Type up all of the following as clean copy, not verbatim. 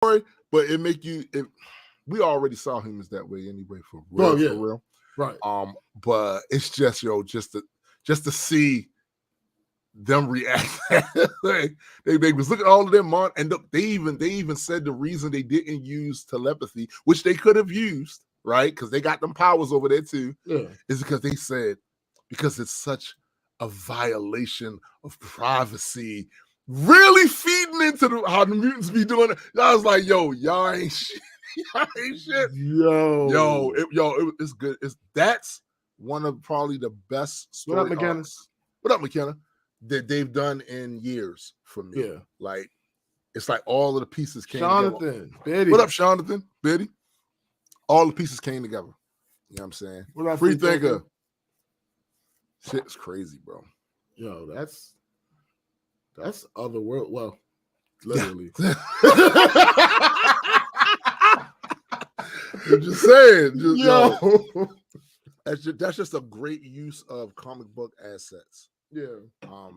story, but it make you. We already saw humans that way anyway, for real, for real. Right. But it's just just to see them react. they was looking at all of them on, and they even said the reason they didn't use telepathy, which they could have used, right? Because they got them powers over there too, is because they said because it's such a violation of privacy. Really feeding into how the mutants be doing it. I was like, yo, y'all ain't shit. Y'all ain't shit. It's good. That's one of probably the best story What up, McKenna? What up, McKenna? That they've done in years for me. Yeah. Like, it's like all of the pieces came Jonathan, together. Betty. What up, Jonathan? Betty? All the pieces came together. You know what I'm saying? What up, Free thinker. Shit's crazy, bro. Yo, that's other world. Well, literally. I'm just saying. Yo. That's just a great use of comic book assets. Yeah. I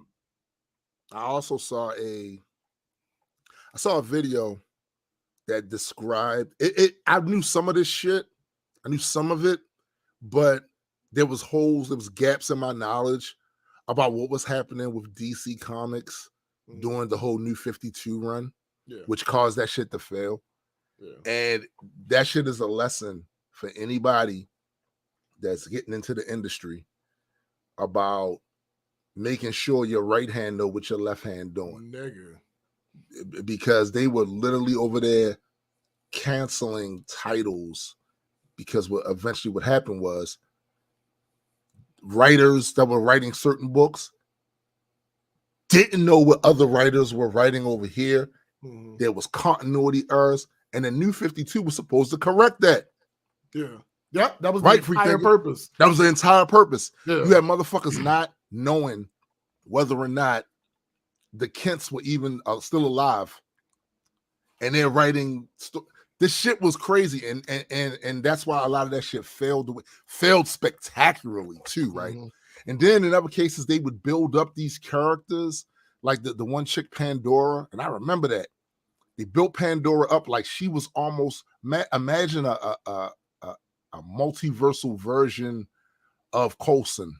also saw a video that described it. I knew some of this shit. I knew some of it, but there was holes, there was gaps in my knowledge about what was happening with DC Comics during the whole New 52 run, which caused that shit to fail. Yeah. And that shit is a lesson for anybody that's getting into the industry about making sure your right hand know what your left hand doing. Nigga. Because they were literally over there canceling titles because what happened was writers that were writing certain books didn't know what other writers were writing over here. Mm-hmm. There was continuity errors, and the New 52 was supposed to correct that. Yeah. Yep, that was the entire purpose. That was the entire purpose. Yeah. You had motherfuckers not knowing whether or not the Kents were even still alive, and they're writing. This shit was crazy, and that's why a lot of that shit failed spectacularly too, right? Mm-hmm. And then in other cases, they would build up these characters, like the one chick Pandora, and I remember that they built Pandora up like she was almost imagine a multiversal version of Coulson.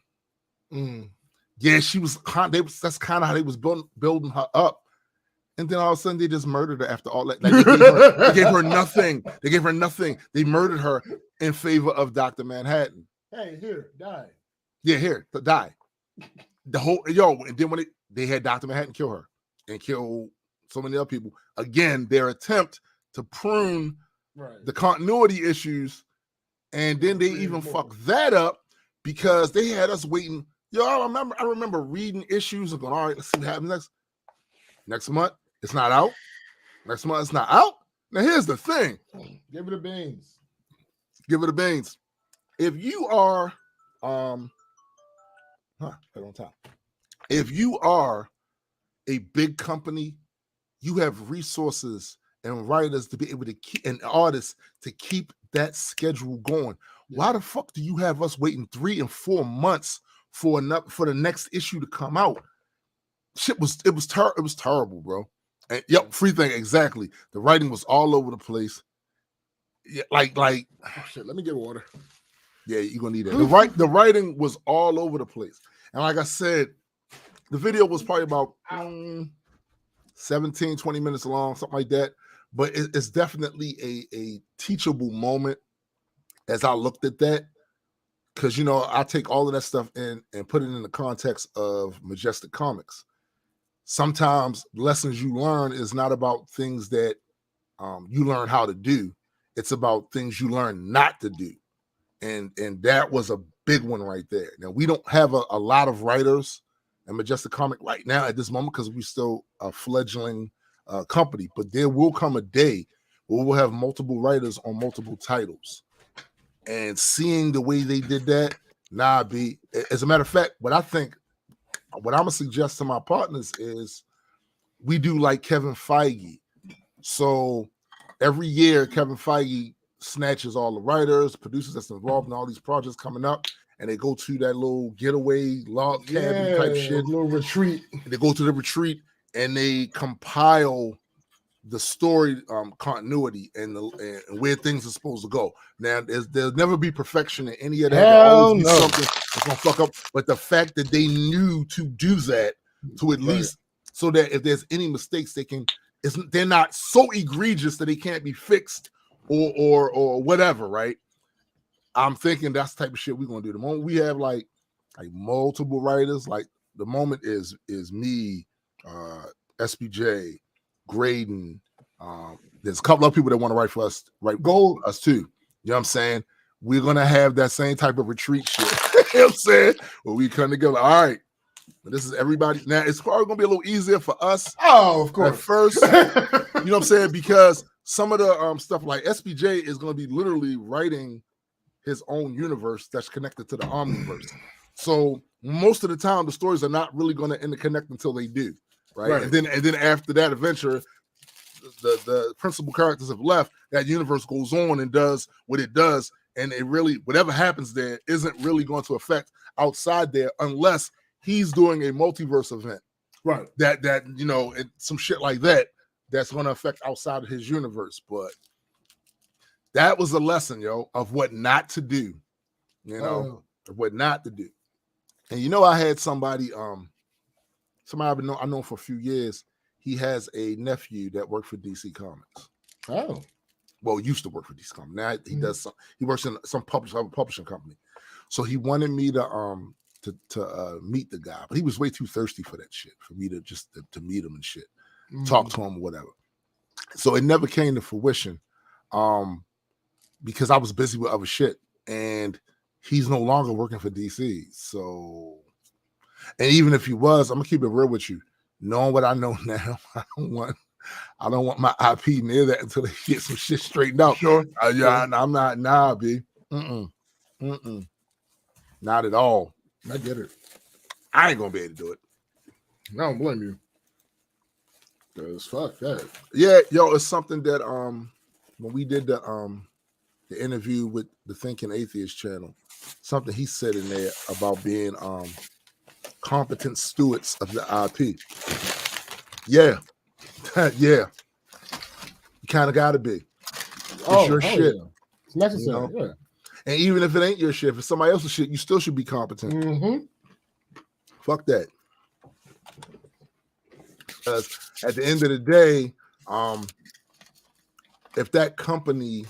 Mm. Yeah, she was. That's kind of how they was building her up, and then all of a sudden they just murdered her after all that. Like they gave her nothing. They gave her nothing. They murdered her in favor of Dr. Manhattan. Hey, here, die. Yeah, here, die. The whole and then when they had Dr. Manhattan kill her and kill so many other people. Again, their attempt to prune the continuity issues, and then they even fucked that up because they had us waiting. I remember reading issues and going, all right, let's see what happens next month. It's not out. Next month, it's not out. Now, here's the thing. Give it a beans. Give it a beans. If you are, if you are a big company, you have resources and writers to be able to keep, and artists to keep that schedule going. Yeah. Why the fuck do you have us waiting 3 and 4 months for the next issue to come out? Shit it was terrible, bro. And free thing, exactly. The writing was all over the place. Yeah, like oh shit, let me get water. Yeah, you're gonna need that. The writing was all over the place. And like I said, the video was probably about 17, 20 minutes long, something like that. But it's definitely a teachable moment as I looked at that. Because, I take all of that stuff and put it in the context of Majestic Comics. Sometimes lessons you learn is not about things that you learn how to do. It's about things you learn not to do. And that was a big one right there. Now, we don't have a lot of writers in Majestic Comic right now at this moment because we're still a fledgling company. But there will come a day where we'll have multiple writers on multiple titles. And seeing the way they did that, as a matter of fact, what I'm going to suggest to my partners is we do like Kevin Feige. So every year, Kevin Feige snatches all the writers, producers that's involved in all these projects coming up, and they go to that little getaway log cabin type shit. Little retreat. They go to the retreat and they compile the story continuity and and where things are supposed to go. Now, there'll never be perfection in any of that. There'll always be something that's gonna fuck up. But the fact that they knew to do that, to at least so that if there's any mistakes, they're not so egregious that they can't be fixed or whatever, right? I'm thinking that's the type of shit we're gonna do. The moment we have like multiple writers, like the moment is me, SBJ, Graydon. There's a couple of people that want to write for us, us too. You know what I'm saying? We're gonna have that same type of retreat shit. You know what I'm saying? Where we come together. All right. This is everybody. Now it's probably gonna be a little easier for us. Oh, of course. At first, you know what I'm saying? Because some of the stuff like SBJ is gonna be literally writing his own universe that's connected to the Omniverse. So most of the time, the stories are not really going to interconnect until they do, right? And then after that adventure, the principal characters have left. That universe goes on and does what it does, and it really whatever happens there isn't really going to affect outside there unless he's doing a multiverse event, right? That you know, some shit like that's going to affect outside of his universe, but. That was a lesson, yo, of what not to do, you know, of what not to do. And you know, I had somebody I've known for a few years. He has a nephew that worked for DC Comics. Oh, well, used to work for DC Comics. Now he does he works in some publishing company. So he wanted me to meet the guy, but he was way too thirsty for that shit for me to just to meet him and shit, talk to him or whatever. So it never came to fruition. Because I was busy with other shit, and he's no longer working for DC. So, and even if he was, I'm gonna keep it real with you. Knowing what I know now, I don't want my IP near that until they get some shit straightened out. Sure. I'm not. Nah, B. Not at all. I get it. I ain't gonna be able to do it. I don't blame you. Cause fuck that. Yeah, yo, it's something that when we did the interview with the Thinking Atheist channel, something he said in there about being competent stewards of the IP. Yeah. Yeah. You kind of gotta be. It's your shit. Yeah. It's necessary, you know? Yeah. And even if it ain't your shit, if it's somebody else's shit, you still should be competent. Fuck that. Because at the end of the day, if that company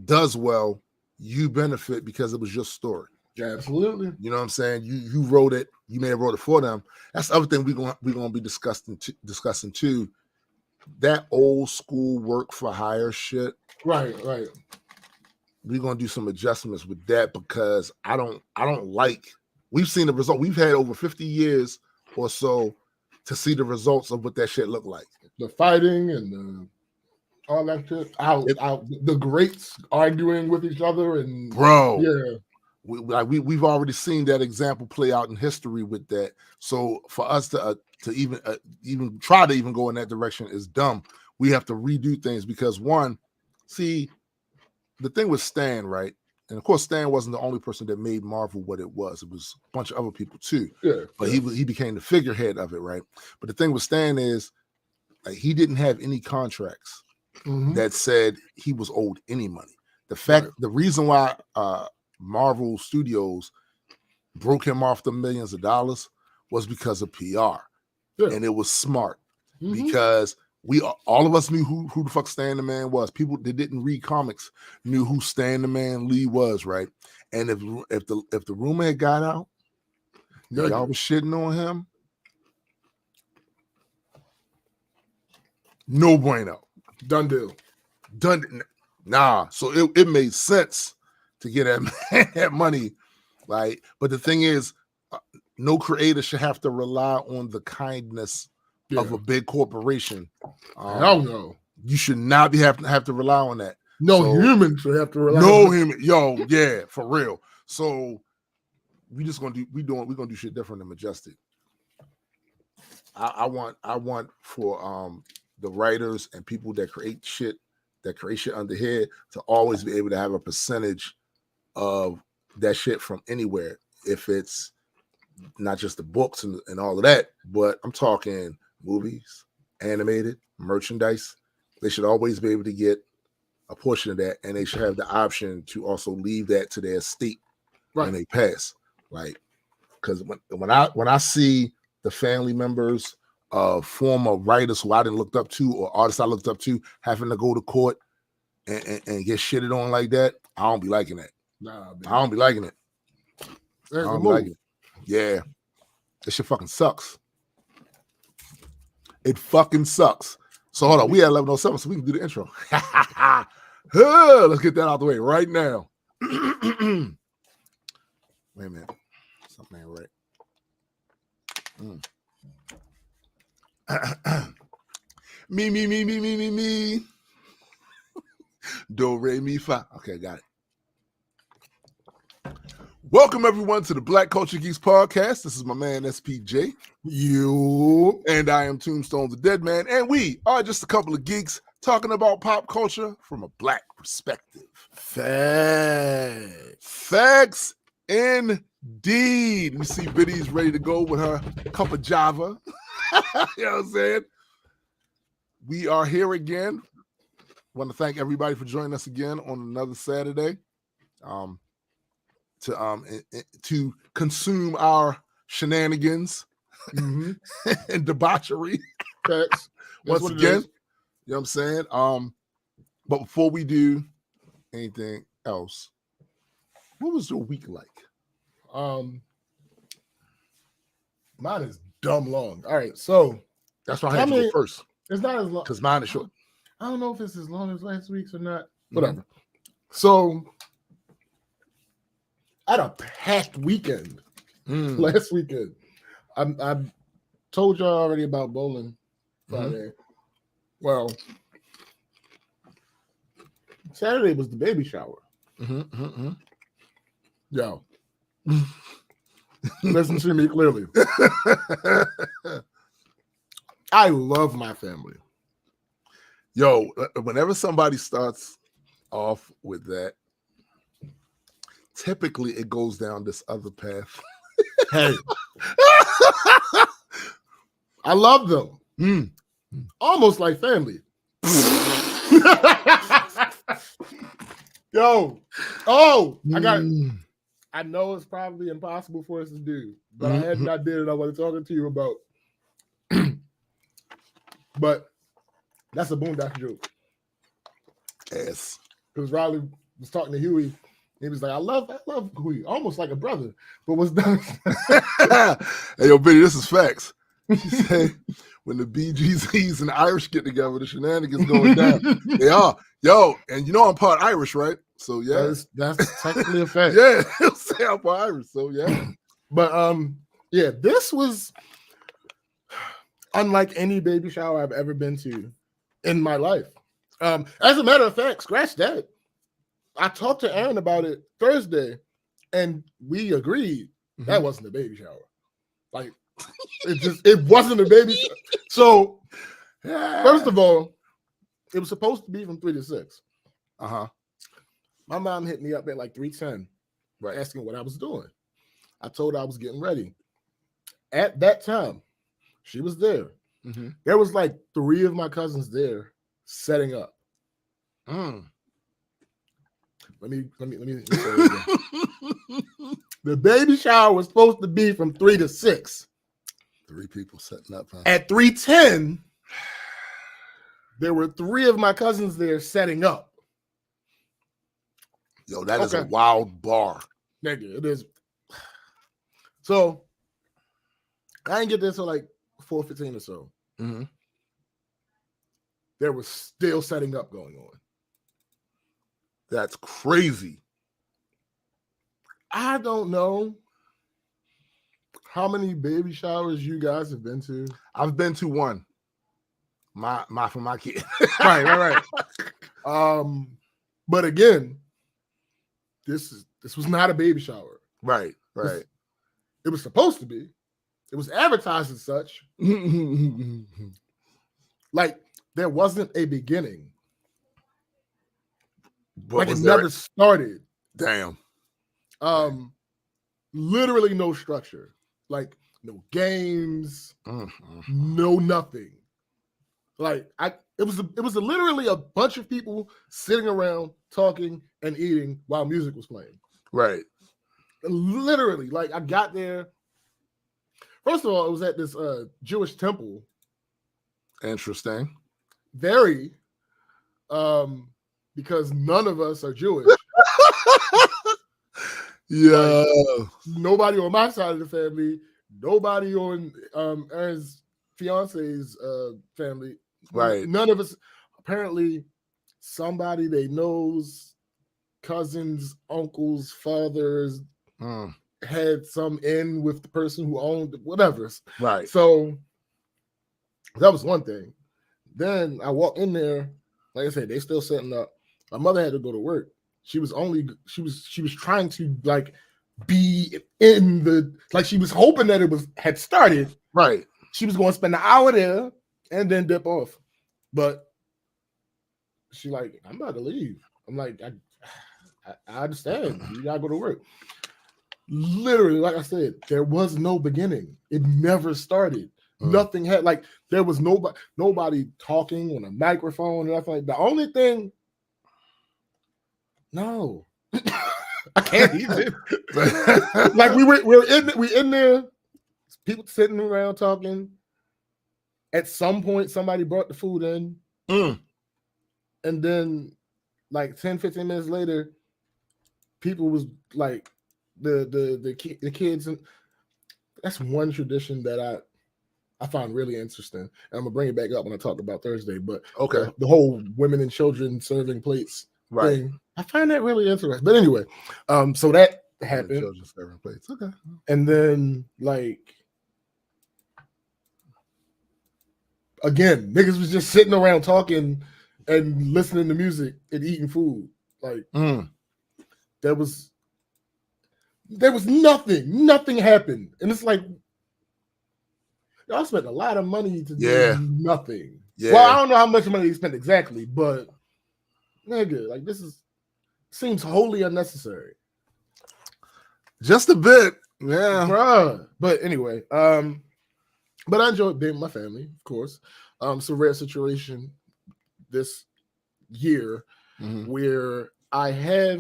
does well, you benefit because it was your story. Yeah, absolutely. You know what I'm saying? You wrote it. You may have wrote it for them. That's the other thing we're gonna be discussing too. That old school work for hire shit. Right. We're gonna do some adjustments with that because I don't like. We've seen the result. We've had over 50 years or so to see the results of what that shit look like. The fighting and all that shit. The greats arguing with each other and we've already seen that example play out in history with that. So for us to even try to even go in that direction is dumb. We have to redo things because the thing with Stan, right? And of course, Stan wasn't the only person that made Marvel what it was. It was a bunch of other people too. Yeah. But he became the figurehead of it, right? But the thing with Stan is he didn't have any contracts that said he was owed any money. The reason why Marvel Studios broke him off the millions of dollars was because of PR. Yeah. And it was smart because all of us knew who the fuck Stan the Man was. People that didn't read comics knew who Stan the Man Lee was, right? And if the rumor had got out, y'all was shitting on him, no bueno. Done deal. Nah. So it made sense to get that money, right? But the thing is, no creator should have to rely on the kindness of a big corporation. Hell no. You should not have to rely on that. Human should have to rely on human. Yo, yeah, for real. So we're gonna do shit different than Majestic. I want for the writers and people that create shit under here to always be able to have a percentage of that shit from anywhere. If it's not just the books and all of that, but I'm talking movies, animated merchandise, they should always be able to get a portion of that, and they should have the option to also leave that to their estate when they pass. Like, because when I see the family members of former writers who I didn't looked up to or artists I looked up to having to go to court and get shitted on like that, I don't be liking that. Nah, man. I don't be liking it. There's I a don't be move. liking it. Yeah, this shit fucking sucks. It fucking sucks. So hold on, we at 11:07, so we can do the intro. Let's get that out the way right now. Wait a minute, something ain't right. Me. Do, re, mi, fa. Okay, got it. Welcome everyone to the Black Culture Geeks podcast. This is my man SPJ. You and I am Tombstone the Dead Man, and we are just a couple of geeks talking about pop culture from a black perspective. Facts indeed. We see Biddy's ready to go with her cup of Java. You know what I'm saying? We are here again. Want to thank everybody for joining us again on another Saturday. To consume our shenanigans and debauchery. Facts. Once again, you know what I'm saying? But before we do anything else, what was your week like? Mine is dumb long. All right, so that's why I had to go first. It's not as long because mine is short. I don't know if it's as long as last week's or not. Whatever. So I had a packed weekend last weekend. I told y'all already about bowling Friday. Well, Saturday was the baby shower. Yo, listen to me clearly. I love my family. Yo, whenever somebody starts off with that, typically it goes down this other path. Hey, I love them. Almost like family. Yo, I know it's probably impossible for us to do, but I hadn't I did it. I was talking to you about. But that's a Boondock joke. Yes. Because Riley was talking to Huey. He was like, I love Huey, almost like a brother. But what's done? Hey, yo, Billy, this is facts. She said, when the BCGz and the Irish get together, the shenanigans going down. They are. Yo, and you know I'm part Irish, right? So, yeah. That's technically a fact. Yeah, he'll say I'm part Irish, so, yeah. But, yeah, this was unlike any baby shower I've ever been to in my life. As a matter of fact, scratch that. I talked to Aaron about it Thursday, and we agreed that wasn't a baby shower. Like, it wasn't a baby shower. So, first of all, it was supposed to be from 3 to 6. My mom hit me up at like 3:10, right, asking what I was doing. I told her I was getting ready. At that time, she was there. There was like 3 of my cousins there setting up. Let me say it again. The baby shower was supposed to be from 3 to 6. 3 people setting up. Huh? At 3:10, there were 3 of my cousins there setting up. Yo, that is a wild bar. Nigga, it is. So I didn't get there till like 4:15 or so. There was still setting up going on. That's crazy. I don't know how many baby showers you guys have been to. I've been to one. For my kid. Right. But again, this was not a baby shower. Right. It was supposed to be. It was advertised as such. Like there wasn't a beginning. Like it never started. Damn. Literally no structure. Like no games, no nothing. Like it was literally a bunch of people sitting around talking and eating while music was playing. Right. Literally, like I got there. First of all, it was at this Jewish temple. Interesting. Very, because none of us are Jewish. Yeah. Like, nobody on my side of the family, nobody on Aaron's fiance's family. Right. None of us. Apparently, somebody they knows, cousins, uncles, fathers, had some in with the person who owned it, whatever. Right. So that was one thing. Then I walked in there, like I said, they still setting up. My mother had to go to work. She was trying to like be in the, like she was hoping that it had started. Right. She was going to spend an hour there and then dip off. But she like, I'm about to leave. I'm like, I understand. You gotta go to work. Literally, like I said, there was no beginning. It never started. Nothing had, like, there was nobody talking on a microphone or nothing. Like, the only thing, no, I can't even. Like we in there, people sitting around talking. At some point, somebody brought the food in, and then like 10, 15 minutes later, people was like the kids, and that's one tradition that I find really interesting. And I'm gonna bring it back up when I talk about Thursday. But okay, the whole women and children serving plates thing, I find that really interesting. But anyway, so that happened. Children serving plates, okay. And then like again, niggas was just sitting around talking and listening to music and eating food. Like there was nothing happened, and it's like, y'all spent a lot of money to do nothing. Yeah. Well, I don't know how much money they spent exactly, but nigga, like this seems wholly unnecessary. Just a bit, yeah. Bruh. But anyway, but I enjoyed being with my family, of course. It's a rare situation this year where I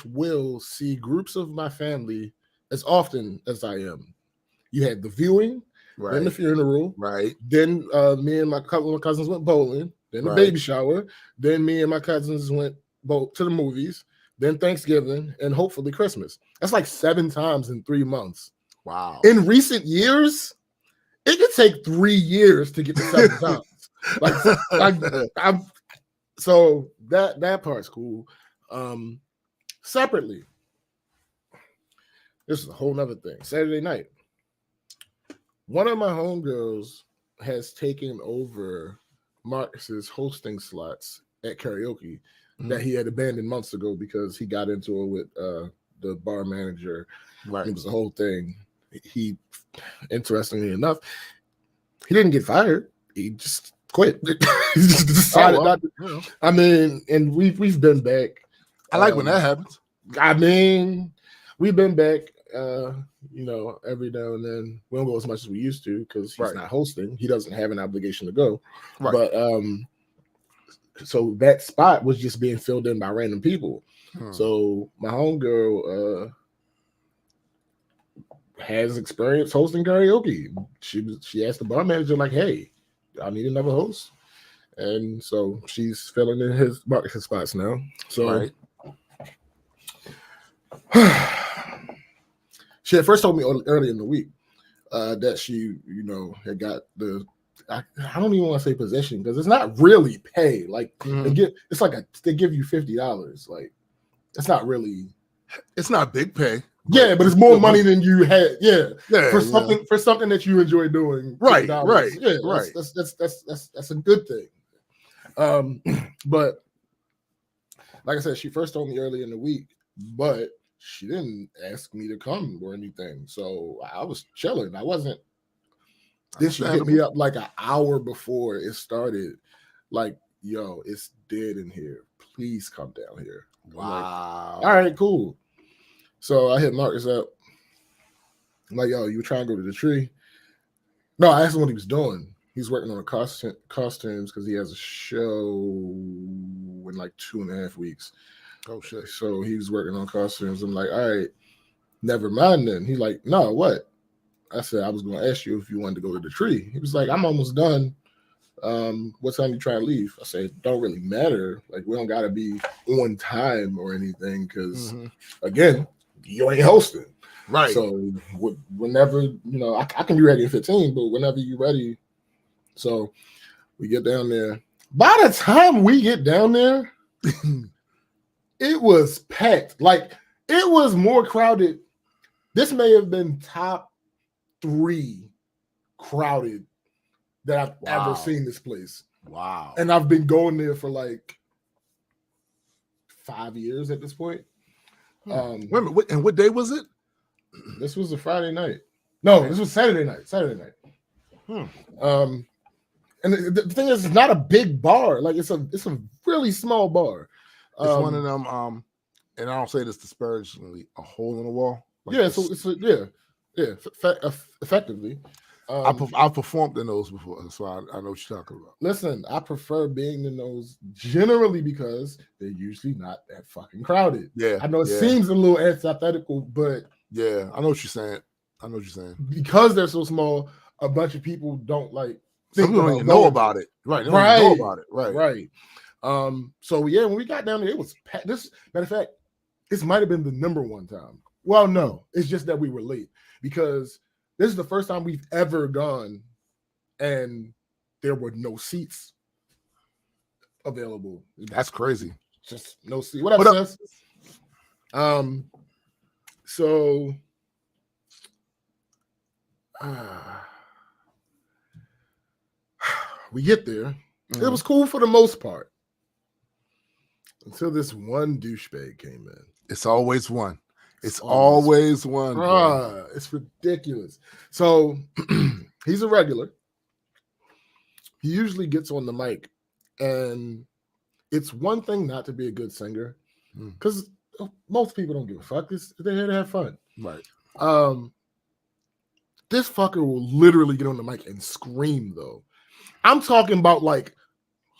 will see groups of my family as often as I am. You had the viewing, then the funeral, then me and my cousins went bowling, then the baby shower, then me and my cousins went to the movies, then Thanksgiving, and hopefully Christmas. That's like 7 times in 3 months. Wow. In recent years, it could take 3 years to get to 7 times. So that part's cool. Separately, this is a whole nother thing. Saturday night, one of my homegirls has taken over Marcus's hosting slots at karaoke that he had abandoned months ago because he got into it with the bar manager. It was a whole thing. He, interestingly enough, he didn't get fired. He just quit. He just decided not to. I mean, and we've been back. I like when that happens. I mean, we've been back, every now and then. We don't go as much as we used to because he's not hosting. He doesn't have an obligation to go. But so that spot was just being filled in by random people. So my homegirl has experience hosting karaoke. She asked the bar manager, like, hey, I need another host. And so she's filling in his spots now. So she had first told me early in the week that she, had got I don't even want to say possession because it's not really pay. Like they give you $50. Like it's not really. It's not big pay. Yeah, but it's more money than you had. Yeah, for something that you enjoy doing. Right. Yeah, right. That's a good thing. But like I said, she first told me early in the week, but she didn't ask me to come or anything. So I was chilling. I wasn't. Then she hit me up like an hour before it started. Like, yo, it's dead in here. Please come down here. Wow. Like, all right, cool. So I hit Marcus up. I'm like, yo, you were trying to go to the tree? No, I asked him what he was doing. He's working on a costumes because he has a show in like 2.5 weeks. Oh shit. So he was working on costumes. I'm like, all right, never mind then. He's like, no, what? I said, I was going to ask you if you wanted to go to the tree. He was like, I'm almost done. What time you try to leave? I said, don't really matter. Like, we don't got to be on time or anything because, again, you ain't hosting. Right. So whenever, I can be ready in 15, but whenever you're ready. So we get down there. By the time we get down there, it was packed. Like, it was more crowded. This may have been top 3 crowded that I've ever seen this place. Wow. And I've been going there for like 5 years at this point. Wait a minute, and what day was it? This was a Friday night. No, this was Saturday night. And the thing is, it's not a big bar. Like, it's a really small bar. It's one of them, and I don't say this disparagingly, a hole in the wall. Like Effectively. I've performed in those before, so I know what you're talking about. Listen, I prefer being in those generally because they're usually not that fucking crowded. Yeah, I know it seems a little antithetical, but yeah, I know what you're saying. Because they're so small, a bunch of people don't like. Some people don't even know about it. Right. They don't even know about it. Right. So yeah, when we got down there, it was this. Matter of fact, this might have been the number one time. Well, no, it's just that we were late because this is the first time we've ever gone, and there were no seats available. That's crazy. Just no seat. What up, sis? So. We get there. It was cool for the most part until this one douchebag came in. It's always one. It's always one. It's ridiculous. So he's a regular. He usually gets on the mic, and it's one thing not to be a good singer because most people don't give a fuck. They're here to have fun. Right. This fucker will literally get on the mic and scream, though. I'm talking about like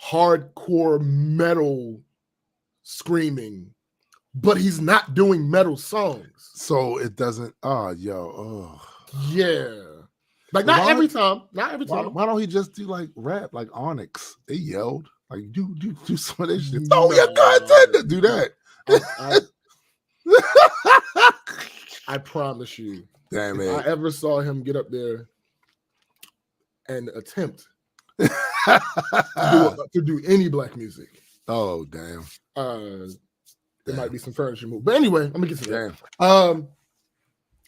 hardcore metal screaming, but he's not doing metal songs. So it doesn't. Yeah. Like not every time. Why don't he just do like rap, like Onyx? They yelled like do some of that shit. Oh yeah, God, do that. I promise you. Damn if it. I ever saw him get up there and attempt to do any black music. Oh damn. There might be some furniture move. But anyway, let me get to that.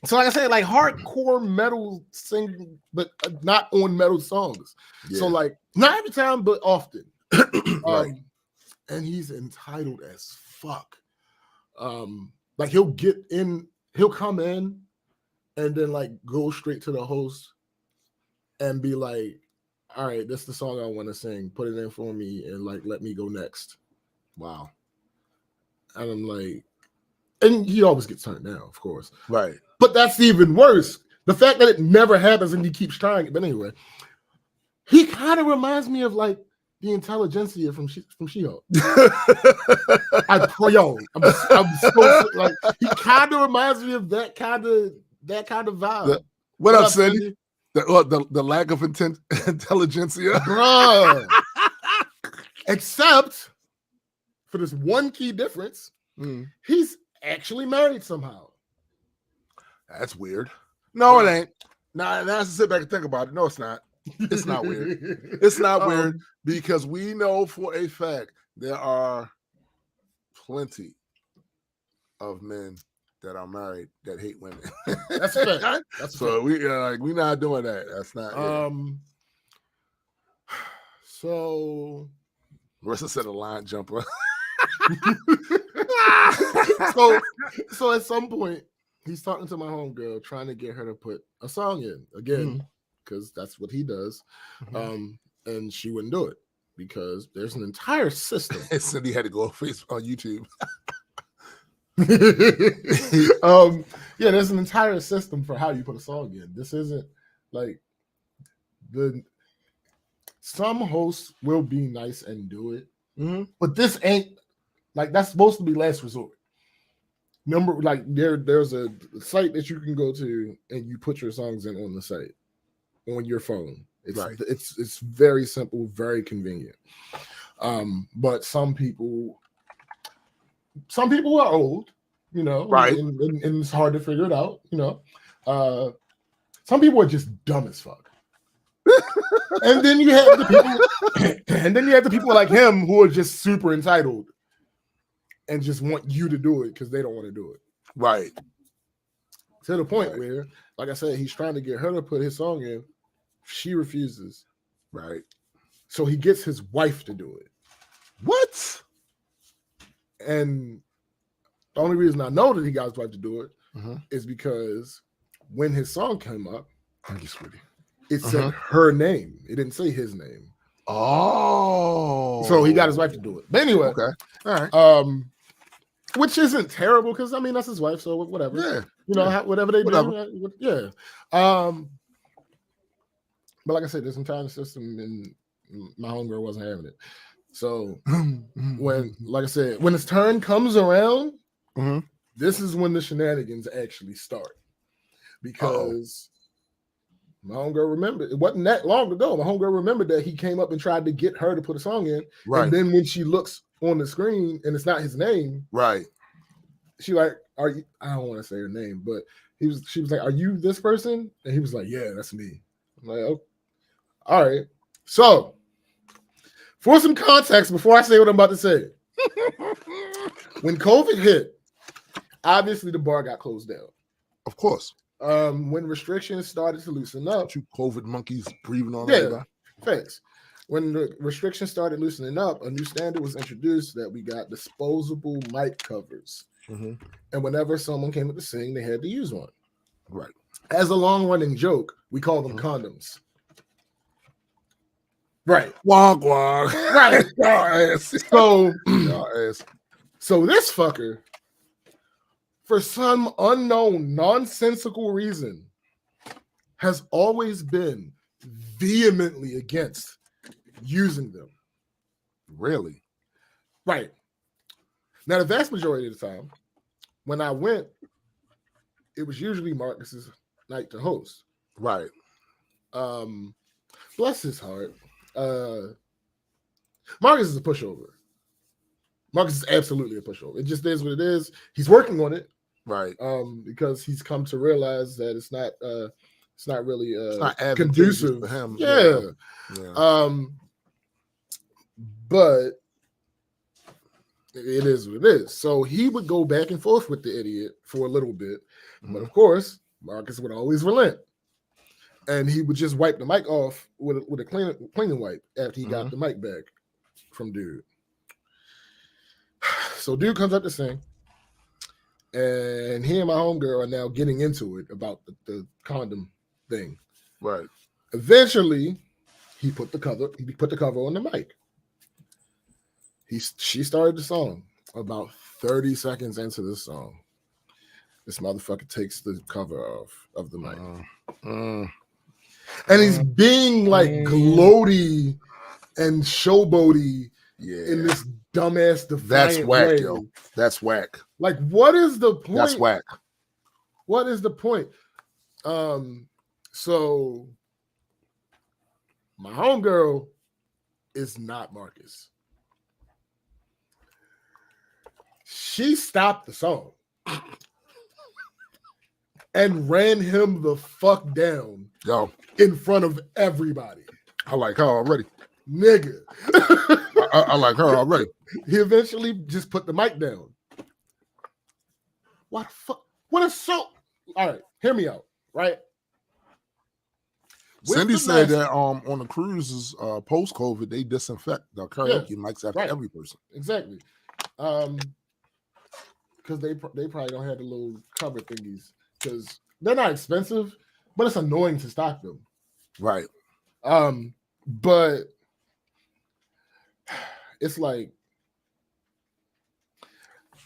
So like I said, like hardcore metal singing, but not on metal songs. Yeah. So like not every time, but often. Right. And he's entitled as fuck. Like he'll come in and then like go straight to the host and be like, all right, this is the song I want to sing. Put it in for me and like let me go next. Wow. And I'm like, and he always gets turned down, of course. Right. But that's even worse. The fact that it never happens and he keeps trying it. But anyway, he kind of reminds me of like the intelligentsia from She-Hulk. I'm so like he kind of reminds me of that kind of vibe. What up, Cindy? The lack of intelligentsia, bruh. Except for this one key difference, he's actually married somehow. That's weird. No, it ain't. Nah, now to sit back and think about it. No, it's not. It's not weird. It's not weird because we know for a fact there are plenty of men that are married that hate women. That's a fact. So we're not doing that. That's not. So Marissa said a line jumper. so at some point he's talking to my homegirl, trying to get her to put a song in again because that's what he does. And she wouldn't do it because there's an entire system. And Cindy had to go on YouTube. Yeah, there's an entire system for how you put a song in. This isn't like some hosts will be nice and do it, Mhm. but this ain't like that's supposed to be last resort. Number like there's a site that you can go to and you put your songs in on the site on your phone. Right. It's very simple, very convenient. But some people are old, you know, Right. and it's hard to figure it out, you know. Some people are just dumb as fuck. And then you have the people like him who are just super entitled and just want you to do it because they don't want to do it. Right. To the point where, like I said, he's trying to get her to put his song in. She refuses. Right. So he gets his wife to do it. What? And the only reason I know that he got his wife to do it Mm-hmm. is because when his song came up, Thank you, sweetie. it said her name. It didn't say his name. Oh. So he got his wife to do it. But anyway. Okay. All right. Which isn't terrible because I mean that's his wife, so whatever. Yeah. You know, whatever they Whatever. do. Yeah. But like I said, this entire system and my homegirl wasn't having it. So when, like I said, when his turn comes around, Mhm. this is when the shenanigans actually start. Because my homegirl remembered, it wasn't that long ago. My homegirl remembered that he came up and tried to get her to put a song in. Right. And then when she looks on the screen and it's not his name, Right. she like, are you? I don't want to say her name, but she was like, are you this person? And he was like, yeah, that's me. I'm like, oh, all right. So for some context, before I say what I'm about to say, when COVID hit, obviously the bar got closed down. Of course. When restrictions started to loosen up, You COVID monkeys breathing on yeah, everybody. thanks. When the restrictions started loosening up, a new standard was introduced that we got disposable mic covers. Mm-hmm. And whenever someone came up to sing, they had to use one. Right. As a long-running joke, we call them condoms. Right. Wog wog. Right. Y'all ass. So, Y'all ass. so this fucker, for some unknown, nonsensical reason, has always been vehemently against using them. Really? Right. Now, the vast majority of the time, when I went, it was usually Marcus's night to host. Right. Bless his heart. Marcus is a pushover. Marcus is absolutely a pushover. It just is what it is. He's working on it. Right. Because he's come to realize that it's not really It's not advantageous conducive for him. Yeah. But it is what it is. So he would go back and forth with the idiot for a little bit. Mm-hmm. But of course, Marcus would always relent. And he would just wipe the mic off with a cleaning wipe after he got the mic back from dude. So dude comes up to sing. And he and my homegirl are now getting into it about the condom thing. Right. Eventually, he put the cover on the mic. She started the song. About 30 seconds into the song, this motherfucker takes the cover off of the mic. And he's being like gloaty and showboaty in this dumbass defiant That's whack, way. yo. That's whack. Like, what is the point? That's whack. What is the point? So my homegirl is not Marcus. She stopped the song and ran him the fuck down in front of everybody. I like her already. Nigga. I like her already. He eventually just put the mic down. What the fuck? What a so. All right, hear me out, right? Cindy said that on the cruises post COVID they disinfect the karaoke mics after every person. Exactly. Because they probably don't have the little cover thingies because they're not expensive, but it's annoying to stock them. Right. But it's like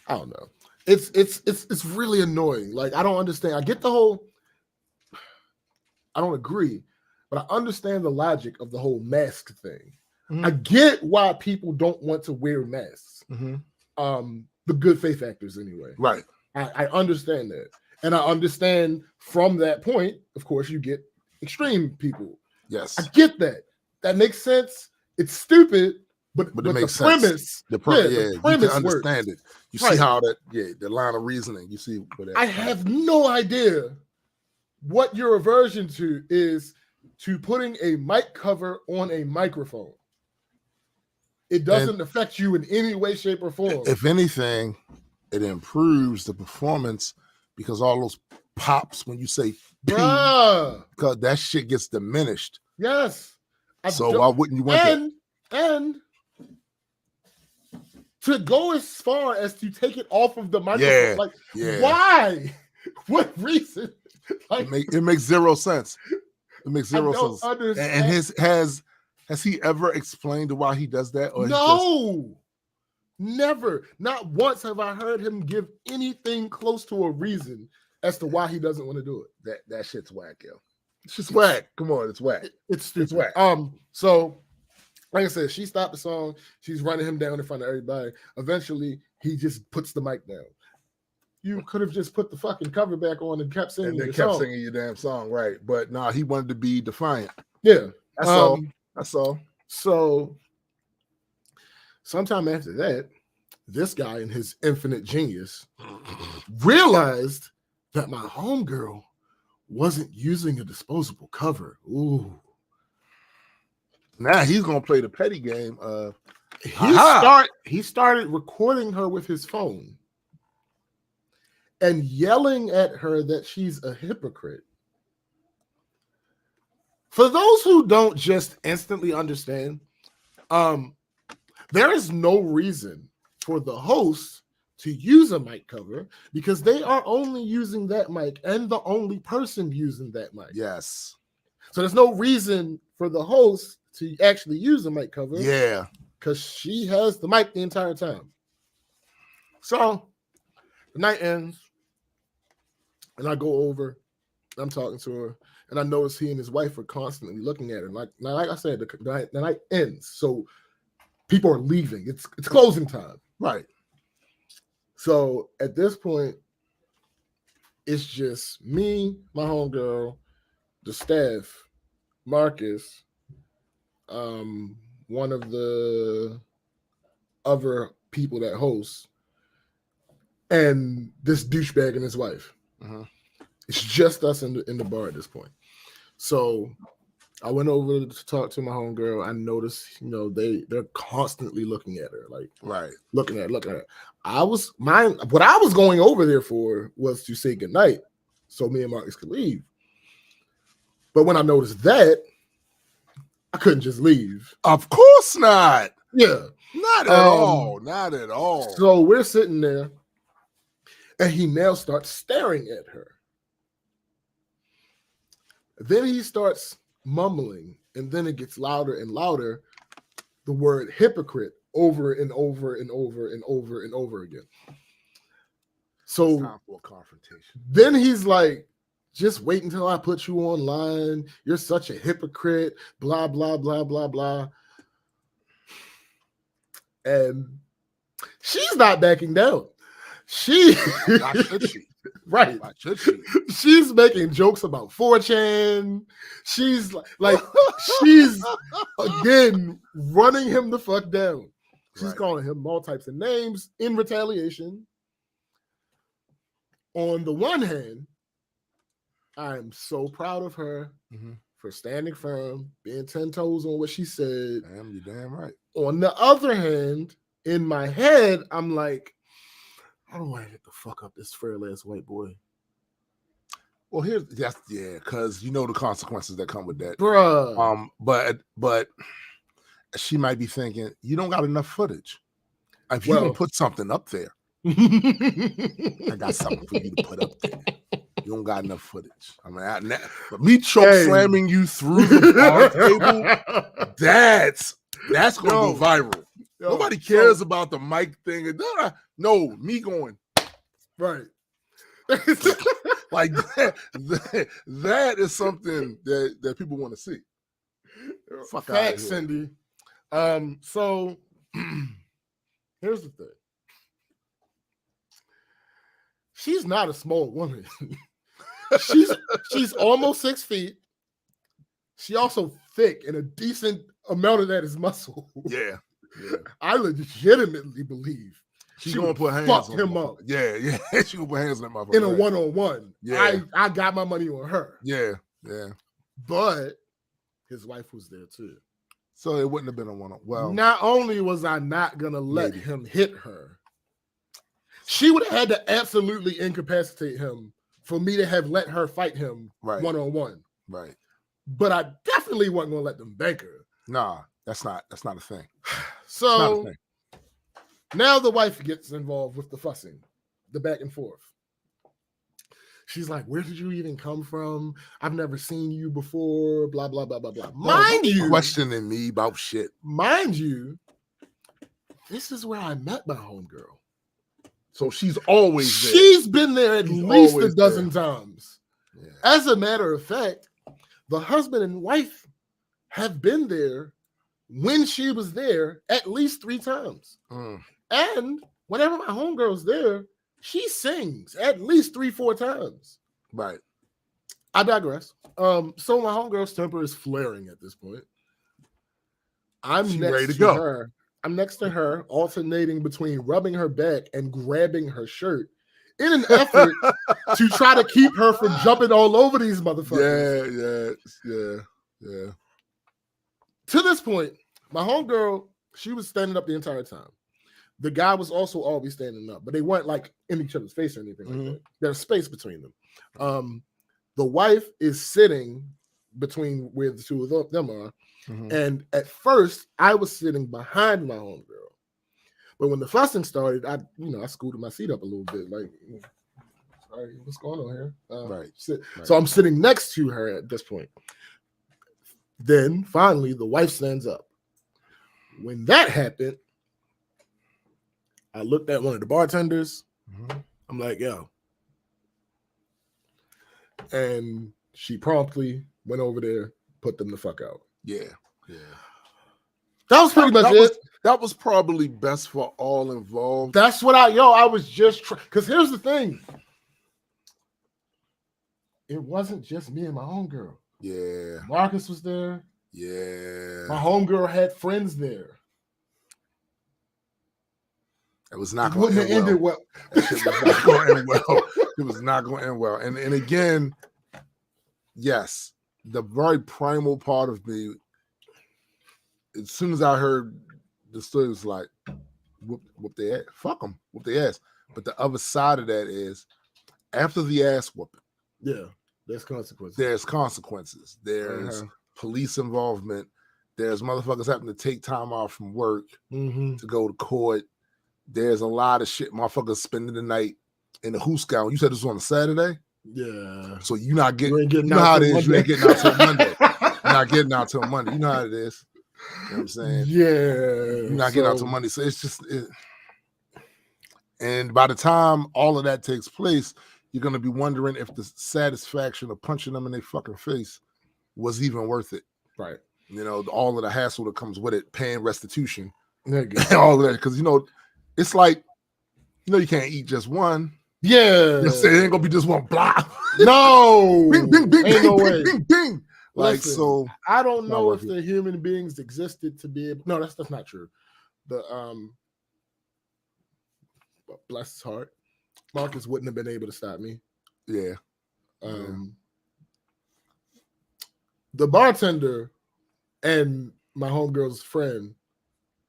I don't know. It's really annoying. Like I don't understand. I get the whole. I don't agree. but I understand the logic of the whole mask thing. Mhm. I get why people don't want to wear masks. The good faith actors, anyway. Right. I understand that. And I understand from that point, of course, you get extreme people. Yes. I get that. That makes sense. It's stupid, but it makes the premise, sense. The premise you can understand works. it. You see how that, the line of reasoning. You see what that. I have no idea what your aversion to is to putting a mic cover on a microphone. It doesn't affect you in any way, shape, or form. If anything, it improves the performance because all those pops when you say Bruh, because that shit gets diminished. Yes. So why wouldn't you want that? And to go as far as to take it off of the microphone, why? What reason? Like, it makes zero sense. It makes zero sense. Understand. And has he ever explained why he does that? Or no, never. Not once have I heard him give anything close to a reason as to why he doesn't want to do it. That shit's whack, yo. It's just whack. Come on, it's whack. It's stupid. It's whack. So like I said, she stopped the song. She's running him down in front of everybody. Eventually, he just puts the mic down. You could have just put the fucking cover back on and kept singing singing your damn song, right? But nah, he wanted to be defiant. Yeah, that's all. That's all. So, sometime after that, this guy in his infinite genius realized that my homegirl wasn't using a disposable cover. Ooh. Now he's gonna play the petty game. He started recording her with his phone and yelling at her that she's a hypocrite. For those who don't just instantly understand, there is no reason for the host to use a mic cover because they are only using that mic and the only person using that mic. Yes. So there's no reason for the host to actually use a mic cover. Yeah. Because she has the mic the entire time. So the night ends, and I go over, I'm talking to her, and I notice he and his wife are constantly looking at her. Like I said, the night ends, so people are leaving. It's closing time. Right. So at this point, it's just me, my homegirl, the staff, Marcus, one of the other people that hosts, and this douchebag and his wife. It's just us in the bar at this point. So I went over to talk to my homegirl. I noticed, they're constantly looking at her, like looking at her. What I was going over there for was to say goodnight so me and Marcus could leave. But when I noticed that, I couldn't just leave. Of course not. Yeah. Not at all. Not at all. So we're sitting there, and he now starts staring at her. Then he starts mumbling, and then it gets louder and louder, the word hypocrite over and over and over and over and over again. So time for a confrontation. Then he's like, just wait until I put you online. You're such a hypocrite, blah, blah, blah, blah, blah. And she's not backing down. Why should she? Right. Why should she? She's making jokes about 4chan. She's like she's again running him the fuck down. She's calling him all types of names in retaliation. On the one hand, I'm so proud of her for standing firm, being 10 toes on what she said. Damn, you're damn right. On the other hand, in my head, I'm like, I don't want to hit the fuck up this frail ass white boy. Well, because you know the consequences that come with that, bruh. But she might be thinking you don't got enough footage. If you don't put something up there, I got something for you to put up there. You don't got enough footage. I mean, but me choke slamming you through the bar table, that's gonna go viral. Nobody cares about the mic thing. No, me going right. Like that is something that people want to see. Fuck out of Facts, here. Cindy. So here's the thing. She's not a small woman. she's almost 6 feet. She also thick, and a decent amount of that is muscle. Yeah. I legitimately believe She gonna put hands fuck on him up. Yeah. She gonna put hands on that motherfucker. In a one-on-one. Yeah. I got my money on her. Yeah. But his wife was there too. So it wouldn't have been a one-on. Well, not only was I not gonna let maybe. him hit her, she would have had to absolutely incapacitate him for me to have let her fight him one-on-one. Right. But I definitely wasn't gonna let them bank her. Nah, that's not a thing. So not a thing. Now the wife gets involved with the fussing, the back and forth. She's like, where did you even come from? I've never seen you before, blah, blah, blah, blah, blah. Mind you, questioning me about shit. Mind you, this is where I met my homegirl. So she's always there. She's been there at least a dozen times. Yeah. As a matter of fact, the husband and wife have been there when she was there at least 3 times. And whenever my homegirl's there, she sings at least 3-4 times. Right. I digress. So my homegirl's temper is flaring at this point. I'm next to her. I'm next to her, alternating between rubbing her back and grabbing her shirt in an effort to try to keep her from jumping all over these motherfuckers. Yeah. To this point, my homegirl, she was standing up the entire time. The guy was also always standing up, but they weren't like in each other's face or anything like that. There's space between them. The wife is sitting between where the two of them are. And at first, I was sitting behind my homegirl. But when the fussing started, I scooted my seat up a little bit. Like, sorry, what's going on here? Right. So I'm sitting next to her at this point. Then finally, the wife stands up. When that happened, I looked at one of the bartenders. I'm like, yo. And she promptly went over there, put them the fuck out. Yeah. That was pretty much it. That was probably best for all involved. That's what I was just because here's the thing. It wasn't just me and my homegirl. Yeah. Marcus was there. Yeah. My homegirl had friends there. It was not going to end well. That shit was not going to end well. It was not going to end well. And again, yes, the very primal part of me, as soon as I heard the story, was like, whoop their ass. Fuck them. Whoop their ass. But the other side of that is, after the ass whooping, there's consequences. There's police involvement. There's motherfuckers having to take time off from work to go to court. There's a lot of shit. Motherfuckers spending the night in the hoosgown. You said this was on a Saturday? Yeah. So you're not getting, you know how it is. You ain't getting out till Monday. You're not getting out till Monday. You know how it is. You know what I'm saying? Yeah. You're not getting out till Monday. So it's just, and by the time all of that takes place, you're going to be wondering if the satisfaction of punching them in their fucking face was even worth it. Right. You know, all of the hassle that comes with it, paying restitution, all of that. Because, it's like, you can't eat just one. Yeah. It ain't gonna be just one blah. No. Bing, bing, bing, ain't bing, no bing, way. bing, bing. Like, listen, so. I don't know if the human beings existed to be able. No, that's not true. Bless his heart, Marcus wouldn't have been able to stop me. Yeah. The bartender and my homegirl's friend,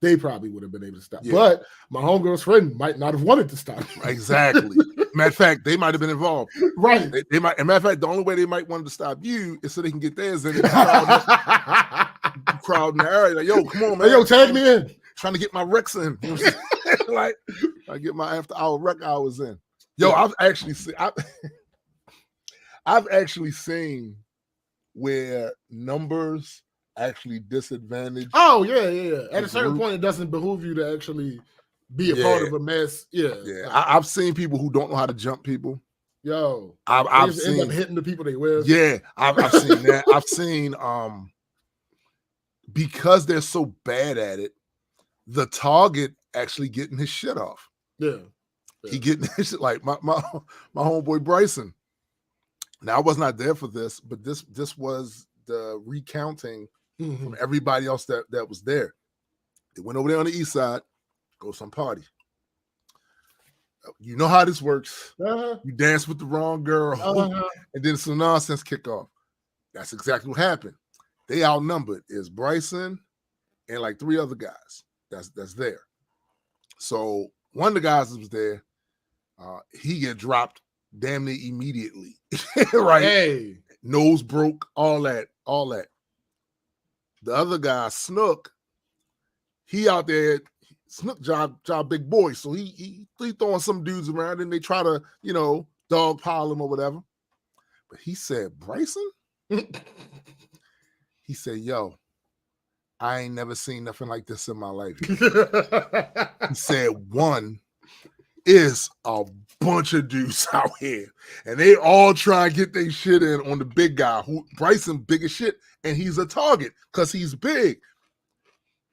they probably would have been able to stop. But my homegirl's friend might not have wanted to stop me. Exactly. Matter of fact, they might have been involved. Right. They might. And matter of fact, the only way they might want to stop you is so they can get theirs in. Crowd in the area. Like, yo, come on, man. Hey, yo, tag me in. Trying to get my recs in. You know like, I get my after hour rec hours in. Yo, I've actually seen where numbers actually disadvantage. Oh, yeah. At a certain point, it doesn't behoove you to actually be a part of a mess. Yeah. I've seen people who don't know how to jump people. Yo, I've they end up seen, hitting the people they with. yeah, I've seen that. I've seen because they're so bad at it, the target actually getting his shit off. Yeah. He getting his shit, like my homeboy Bryson. Now I was not there for this, but this was the recounting from everybody else that was there. They went over there on the east side, go to some party. You know how this works. You dance with the wrong girl, and then some nonsense kick off. That's exactly what happened. They outnumbered. Is Bryson and like 3 other guys that's there. So one of the guys that was there, he get dropped damn near immediately. Right? Hey. Nose broke, all that. The other guy, Snook, he out there. Snook job big boy, so he throwing some dudes around, and they try to dog pile him or whatever. But he said, Bryson, he said, yo, I ain't never seen nothing like this in my life. He said, one is a bunch of dudes out here, and they all try to get their shit in on the big guy. Who Bryson big as shit, and he's a target because he's big.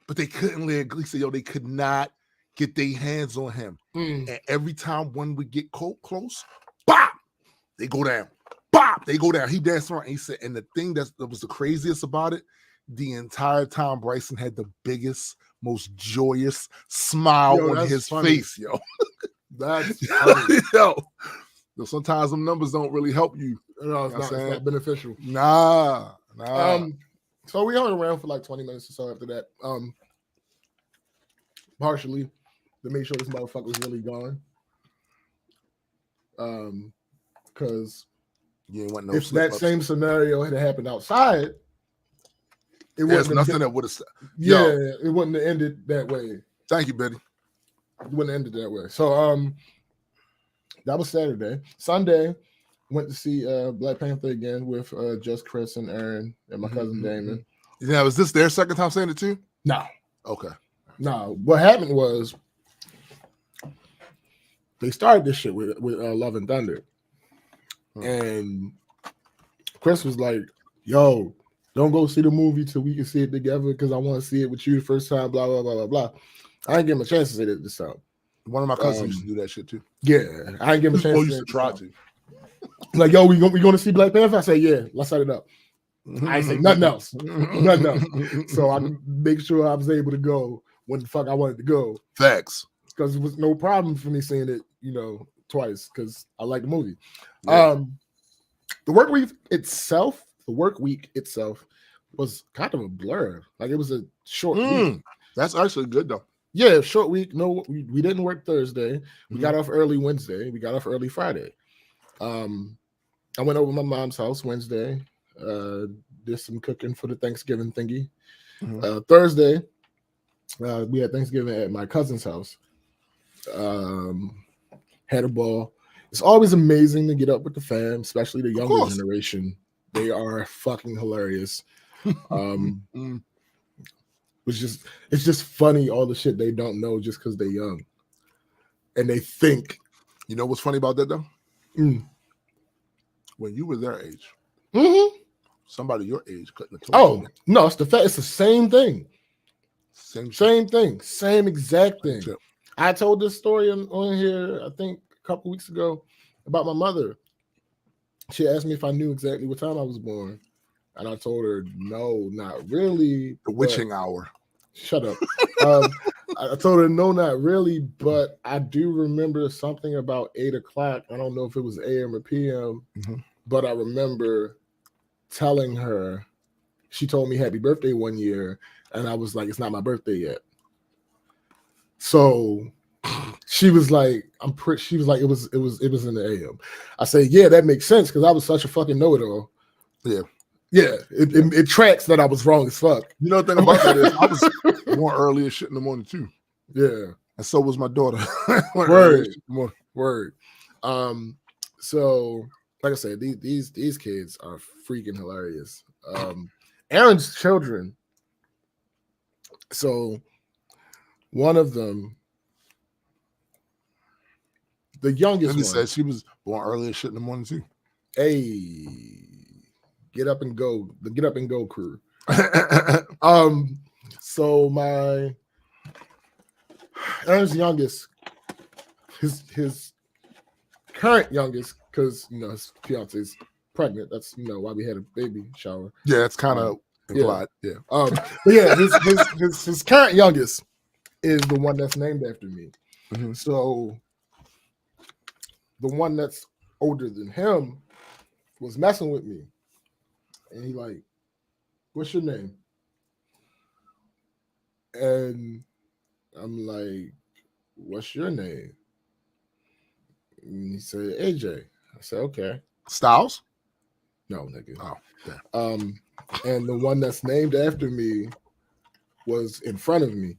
But they couldn't let. He said, yo, they could not get their hands on him. And every time one would get close, bop, they go down. Bop, they go down. He danced around. And he said, and the thing that was the craziest about it, the entire time Bryson had the biggest, most joyous smile on his face, yo. That's funny. Yo, sometimes them numbers don't really help you. No, it's not beneficial. Nah. So we hung around for like 20 minutes or so after that. Partially to make sure this motherfucker was really gone. Because if that same scenario had happened outside, there's nothing that would have. Yeah, it wouldn't have ended that way. Thank you, Betty. It wouldn't have ended that way. So that was Saturday. Sunday, went to see Black Panther again with just Chris and Aaron and my cousin Damon. Yeah, was this their second time saying it too? No. Okay. No. What happened was they started this shit with Love and Thunder. And Chris was like, yo, don't go see the movie till we can see it together because I want to see it with you the first time, blah, blah, blah, blah, blah. I didn't give him a chance to say that this time. One of my cousins used to do that shit too. Yeah, I didn't give him a chance to try to. Like, yo, we going to see Black Panther? I say, yeah, let's set it up. I ain't say nothing else. Nothing else. So I make sure I was able to go when the fuck I wanted to go. Facts. Because it was no problem for me seeing it, twice because I like the movie. Yeah. The work week itself was kind of a blur. Like it was a short week. That's actually good though. Yeah, short week. No, we didn't work Thursday. We got off early Wednesday. We got off early Friday. I went over to my mom's house Wednesday. Did some cooking for the Thanksgiving thingy. Thursday, we had Thanksgiving at my cousin's house. Had a ball. It's always amazing to get up with the fam, especially the younger generation. They are fucking hilarious. It's just funny all the shit they don't know just because they're young. And they think. You know what's funny about that though? When you were their age, somebody your age couldn't have told you. No, it's the same thing. Same thing. Same exact thing. Sure. I told this story on here, I think a couple weeks ago about my mother. She asked me if I knew exactly what time I was born. And I told her, no, not really. The witching hour. Shut up. I told her, no, not really. But I do remember something about 8 o'clock. I don't know if it was AM or PM. But I remember telling her, she told me happy birthday one year. And I was like, it's not my birthday yet. So she was like, she was like, it was in the AM. I said, yeah, that makes sense because I was such a fucking know-it-all. Yeah. Yeah, it tracks that I was wrong as fuck. You know the thing about that is I was more early as shit in the morning too. Yeah. And so was my daughter. Word. So like I said, these kids are freaking hilarious. Aaron's children. So one of them The youngest And he one. said she was born early as shit in the morning too. Hey, get up and go. The get up and go crew. So my Aaron's youngest, his current youngest, because his fiance's pregnant. That's why we had a baby shower. Yeah, it's kind of implied. Yeah. But yeah, his current youngest is the one that's named after me. Mm-hmm. So the one that's older than him was messing with me, and he like, "What's your name?" And I'm like, "What's your name?" And he said, "AJ." I said, "Okay." Styles? No, nigga. Oh, yeah. And the one that's named after me was in front of me,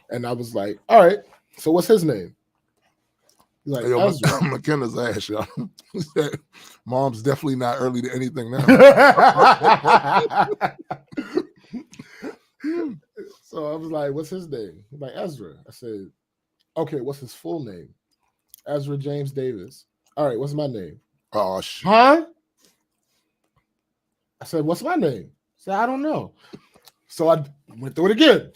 and I was like, "All right, so what's his name?" He's like, Yo, Ezra. McKenna's ass, y'all. Mom's definitely not early to anything now. So I was like, "What's his name?" He's like, "Ezra." I said, "Okay, what's his full name?" Ezra James Davis. All right, what's my name? Oh shit. Huh? I said, "What's my name?" He said, "I don't know." So I went through it again.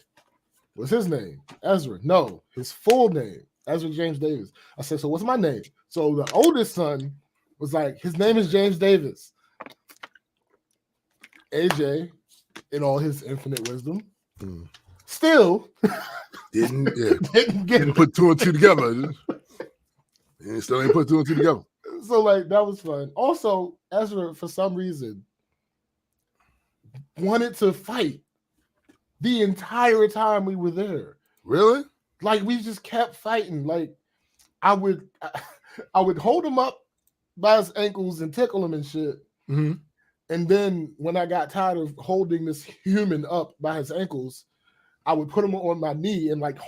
What's his name? Ezra. No, his full name, Ezra James Davis. I said, "So what's my name?" So the oldest son was like, "His name is James Davis." AJ, in all his infinite wisdom, still didn't put two and two together. And still ain't put two and two together. So like that was fun. Also, Ezra, for some reason, wanted to fight the entire time we were there. Really? Like we just kept fighting. Like I would hold him up by his ankles and tickle him and shit. Mm-hmm. And then when I got tired of holding this human up by his ankles, I would put him on my knee and like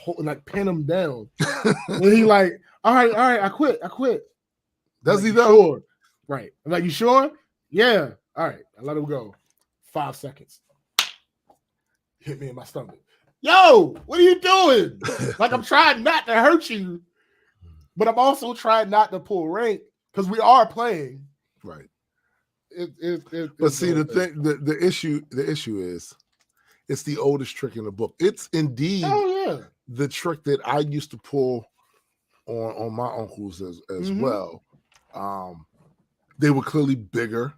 pin him down. And he like, all right, I quit. Does he like, though? Sure. Right. I'm like, "You sure?" "Yeah." "All right." I let him go. 5 seconds. Hit me in my stomach. "Yo, what are you doing?" Like I'm trying not to hurt you, but I'm also trying not to pull rank because we are playing. Right. But see, the issue is it's the oldest trick in the book. It's indeed the trick that I used to pull on my uncles as well. They were clearly bigger,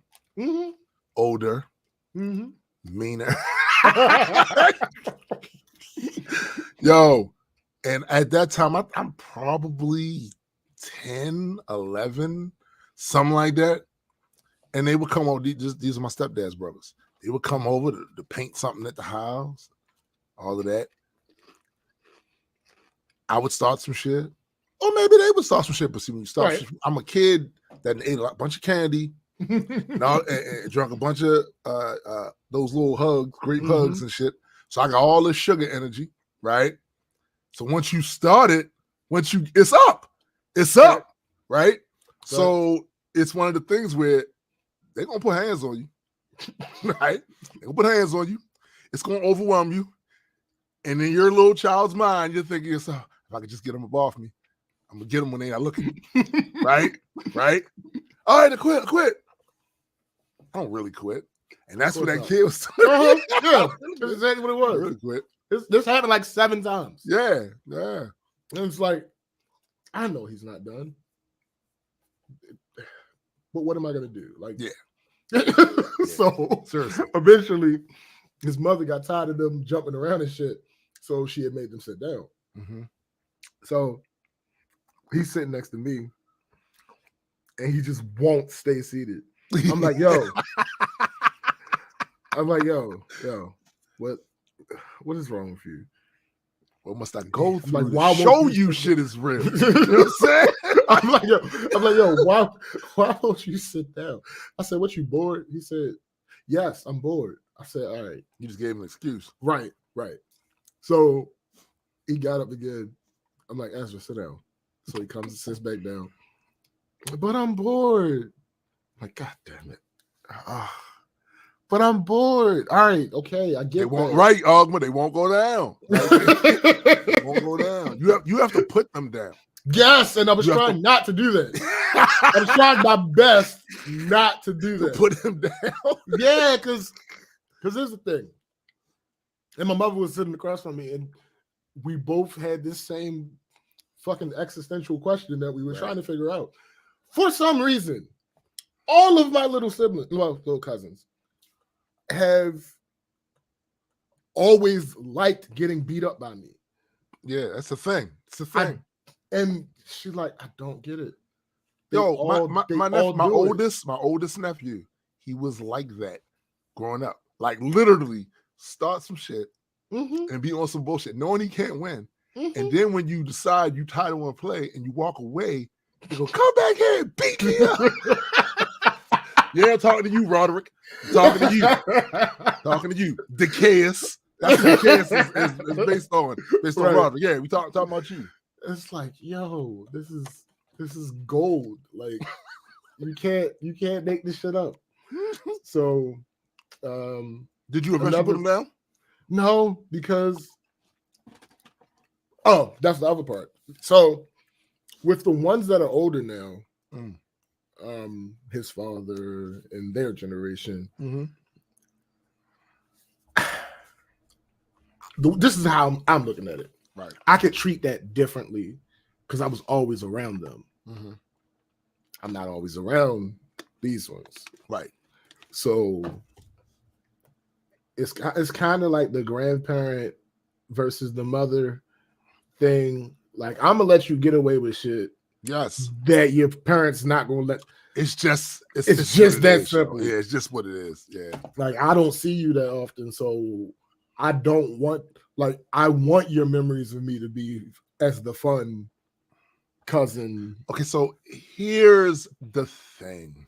older, meaner. Yo, and at that time, I'm probably 10, 11, something like that. And they would come over. These are my stepdad's brothers. They would come over to paint something at the house, all of that. I would start some shit. Or maybe they would start some shit. But see, when you start, I'm a kid that ate a bunch of candy, and drank a bunch of those little hugs, grape hugs and shit. So I got all this sugar energy, right? So once you start it, it's up, right? So it's one of the things where they're gonna put hands on you, right? They're gonna put hands on you. It's gonna overwhelm you, and in your little child's mind, you're thinking to yourself, if I could just get them above me, I'm gonna get them when they're not looking, right? All right, I quit. I don't really quit, and that's what that kid was. Yeah, that's exactly what it was. I really quit. This happened like 7 times. Yeah. And it's like, I know he's not done, but what am I gonna do? Like, So seriously, eventually, his mother got tired of them jumping around and shit, so she had made them sit down. So he's sitting next to me, and he just won't stay seated. I'm like, yo, what is wrong with you? What must I go through like, to why show you shit is real? You know what I'm saying? I'm like, yo, why won't you sit down? I said, "What, you bored?" He said, "Yes, I'm bored." I said, "All right." You just gave him an excuse. Right. So he got up again. I'm like, "Ezra, sit down." So he comes and sits back down. "But I'm bored." I'm like, "God damn it." But I'm bored. All right, okay, I get they won't, that. right, Ogma, they won't go down. Right? They won't go down. You have to put them down. Yes, and I was You have trying not to do that. I was trying my best not to do that. Put him down. Yeah, because here's the thing. And my mother was sitting across from me, and we both had this same fucking existential question that we were trying to figure out. For some reason, all of my little siblings, well, little cousins, have always liked getting beat up by me. Yeah, that's the thing. It's the thing. And she's like, I don't get it. Yo, my oldest nephew, he was like that growing up. Like literally start some shit and be on some bullshit, knowing he can't win. And then when you decide you tired of one play and you walk away, you go, come back here and beat me up. Yeah, talking to you, Roderick. Talking to you. Talking to you. Decaeus. That's what Decaeus is based on. Based on Roderick. Yeah, we talking about you. It's like, yo, this is gold. Like you can't make this shit up. So did you eventually put him down? No, because that's the other part. So with the ones that are older now, his father and their generation, this is how I'm looking at it. Right. I could treat that differently because I was always around them. I'm not always around these ones. Right. So it's kind of like the grandparent versus the mother thing. Like, I'm gonna let you get away with shit. Yes. That your parents not gonna let. It's just that simple. Yeah, it's just what it is. Yeah. Like, I don't see you that often, so I don't want. Like, I want your memories of me to be as the fun cousin. Okay, so here's the thing.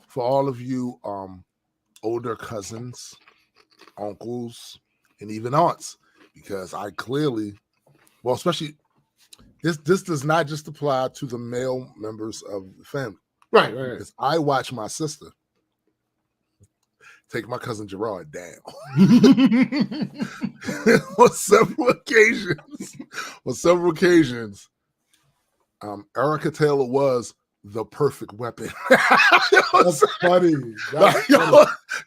For all of you older cousins, uncles, and even aunts, because I clearly, well, especially this does not just apply to the male members of the family. Right. Because I watch my sister take my cousin Gerard down on several occasions. Erica Taylor was the perfect weapon. That's funny.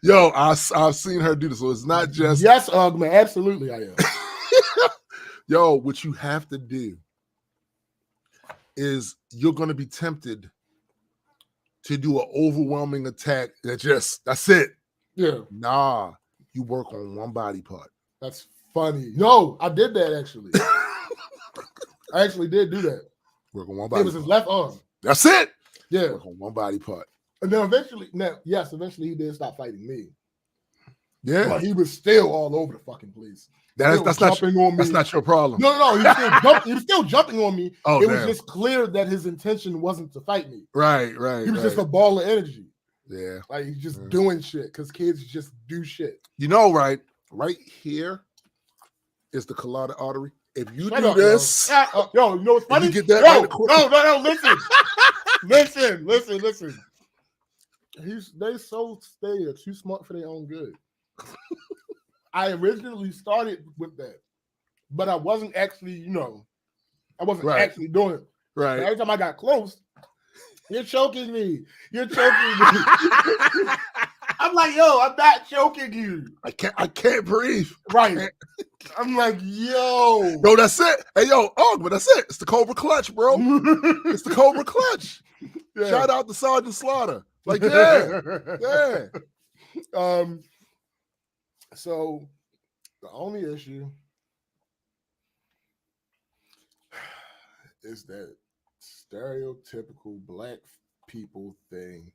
Yo, I've seen her do this, so it's not just yes, man, absolutely, I am. Yo, what you have to do is you're going to be tempted to do an overwhelming attack that's it. Yeah. Nah, you work on one body part. That's funny. No, I did that actually. I actually did do that. Work on one body. It was his left arm. That's it. Yeah. Work on one body part. And then eventually he did stop fighting me. Yeah. But he was still all over the fucking place. That's not your problem. No, he was still jumping on me. Oh, it was just clear that his intention wasn't to fight me. Right. He was just a ball of energy. Yeah. Like, he's just doing shit because kids just do shit. You know, right here is the carotid artery. If you do this, yo, you know what's funny? You get that no, listen. They are too smart for their own good. I originally started with that, but I wasn't actually, actually doing it. Right. Every time I got close, you're choking me. I'm like, yo, I'm not choking you. I can't breathe. Right. I'm like, yo. Bro, that's it. Hey, yo, but that's it. It's the Cobra Clutch, bro. It's the Cobra Clutch. Yeah. Shout out to Sergeant Slaughter. Like, yeah. So the only issue is that stereotypical black people thing.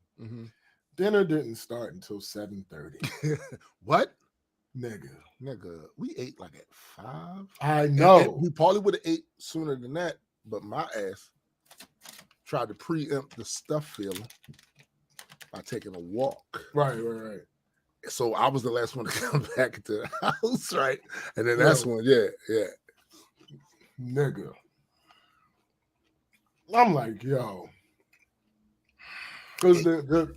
Dinner didn't start until 7:30. What? Nigga, we ate like at 5. I know. And we probably would have ate sooner than that, but my ass tried to preempt the stuff feeling by taking a walk. Right. So I was the last one to come back to the house, right? And then that's when, yeah. Nigga. I'm like, yo.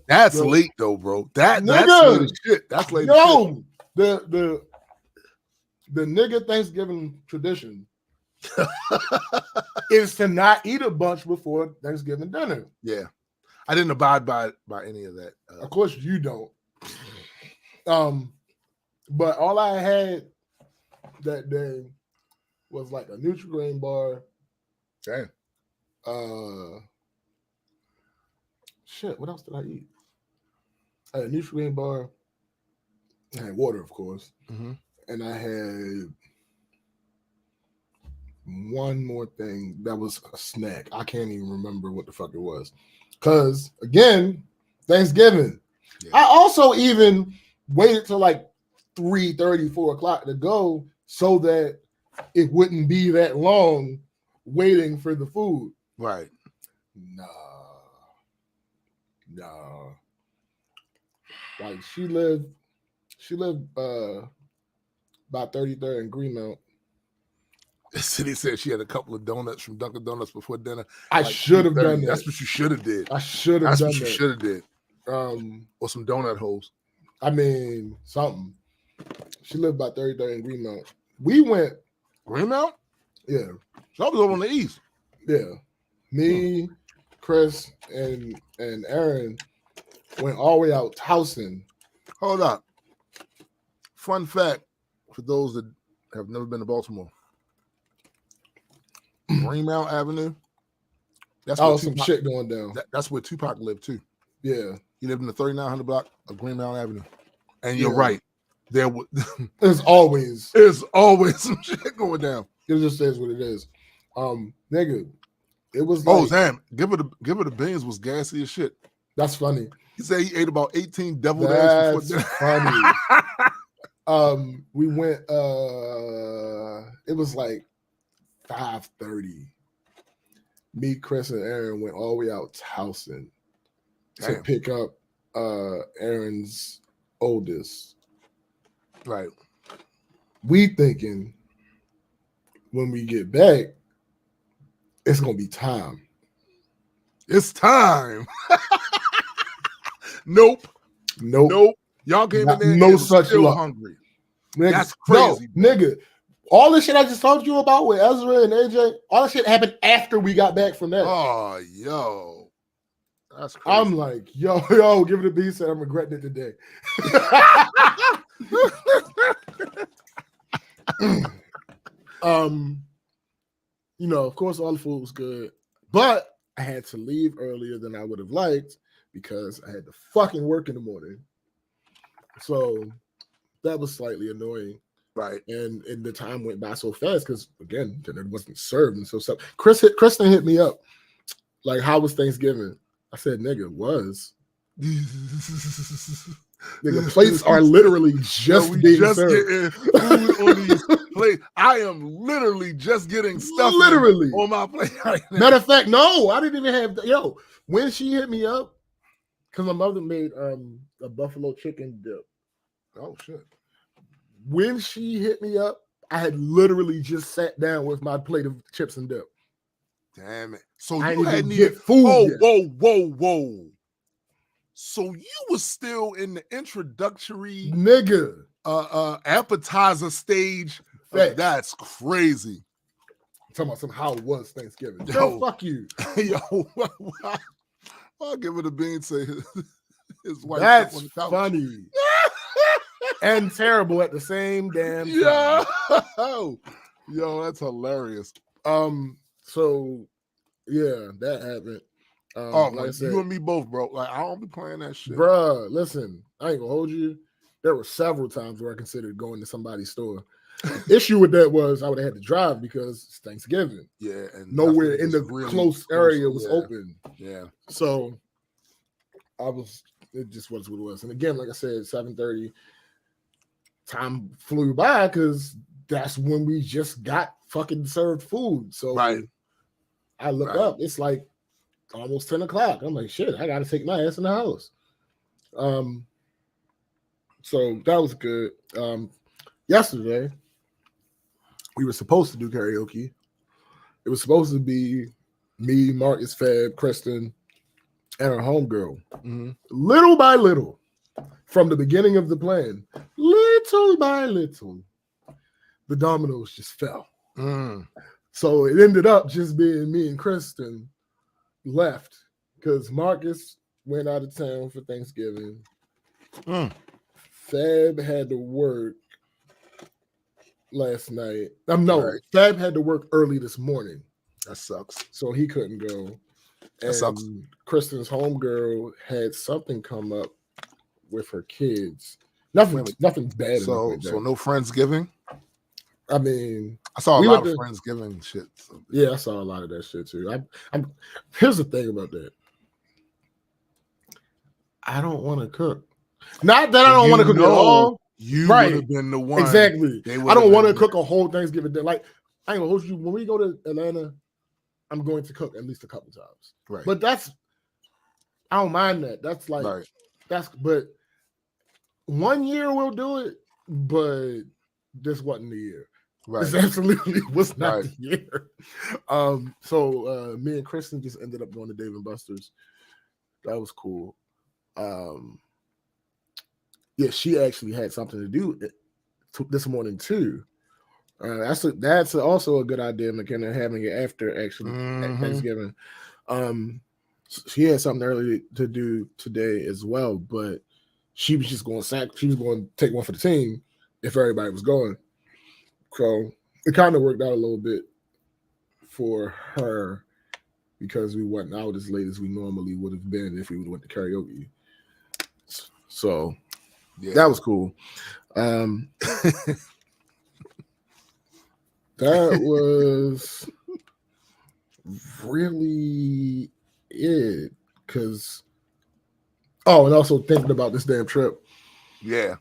That's late though, bro. That's late as shit. That's late as shit. The nigga Thanksgiving tradition is to not eat a bunch before Thanksgiving dinner. Yeah, I didn't abide by any of that. Of course, you don't. But all I had that day was like a Nutri-Grain bar. Damn. Shit, what else did I eat? I had a Nutri-Grain bar. I had water, of course. Mm-hmm. And I had one more thing that was a snack. I can't even remember what the fuck it was. Because, again, Thanksgiving. Yeah. I also even waited till like 3:30, 4 o'clock to go so that it wouldn't be that long waiting for the food. Right. Nah. Like she lived about 33rd and Greenmount. The city said she had a couple of donuts from Dunkin' Donuts before dinner. I should have done that. That's what you should have did. I should have done that. That's what you should have did. Or some donut holes. I mean, something. She lived about 33rd and Greenmount. We went Greenmount? Yeah. So I was over on the east. Yeah. Me, Chris, and Aaron went all the way out Towson. Hold up. Fun fact for those that have never been to Baltimore. Greenmount Avenue. That's some shit going down. That's where Tupac lived too. Yeah. He lived in the 3900 block of Greenmount Avenue. And you're right. There's always some shit going down. It just says what it is. Nigga, it was like, damn. Give it a beans was gassy as shit. That's funny. He said he ate about 18 deviled eggs before dinner. Funny. We went it was like 5:30. Me, Chris, and Aaron went all the way out Towson to pick up Aaron's oldest. Right. We thinking when we get back, it's gonna be time. It's time. Nope. Y'all came in there. No such still luck. Hungry. Nigga, that's crazy. No, nigga. All this shit I just told you about with Ezra and AJ, all that shit happened after we got back from that. Oh, yo. That's crazy. I'm like, yo, give it a B. Said I'm regretting it today. You know, of course, all the food was good, but I had to leave earlier than I would have liked because I had to fucking work in the morning. So that was slightly annoying. Right. And the time went by so fast because, again, dinner wasn't served. And so Kristen hit me up. Like, how was Thanksgiving? I said, nigga, was. Nigga, plates are literally just being served. Food on these plates. I am literally just getting stuff on my plate right now. Matter of fact, no, I didn't even have. When she hit me up, because my mother made a buffalo chicken dip. Oh shit! When she hit me up, I had literally just sat down with my plate of chips and dip. Damn it! So I you hadn't hadn't get food. Whoa! So you was still in the introductory nigga appetizer stage. That's crazy. I'm talking about somehow it was Thanksgiving. Yo, fuck you. Yo, I'll give it a bean. Say his wife. That's funny and terrible at the same damn time. Yo, that's hilarious. So yeah, that happened. Like I said, you and me both, bro. Like I don't be playing that shit, bruh. Listen, I ain't gonna hold you. There were several times where I considered going to somebody's store. The issue with that was I would have had to drive because it's Thanksgiving. Yeah, and nowhere in the really close area was open. Yeah, so it just was what it was. And again, like I said, 7:30. Time flew by because that's when we just got fucking served food. So I look up, it's like almost 10 o'clock. I'm like, shit, I gotta take my ass in the house. So that was good. Yesterday, we were supposed to do karaoke. It was supposed to be me, Marcus, Fab, Kristen, and our homegirl. Mm-hmm. Little by little, from the beginning of the plan, little by little, the dominoes just fell. So it ended up just being me and Kristen left because Marcus went out of town for Thanksgiving. Fab had to work last night. Right. Fab had to work early this morning. That sucks. So he couldn't go. That sucks. And Kristen's homegirl had something come up with her kids. Nothing bad. So no Friendsgiving? I mean, I saw a lot of Friendsgiving shit. So. Yeah, I saw a lot of that shit too. Here's the thing about that. I don't want to cook. Not that I don't want to cook at all. You would have been the one. Exactly. I don't want to cook a whole Thanksgiving day. Like, I ain't gonna hold you. When we go to Atlanta, I'm going to cook at least a couple times. Right. But I don't mind that. That's like, but 1 year we'll do it, but this wasn't the year. Right. This absolutely was not the year. So me and Kristen just ended up going to Dave & Buster's. That was cool. Yeah, she actually had something to do this morning too. That's also a good idea, McKenna, having it after actually Thanksgiving. She had something early to do today as well, but she was just going to take one for the team if everybody was going. So it kind of worked out a little bit for her because we wasn't out as late as we normally would have been if we would have went to karaoke. So that was cool. That was really it. And also thinking about this damn trip. Yeah.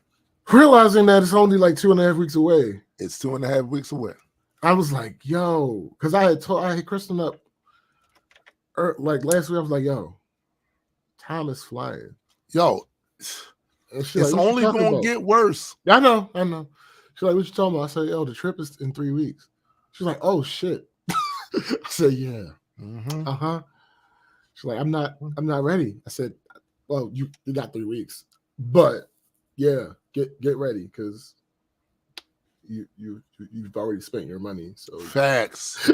Realizing that it's only like 2.5 weeks away. It's 2.5 weeks away. I was like, yo, because I had Kristen up like last week. I was like, yo, time is flying. Yo, it's like, only going to get worse. I know. She's like, what you talking about? I said, yo, the trip is in 3 weeks. She's like, oh shit. I said, yeah. She's like, I'm not ready. I said, well, you got 3 weeks, but yeah, get ready because you've already spent your money. So facts.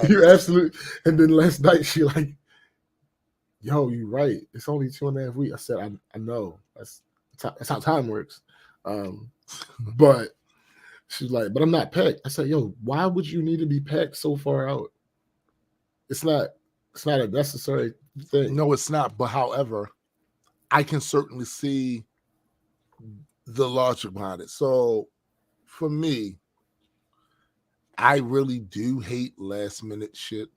You absolutely. And then last night she like, yo, you right. It's only 2.5 weeks. I said, I know. That's how time works. But she's like, but I'm not packed. I said, yo, why would you need to be packed so far out? It's not a necessary thing. No, it's not. But however, I can certainly see the logic behind it. So for me, I really do hate last minute shit.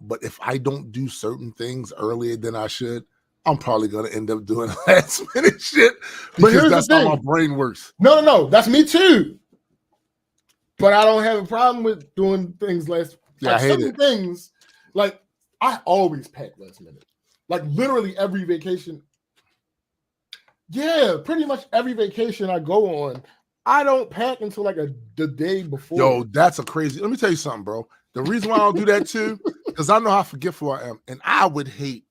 But if I don't do certain things earlier than I should, I'm probably going to end up doing last minute shit because that's how my brain works. No, that's me too. But I don't have a problem with doing things last. Yeah, I hate it. Things like I always pack last minute. Like literally every vacation. Yeah, pretty much every vacation I go on, I don't pack until like the day before. Yo, that's a crazy. Let me tell you something, bro. The reason why I don't do that too, because I know how forgetful I am, and I would hate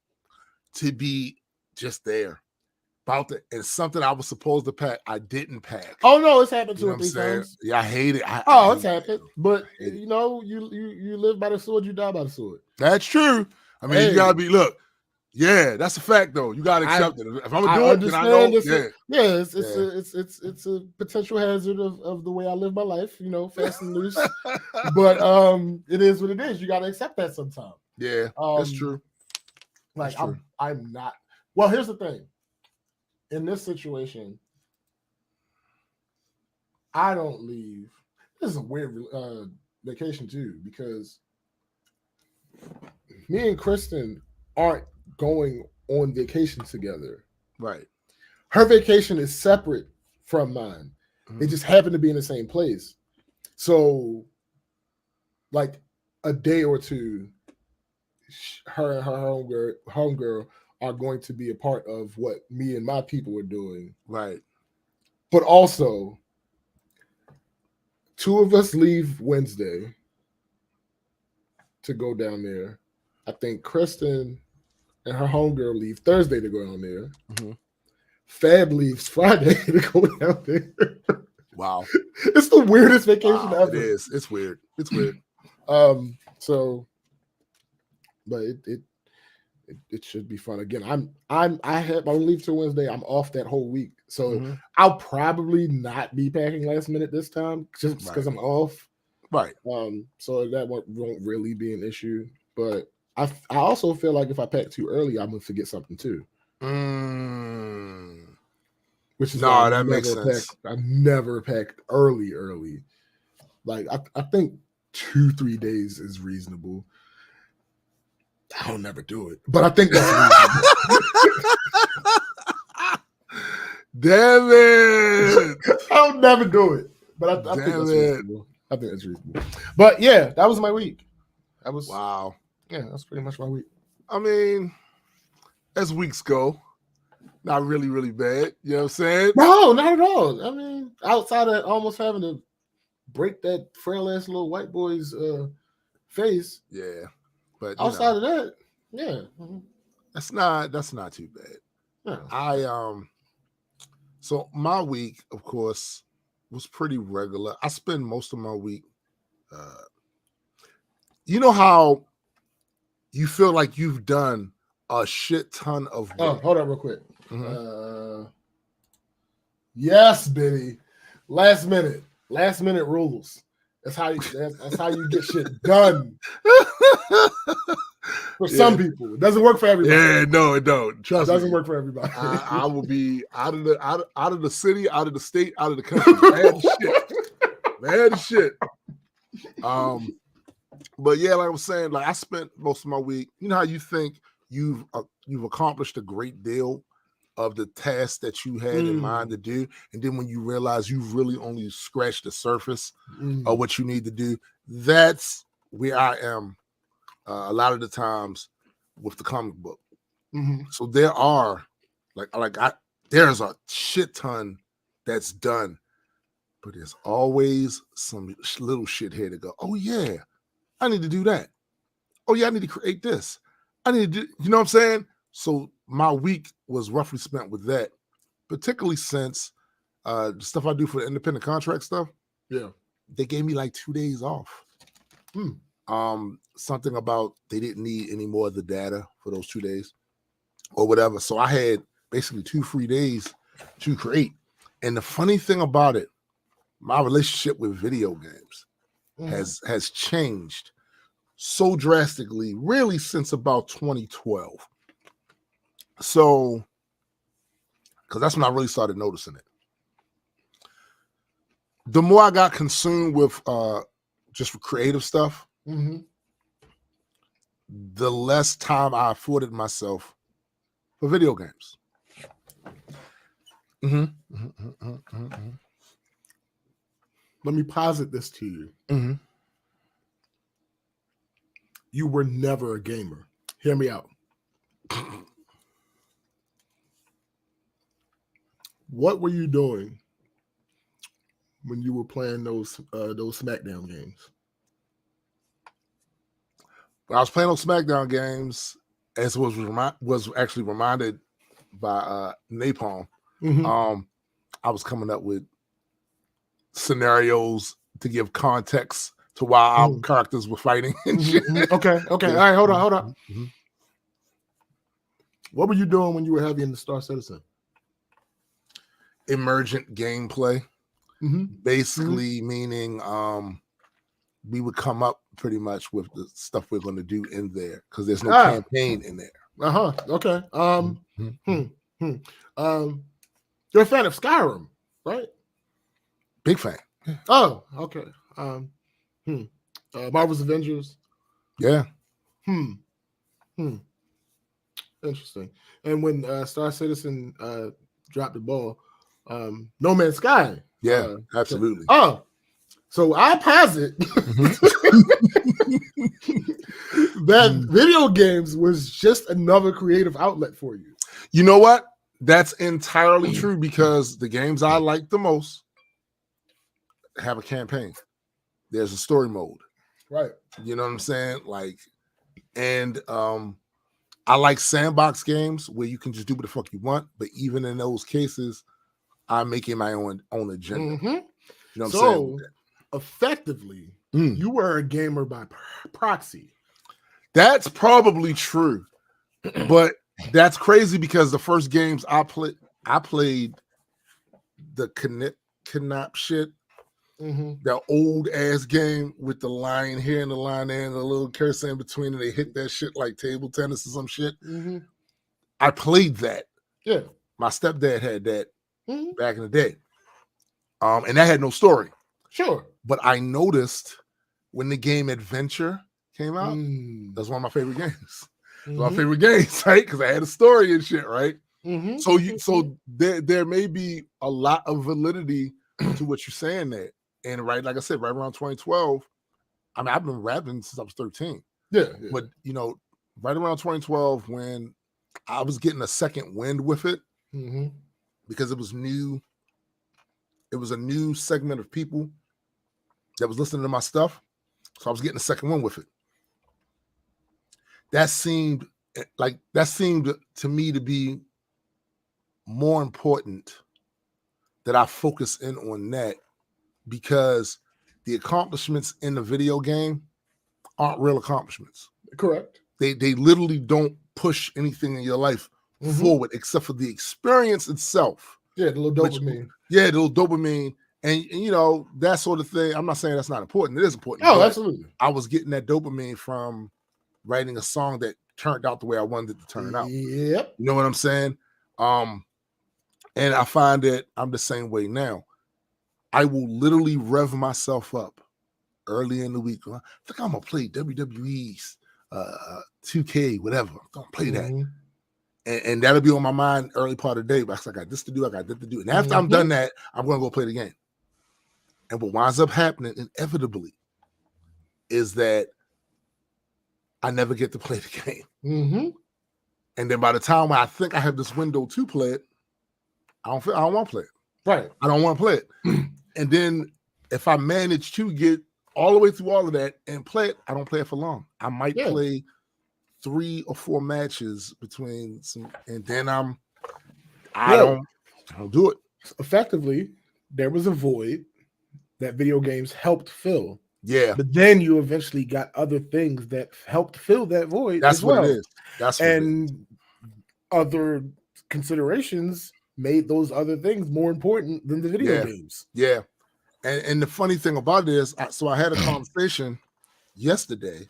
to be just there about it. And something I was supposed to pack, I didn't pack. Oh no, it's happened 2 or 3 times. Yeah, I hate it. It's happened, but you know, you live by the sword, you die by the sword. That's true. I mean, you gotta be yeah, that's a fact though. You gotta accept it. If I'm gonna do it, then I know. It's a potential hazard of the way I live my life. You know, fast and loose. But it is what it is. You gotta accept that sometimes. Yeah, that's true. Like I'm not. Well, here's the thing. In this situation, I don't leave. This is a weird vacation too because me and Kristen aren't going on vacation together. Right. Her vacation is separate from mine. They just happen to be in the same place. So, like a day or two, her and her homegirl are going to be a part of what me and my people are doing. Right. But also, 2 of us leave Wednesday to go down there. I think Kristen and her homegirl leave Thursday to go down there. Fab leaves Friday to go down there. Wow. It's the weirdest vacation ever. It is. It's weird. It's weird. So, but it should be fun. Again, I have my leave till Wednesday. I'm off that whole week, so I'll probably not be packing last minute this time just because I'm off. Right. So that won't really be an issue. But I also feel like if I pack too early, I'm gonna forget something too. Which is why that makes sense. I never packed early. Like I think 2-3 days is reasonable. I don't never do it, but I think that's reasonable. Damn it! I'll never do it, but I think that's reasonable. I think that's reasonable. But yeah, that was my week. Wow. Yeah, that's pretty much my week. I mean, as weeks go, not really, really bad. You know what I'm saying? No, not at all. I mean, outside of almost having to break that frail ass little white boy's face. Yeah. But outside of that, yeah. That's not too bad. Yeah. So my week, of course, was pretty regular. I spend most of my week you know how you feel like you've done a shit ton of work. Oh, hold on real quick. Yes, Benny. Last minute rules. That's how you get shit done. For some people, it doesn't work for everybody. Yeah, no, it don't. Trust me. It doesn't work for everybody. I will be out of the city, out of the state, out of the country. Bad shit. But yeah, like I was saying, like I spent most of my week. You know how you think you've accomplished a great deal of the tasks that you had in mind to do, and then when you realize you've really only scratched the surface of what you need to do, that's where I am a lot of the times with the comic book. So there are there's a shit ton that's done, but there's always some little shithead to go, oh yeah, I need to do that. Oh yeah, I need to create this. I need to do, you know what I'm saying? So my week was roughly spent with that, particularly since the stuff I do for the independent contract stuff. Yeah. They gave me like 2 days off. Something about they didn't need any more of the data for those 2 days or whatever. So I had basically 2 free days to create. And the funny thing about it, my relationship with video games has changed so drastically, really since about 2012. So, because that's when I really started noticing it. The more I got consumed with just creative stuff, the less time I afforded myself for video games. Let me posit this to you. You were never a gamer. Hear me out. What were you doing when you were playing those SmackDown games? When I was playing those SmackDown games, as was actually reminded by Napalm, I was coming up with scenarios to give context to why our characters were fighting and shit. Okay. All right, hold on. What were you doing when you were heavy in the Star Citizen? Emergent gameplay, basically meaning we would come up pretty much with the stuff we're going to do in there because there's no campaign in there. Okay. You're a fan of Skyrim, right? Big fan. Oh, okay. Marvel's Avengers. Yeah. Interesting. And when Star Citizen dropped the ball, No Man's Sky. Yeah, absolutely. So I posit that video games was just another creative outlet for you. You know what? That's entirely true because the games I like the most have a campaign. There's a story mode. Right. You know what I'm saying? Like, and I like sandbox games where you can just do what the fuck you want, but even in those cases, I'm making my own agenda. You know what I'm saying? So effectively, you were a gamer by proxy. That's probably true, but that's crazy because the first games I played the Knap shit. That old ass game with the line here and the line there and the little cursor in between, and they hit that shit like table tennis or some shit. I played that. Yeah. My stepdad had that back in the day. And that had no story. Sure. But I noticed when the game Adventure came out, that's one of my favorite games. My favorite games, right? Because I had a story and shit, right? So there may be a lot of validity to what you're saying there. And right, like I said, right around 2012, I mean, I've been rapping since I was 13. Yeah. But right around 2012, when I was getting a second wind with it, because it was new. It was a new segment of people that was listening to my stuff. So I was getting a second one with it. That seemed to me to be more important that I focus in on that, because the accomplishments in the video game aren't real accomplishments. Correct. They literally don't push anything in your life forward except for the experience itself. Yeah, the little dopamine. The little dopamine. And that sort of thing. I'm not saying that's not important. It is important. Oh, absolutely. I was getting that dopamine from writing a song that turned out the way I wanted it to turn out. Yep. You know what I'm saying? And I find that I'm the same way now. I will literally rev myself up early in the week. I think I'm gonna play WWE's 2K, whatever. I'm gonna play that. And that'll be on my mind early part of the day. But I got this to do, I got that to do. And after I'm done that, I'm gonna go play the game. And what winds up happening inevitably is that I never get to play the game. And then by the time I think I have this window to play it, I don't want to play it. Right. I don't want to play it. And then if I manage to get all the way through all of that and play it, I don't play it for long. I might play 3 or 4 matches between some, and then I don't do it. Effectively, there was a void that video games helped fill. Yeah. But then you eventually got other things that helped fill that void. That's as what well. it is. That's what and it is. Other considerations made those other things more important than the video games. Yeah. And the funny thing about it is, I had a conversation yesterday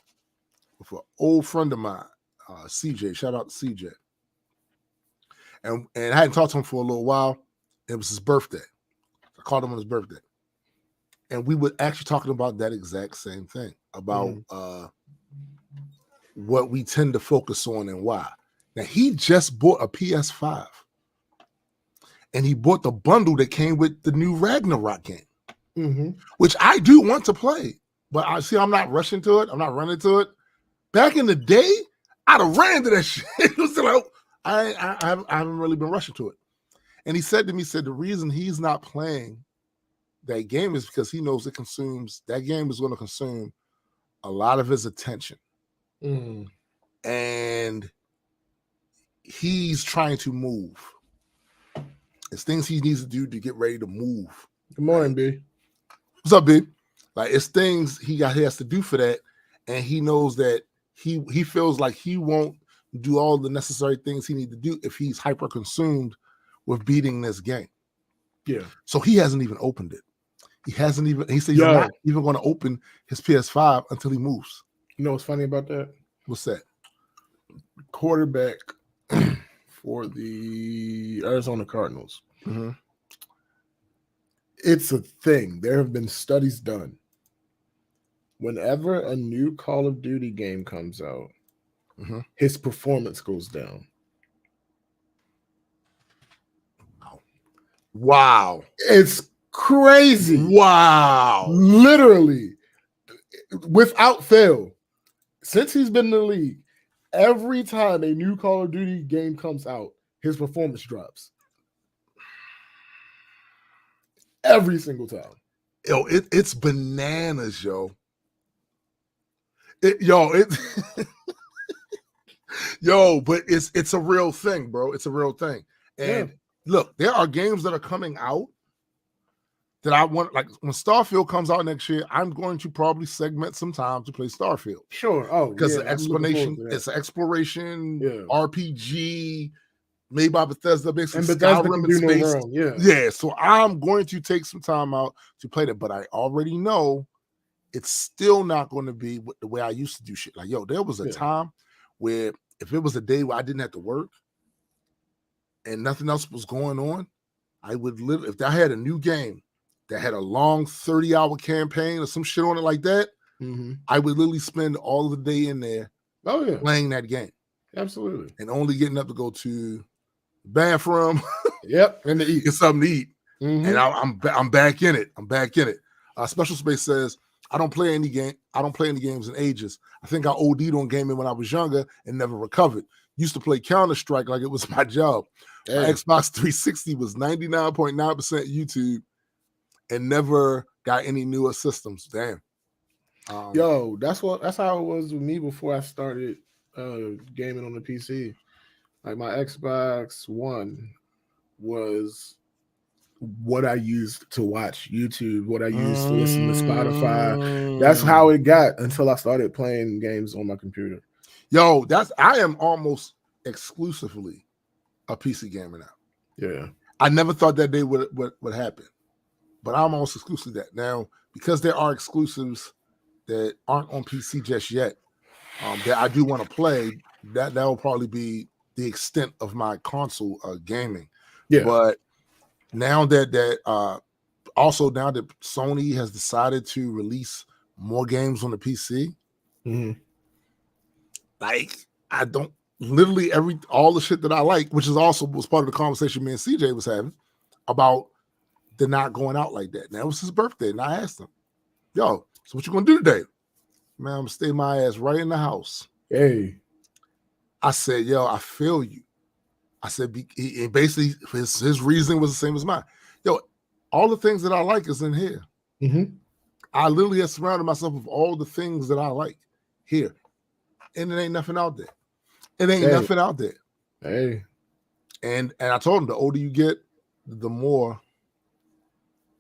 with an old friend of mine, CJ. Shout out to CJ. And I hadn't talked to him for a little while. It was his birthday. I called him on his birthday. And we were actually talking about that exact same thing, about what we tend to focus on and why. Now, he just bought a PS5. And he bought the bundle that came with the new Ragnarok game, which I do want to play. But I'm not rushing to it. I'm not running to it. Back in the day, I'd have ran to that shit. It was like, I haven't really been rushing to it. And he said to me, the reason he's not playing that game is because he knows that game is going to consume a lot of his attention. And he's trying to move. It's things he needs to do to get ready to move. Good morning, B. What's up, B? Like, it's things he has to do for that. And he knows that he feels like he won't do all the necessary things he needs to do if he's hyper consumed with beating this game. Yeah. So he hasn't even opened it. He said he's not even going to open his PS5 until he moves. You know what's funny about that? What's that? Quarterback for the Arizona Cardinals. It's a thing. There have been studies done. Whenever a new Call of Duty game comes out, his performance goes down. Wow. It's crazy. Wow. Literally, without fail, since he's been in the league, every time a new Call of Duty game comes out, his performance drops. Every single time. Yo, it's bananas, yo. But it's a real thing, bro. It's a real thing. And look, there are games that are coming out that I want, like when Starfield comes out next year, I'm going to probably segment some time to play Starfield. Sure. Oh, because yeah, the explanation, it's an exploration RPG made by Bethesda, basically and Bethesda Skyrim can in do no space. wrong. Yeah. Yeah, so I'm going to take some time out to play that, but I already know it's still not going to be the way I used to do shit. Like, yo, there was a time where if it was a day where I didn't have to work and nothing else was going on, I would literally, if I had a new game that had a long 30-hour campaign or some shit on it like that, I would literally spend all of the day in there playing that game. Absolutely. And only getting up to go to the bathroom. And to eat. Get something to eat. And I'm back in it. I'm back in it. Special Space says, I don't play any games in ages. I think I OD'd on gaming when I was younger and never recovered. Used to play Counter-Strike like it was my job. My Xbox 360 was 99.9% YouTube and never got any newer systems. Damn. Yo, that's how it was with me before I started gaming on the PC. Like my Xbox One was what I used to watch YouTube, what I used to listen to Spotify. That's how it got until I started playing games on my computer. Yo, I am almost exclusively a PC gamer now. Yeah. I never thought that day would happen, but I'm almost exclusive that now, because there are exclusives that aren't on PC just yet, that I do want to play. That will probably be the extent of my console gaming. Yeah. But now that also now that Sony has decided to release more games on the PC, like I don't literally all the shit that I like, which is also was part of the conversation me and CJ was having about they're not going out like that. Now it was his birthday, and I asked him, "Yo, so what you gonna do today?" Man, I'm gonna stay my ass right in the house. Hey, I said, "Yo, I feel you." I said, basically his reasoning was the same as mine. Yo, all the things that I like is in here. I literally have surrounded myself with all the things that I like here, and it ain't nothing out there. It ain't nothing out there. Hey, and I told him the older you get, the more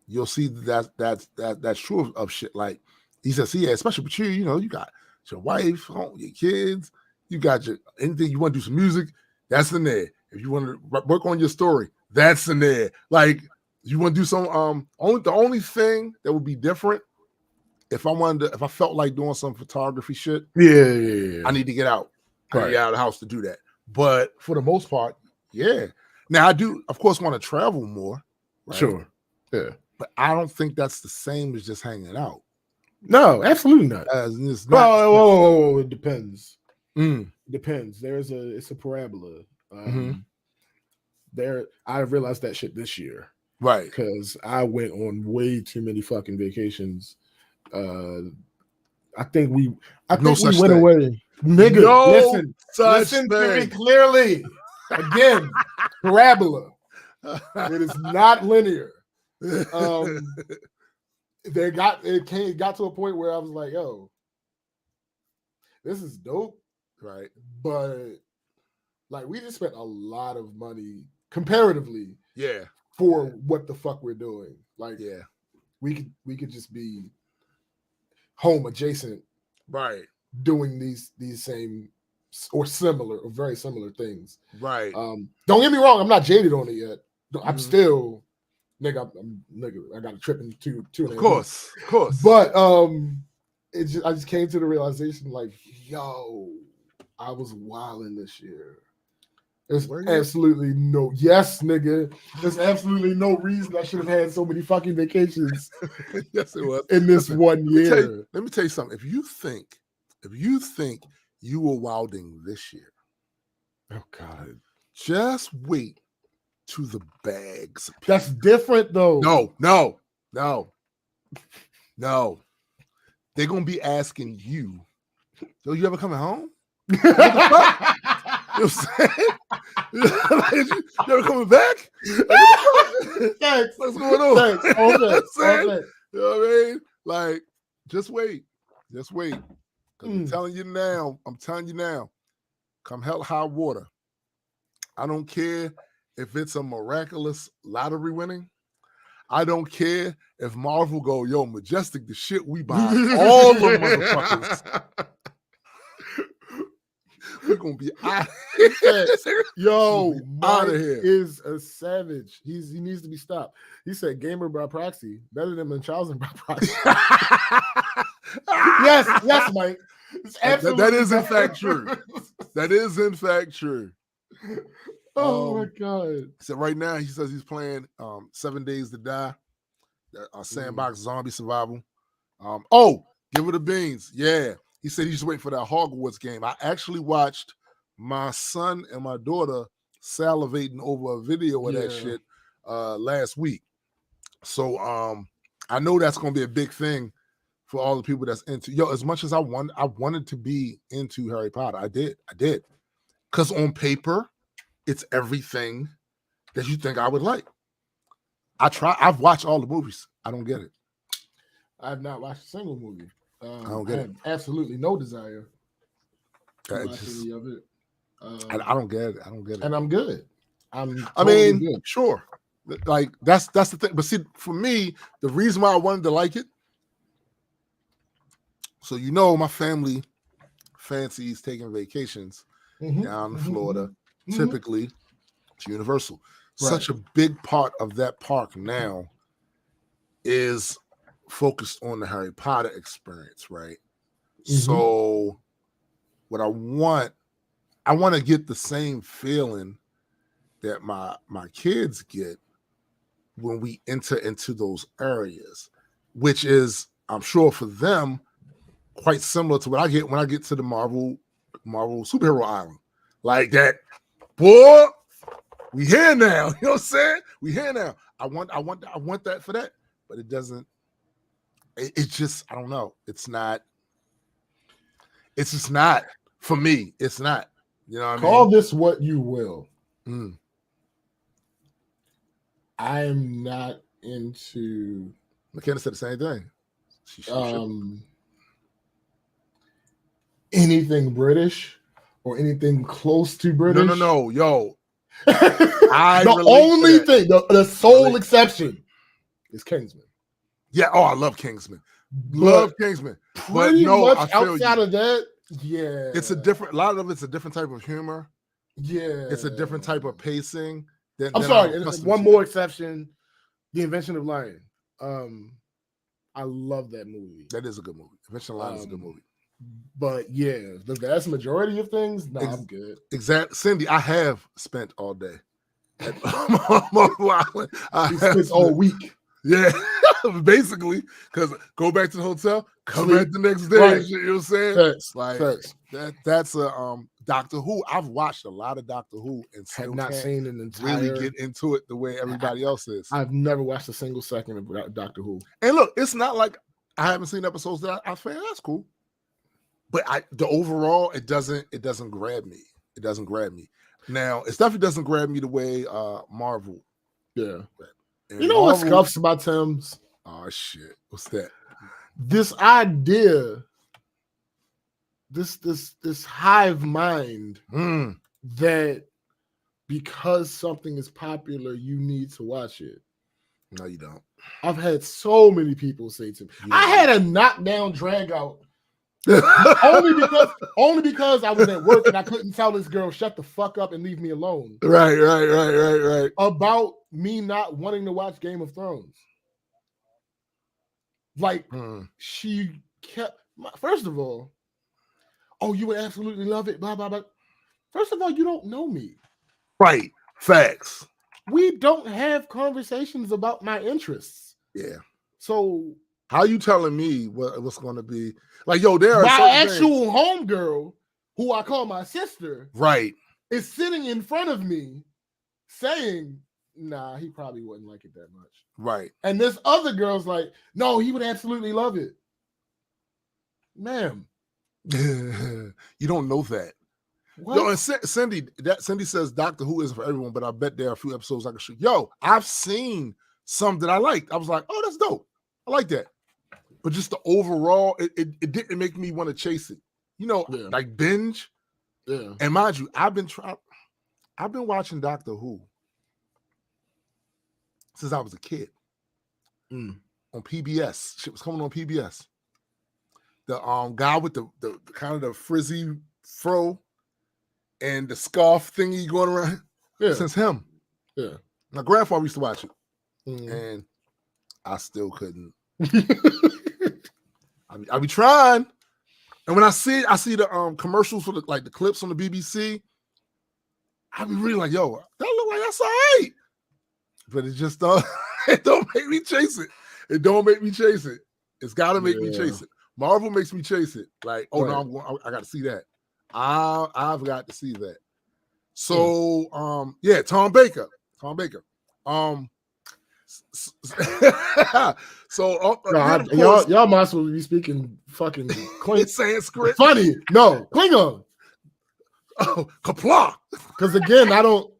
you'll see that's true of shit. Like he says, yeah, especially with you, you know, you got your wife, your kids, you got your anything you want to do some music, that's in there. If you want to work on your story, that's in there. Like you want to do some the only thing that would be different if I felt like doing some photography shit, I need to get out. I need to get out of the house to do that. But for the most part, yeah. Now I do, of course, want to travel more. Right? Sure. Yeah. But I don't think that's the same as just hanging out. No, absolutely not. It's not whoa. It depends. It depends. It's a parabola. I realized that shit this year. Right. Because I went on way too many fucking vacations. I think we went away. Nigga, listen to me clearly. Again, parabola. It is not linear. It got to a point where I was like, yo, this is dope. Right. But like we just spent a lot of money comparatively. Yeah. For what the fuck we're doing. Like, yeah. We could just be home adjacent. Right. Doing these same or similar or very similar things. Right. Don't get me wrong, I'm not jaded on it yet. I'm still nigga, I got a trip in two of course. But I just came to the realization like, yo, I was wilding this year. There's absolutely no nigga. There's absolutely no reason I should have had so many fucking vacations. Yes, it was. In this 1 year. Let me tell you something. If you think you were wilding this year, oh God, just wait to the bags. That's different though. No. They're gonna be asking you, "Yo, you ever coming home? What the fuck?" You know what I'm saying? You ever coming back? Thanks. What's going on? Thanks. Okay. You know what I mean? Like, just wait. I'm telling you now, come hell high water. I don't care if it's a miraculous lottery winning. I don't care if Marvel go, yo, Majestic, the shit we buy all the motherfuckers. We're gonna be out. Yo, out Mike of here. is a savage. He needs to be stopped. He said, "Gamer by proxy, better than Munchausen by proxy." yes, Mike. That is in fact true. That is in fact true. Oh my god! So right now he says he's playing 7 Days to Die, sandbox zombie survival. Give it the beans. Yeah. He said he's waiting for that Hogwarts game. I actually watched my son and my daughter salivating over a video of that shit last week. So I know that's gonna be a big thing for all the people that's into as much as I wanted to be into Harry Potter. I did. Because on paper, it's everything that you think I would like. I've watched all the movies. I don't get it. I have not watched a single movie. I don't get it. Absolutely no desire to watch just, any of it. I don't get it. I don't get it. And I'm good. Good. Sure. Like that's the thing. But see, for me, the reason why I wanted to like it. So my family fancies taking vacations down in Florida, typically to Universal. Right. Such a big part of that park now is focused on the Harry Potter experience, right? So what I want to get the same feeling that my kids get when we enter into those areas, which is, I'm sure for them, quite similar to what I get when I get to the Marvel superhero island. Like that, boy, we here now. You know what I'm saying? We here now. I want that for that, but it doesn't. It's just, I don't know. It's just not for me. It's not. You know what I mean? Call this what you will. I'm not into. McKenna said the same thing. Anything British or anything close to British. No, yo. The only thing, the sole exception is Kingsman. Yeah, I love Kingsman. Kingsman. Pretty much outside of that, it's a lot of it's a different type of humor. Yeah. It's a different type of pacing. I'm sorry, one more exception, The Invention of Lying. I love that movie. That is a good movie. Invention of Lying is a good movie. But yeah, the vast majority of things, I'm good. Exactly. Cindy, I have spent all day at Marvel Island. I spent all week. Yeah, basically, because go back to the hotel, come back the next day. Right. You know what I'm saying? Facts. Like Facts. That's a Doctor Who. I've watched a lot of Doctor Who and still have not seen an entire. Really get into it the way everybody else is. I've never watched a single second of Doctor Who. And look, it's not like I haven't seen episodes that I think that's cool. But the overall, it doesn't grab me. It doesn't grab me. Now, it definitely doesn't grab me the way Marvel. Yeah. You know what scuffs my Timbs? Oh shit. What's that? This idea, this hive mind that because something is popular, you need to watch it. No, you don't. I've had so many people say to me, I had a knockdown drag out. only because I was at work and I couldn't tell this girl shut the fuck up and leave me alone. Right. About me not wanting to watch Game of Thrones. Like she kept. First of all, you would absolutely love it. Blah blah blah. First of all, you don't know me. Right. Facts. We don't have conversations about my interests. Yeah. So. How you telling me what's going to be like? Yo, there are my actual homegirl, who I call my sister, right, is sitting in front of me, saying, "Nah, he probably wouldn't like it that much." Right, and this other girl's like, "No, he would absolutely love it." Ma'am, you don't know that. What? Yo, and Cindy says Doctor Who isn't for everyone, but I bet there are a few episodes I can shoot. Yo, I've seen some that I liked. I was like, "Oh, that's dope. I like that." But just the overall, it didn't make me want to chase it. You know, like binge. Yeah. And mind you, I've been watching Doctor Who since I was a kid. Mm. on PBS. Shit was coming on PBS. The guy with the kind of the frizzy fro and the scarf thingy going around. Yeah. Since him. Yeah. My grandfather used to watch it. Mm. And I still couldn't. I be trying. And when I see the commercials for the clips on the BBC, I be really like, yo, that look like that's all right. But it just it don't make me chase it. It don't make me chase it. It's gotta make me chase it. Marvel makes me chase it. Like, oh no, I gotta see that. I've got to see that. So yeah, Tom Baker. So y'all might as well be speaking fucking Sanskrit. Funny, no Klingon. Oh, Kapla. Because again, I don't.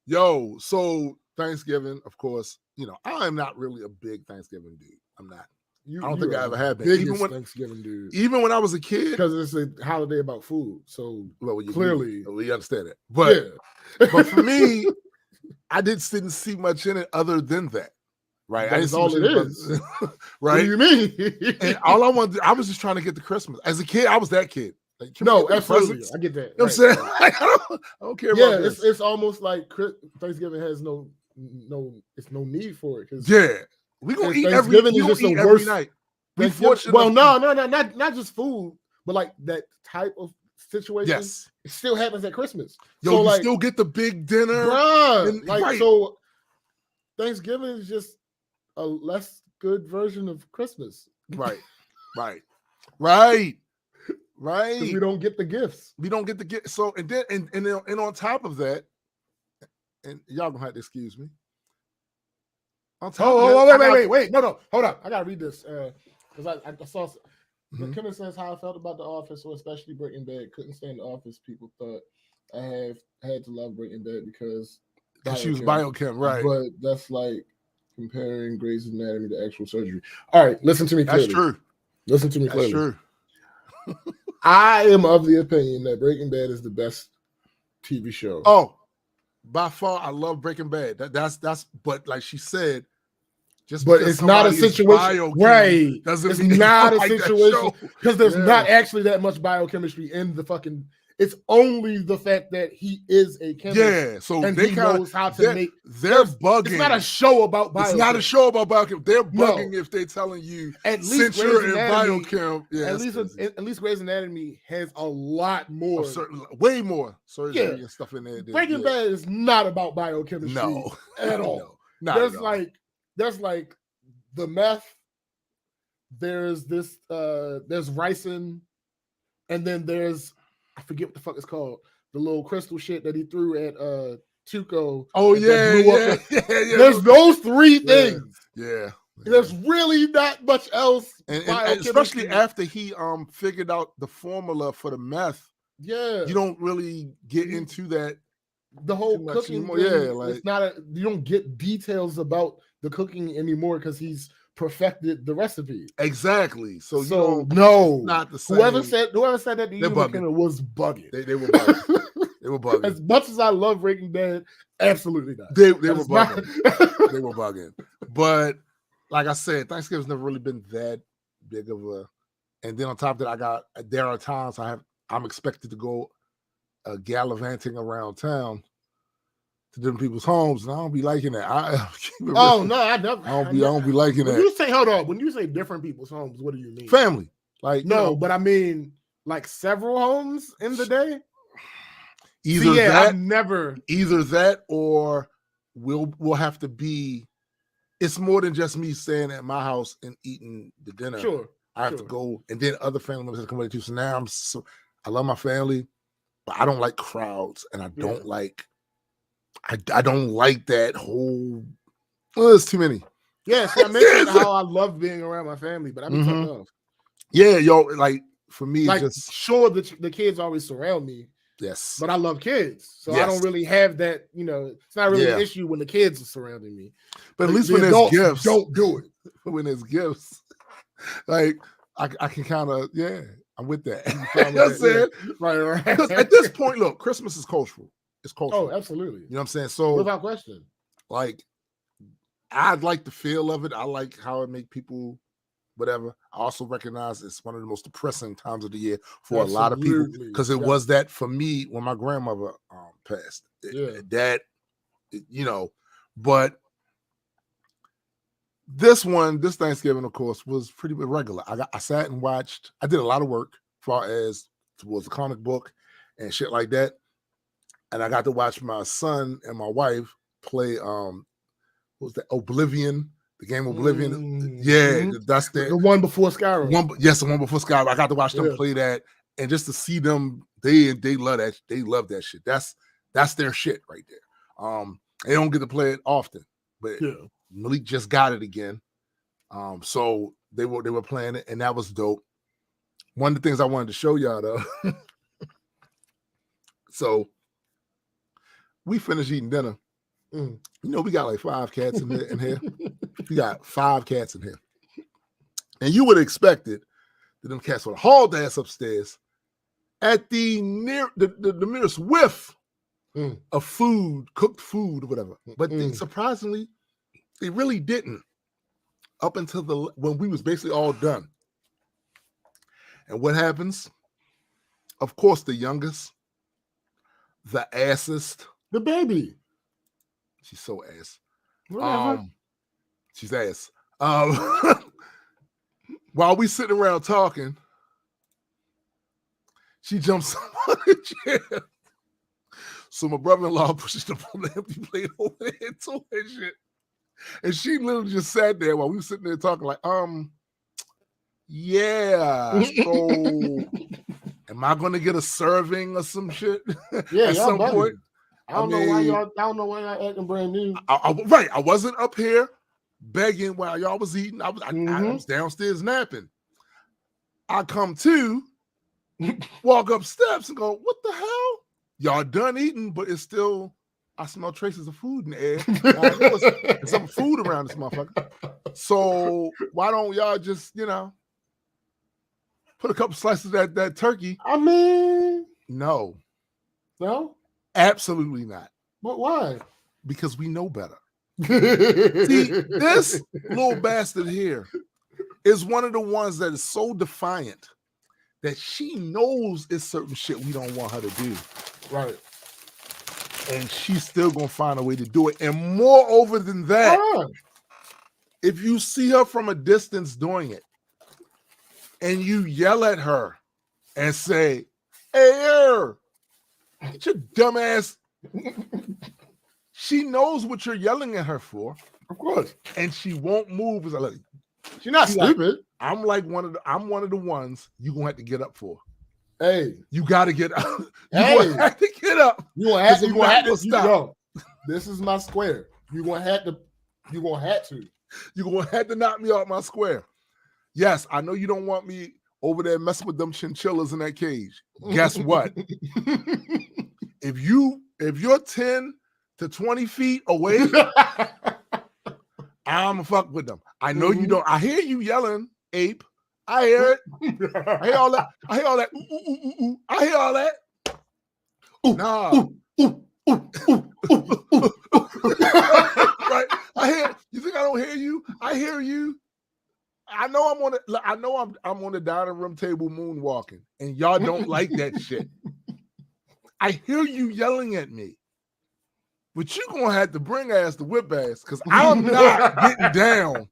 Yo, so Thanksgiving, of course. You know, I am not really a big Thanksgiving dude. I'm not. I don't think I ever have been. Even when Thanksgiving dude. Even when I was a kid, because it's a holiday about food. So clearly, we understand it. But but for me, I didn't see much in it other than that. Right. That's all it is. Right. What do you mean? And all I was just trying to get the Christmas. As a kid, I was that kid. Like, no, absolutely. I get that. You know what I'm saying? Like, I don't care about this. It's almost like Thanksgiving has no need for it. Yeah. We're gonna eat Thanksgiving is just every night. Well, no, not just food, but like that type of situation. Yes. It still happens at Christmas. Yo, so you still get the big dinner. Bruh, so Thanksgiving is just a less good version of Christmas. Right. We don't get the gifts. So and then and on top of that, and y'all gonna have to excuse me. Wait. No, hold on. I gotta read this because I saw. Kenneth says how I felt about The Office, or especially Breaking Bad. Couldn't stand The Office. People thought I had to love Breaking Bad because she was biochem, right? But that's like comparing Grey's Anatomy to actual surgery. All right, listen to me clearly. That's true. Listen to me clearly. That's true. I am of the opinion that Breaking Bad is the best TV show. Oh, by far, I love Breaking Bad. That's but like she said, but it's not a situation, right? It's not a situation because there's not actually that much biochemistry in the fucking. It's only the fact that he is a chemist. Yeah, so and he knows how to make. They're bugging. It's not a show about biochem. It's not a show about biochem. They're bugging if they're telling you at least you're in biochem. Yeah, at least Grey's Anatomy has a lot more, way more surgery and stuff in there. Breaking Bad is not about biochemistry at all. There's like the meth. There's this. There's ricin, and then there's. I forget what the fuck it's called. The little crystal shit that he threw at Tuco. Oh yeah. There's those three things. Yeah. There's really not much else. And especially after he figured out the formula for the meth. Yeah. You don't really get into that. The whole cooking. It's not you don't get details about the cooking anymore because he's perfected the recipe. Exactly. So no, not the same. Whoever said that to you was bugging. They were bugging. They were bugging. As much as I love Breaking Bad, absolutely not. They were bugging. They were bugging. But like I said, Thanksgiving's never really been that big of a. And then on top of that, there are times I'm expected to go gallivanting around town to different people's homes, and I don't be liking that. I don't be liking that. When you say different people's homes, what do you mean? Family, like but I mean like several homes in the day. Either that, or we'll have to be. It's more than just me staying at my house and eating the dinner. Sure, I have to go, and then other family members have to come with you. So now I love my family, but I don't like crowds, and I don't like. I don't like that whole. Well, it's too many. Yeah, so I mentioned how I love being around my family, but I be turned off. Yeah, like for me, like sure the kids always surround me. Yes, but I love kids, so I don't really have that. It's not really an issue when the kids are surrounding me. But at least when there's gifts, don't do it. When there's gifts, like I can kind of I'm with that. You know what I'm saying? Right. Because at this point, look, Christmas is cultural. It's cultural. Oh, absolutely. You know what I'm saying? So without question, like I like the feel of it. I like how it make people whatever. I also recognize it's one of the most depressing times of the year for a lot of people because it was that for me when my grandmother passed. But this Thanksgiving, of course, was pretty regular. I sat and watched. I did a lot of work as far as towards the comic book and shit like that. And I got to watch my son and my wife play what was that? Oblivion, the game Oblivion. Yeah, that's the one before Skyrim. The one before Skyrim. I got to watch them play that, and just to see them, they love that. They love that shit. That's their shit right there. They don't get to play it often, but Malik just got it again. So they were playing it, and that was dope. One of the things I wanted to show y'all though. So we finished eating dinner. You know, we got like 5 cats in here. We got 5 cats in here. And you would have expected that them cats would haul ass upstairs at the merest whiff of food, cooked food, or whatever. But surprisingly, they really didn't up until when we was basically all done. And what happens? Of course, the youngest, the assest, the baby. She's so ass. Whatever. She's ass. While we sitting around talking, she jumps on the chair. So my brother-in-law pushes the empty plate over there to her shit. And she literally just sat there while we were sitting there talking like, yeah, so am I gonna get a serving or some shit? Yeah, at some point? I don't know why y'all acting brand new. Right. I wasn't up here begging while y'all was eating. I was downstairs napping. I come to, walk up steps and go, what the hell? Y'all done eating, but it's still, I smell traces of food in the air. There's some food around this motherfucker. So why don't y'all just, put a couple slices of that turkey? I mean, no. No? Absolutely not. But why? Because we know better. See, this little bastard here is one of the ones that is so defiant that she knows it's certain shit we don't want her to do. Right. And she's still gonna find a way to do it. And moreover than that, if you see her from a distance doing it and you yell at her and say, hey, get your dumb ass. She knows what you're yelling at her for. Of course. And she won't move. She's not stupid. I'm one of the ones you're gonna have to get up for. Hey. You gotta get up. You're gonna have to get up. You're gonna have to stop. This is my square. You're gonna have to. You're gonna have to knock me off my square. Yes, I know you don't want me over there messing with them chinchillas in that cage. Guess what? If you're 10 to 20 feet away, I'm fuck with them. I know you don't. I hear you yelling, ape. I hear it. I hear all that. I hear all that. Ooh, ooh, ooh, ooh. I hear all that. Ooh, nah. Ooh, ooh, ooh, ooh, ooh, ooh. Right. I hear. You think I don't hear you? I hear you. I know I'm on the dining room table moonwalking, and y'all don't like that shit. I hear you yelling at me, but you're gonna have to bring ass to whip ass because I'm not getting down.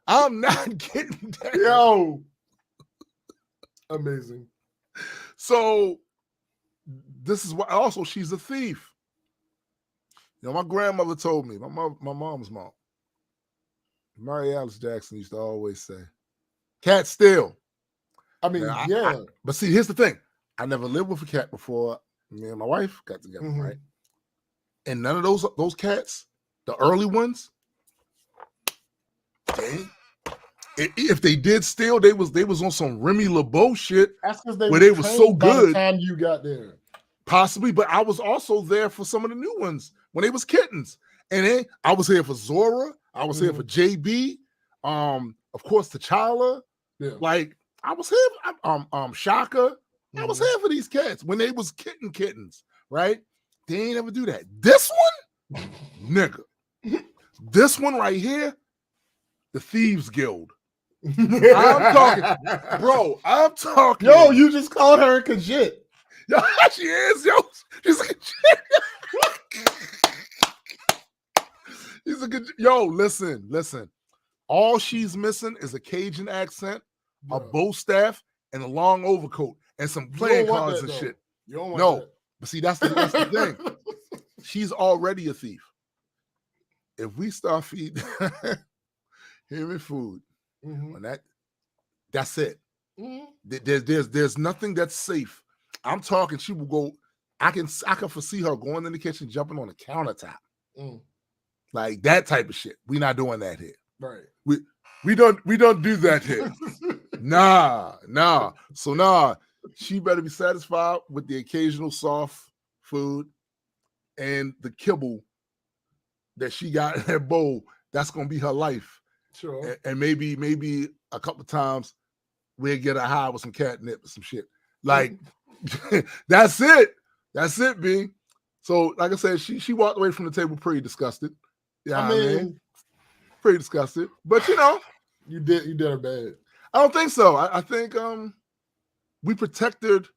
I'm not getting down. Yo, amazing. So this is why. Also, she's a thief. My grandmother told me. My mom's mom. Mary Alice Jackson used to always say, cat steal. I mean, but see, here's the thing. I never lived with a cat before me and my wife got together, right? And none of those cats, the early ones, if they did steal, they was on some Remy LeBeau shit. That's because they were so good. By the time you got there. Possibly, but I was also there for some of the new ones when they was kittens. And then I was here for Zora. I was here for JB. Of course, T'Challa. Yeah. Like I was here. Shaka. I was here for these cats when they was kittens, right? They ain't ever do that. This one, nigga. This one right here, the Thieves Guild. I'm talking, bro. I'm talking. Yo, you just called her a kajit. Yo, she is, yo. She's a kajit. He's a good. Yo, listen. All she's missing is a Cajun accent, a bow staff, and a long overcoat, and some playing cards and shit. You don't want that. But see, that's the thing. She's already a thief. If we start feeding him food, on that's it. There's nothing that's safe. I'm talking. She will go. I can foresee her going in the kitchen, jumping on the countertop, like that type of shit. We not doing that here. Right. We don't do that here. Nah. So she better be satisfied with the occasional soft food and the kibble that she got in that bowl. That's gonna be her life. Sure. And maybe a couple of times we'll get her high with some catnip or some shit. Like that's it. That's it, B. So, like I said, she walked away from the table pretty disgusted. Yeah, I mean, pretty disgusted. But you did her bad. I don't think so. I think we protected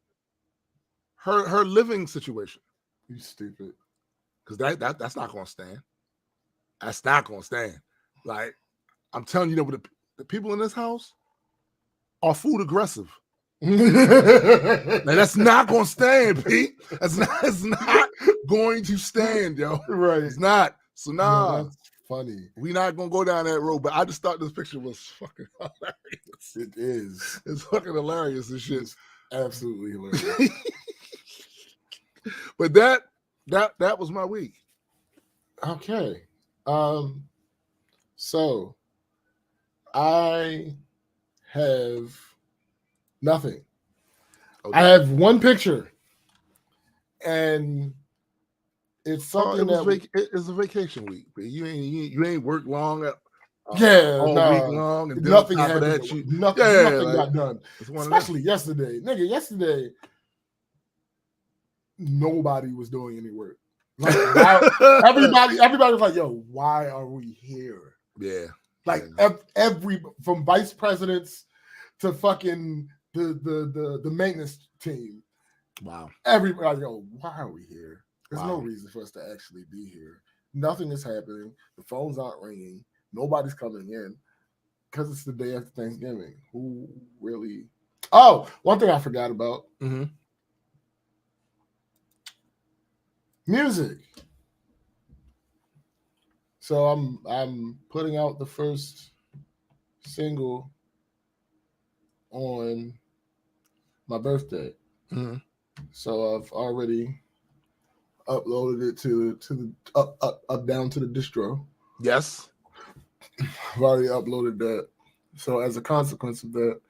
her living situation. You stupid. Because that's not gonna stand. That's not gonna stand. Like, I'm telling you, the people in this house are food aggressive. Like, that's not gonna stand, Pete. It's not going to stand, yo. Right. It's not. So that's funny. We not gonna go down that road. But I just thought this picture was fucking hilarious. It is. It's fucking hilarious and shit. It's absolutely hilarious. But that was my week. Okay. So I have nothing. Okay. I have one picture, and it's something it's a vacation week. But you ain't worked long. All week long, and nothing happened. Nothing got done. Especially yesterday, nigga. Yesterday, nobody was doing any work. Like, everybody was like, "Yo, why are we here?" Yeah. Like every from vice presidents to fucking the maintenance team. Wow. Everybody, yo, why are we here? There's no reason for us to actually be here. Nothing is happening. The phones aren't ringing. Nobody's coming in because it's the day after Thanksgiving. Who really? Oh, one thing I forgot about. Music. So I'm putting out the first single on my birthday. So I've already uploaded it to the up down to the distro. Yes. I've already uploaded that. So as a consequence of that,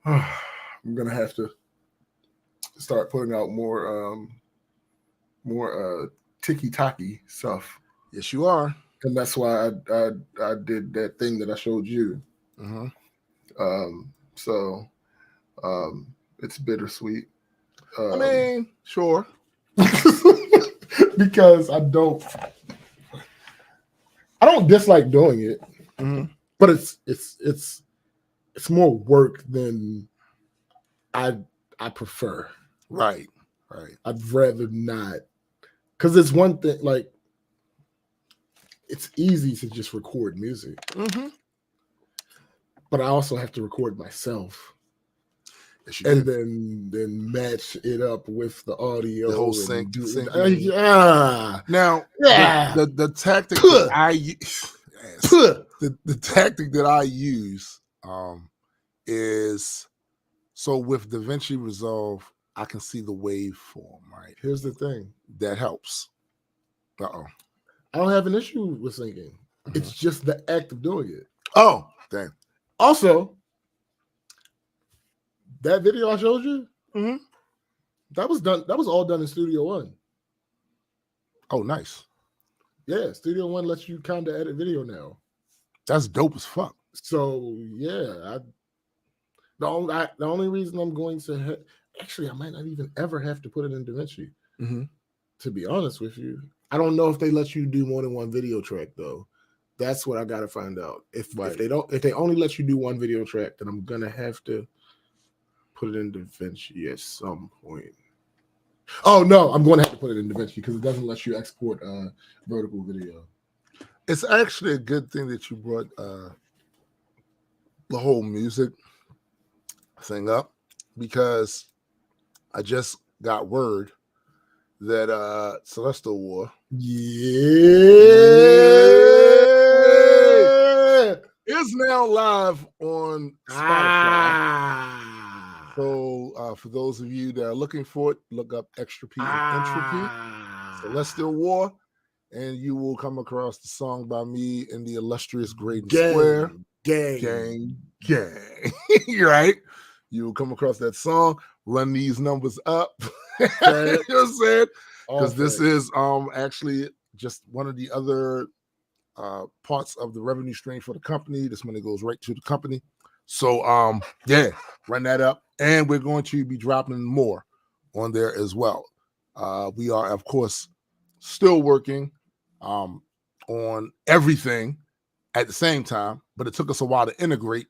I'm gonna have to start putting out more tiki-taki stuff. Yes, you are. And that's why I did that thing that I showed you. So it's bittersweet. I mean, sure. Because I don't dislike doing it, but it's more work than I prefer. Right. I'd rather not, because it's one thing, like, it's easy to just record music, but I also have to record myself. And then match it up with the audio, the whole sync. Now, the tactic that I use, the tactic that I use is, so with DaVinci Resolve, I can see the waveform. Right. Here's the thing that helps. I don't have an issue with singing. It's just the act of doing it. Oh, damn. Also, that video I showed you, that was done. That was all done in Studio One. Oh, nice. Yeah, Studio One lets you kind of edit video now. That's dope as fuck. So yeah, the only reason I'm going to actually, I might not even ever have to put it in DaVinci. To be honest with you, I don't know if they let you do more than one video track though. That's what I gotta find out. If they only let you do one video track, then I'm gonna have to put it in DaVinci at some point. Oh no, I'm going to have to put it in DaVinci because it doesn't let you export vertical video. It's actually a good thing that you brought the whole music thing up, because I just got word that Celestial War is now live on Spotify. So for those of you that are looking for it, look up Extra P and Entropy, Celestial War, and you will come across the song by me in the illustrious Graydon Square. Gang. You're right. You will come across that song, run these numbers up. You know what I'm saying? Because this is actually just one of the other parts of the revenue stream for the company. This money goes right to the company. So yeah, run that up. And we're going to be dropping more on there as well. We are, of course, still working on everything at the same time, but it took us a while to integrate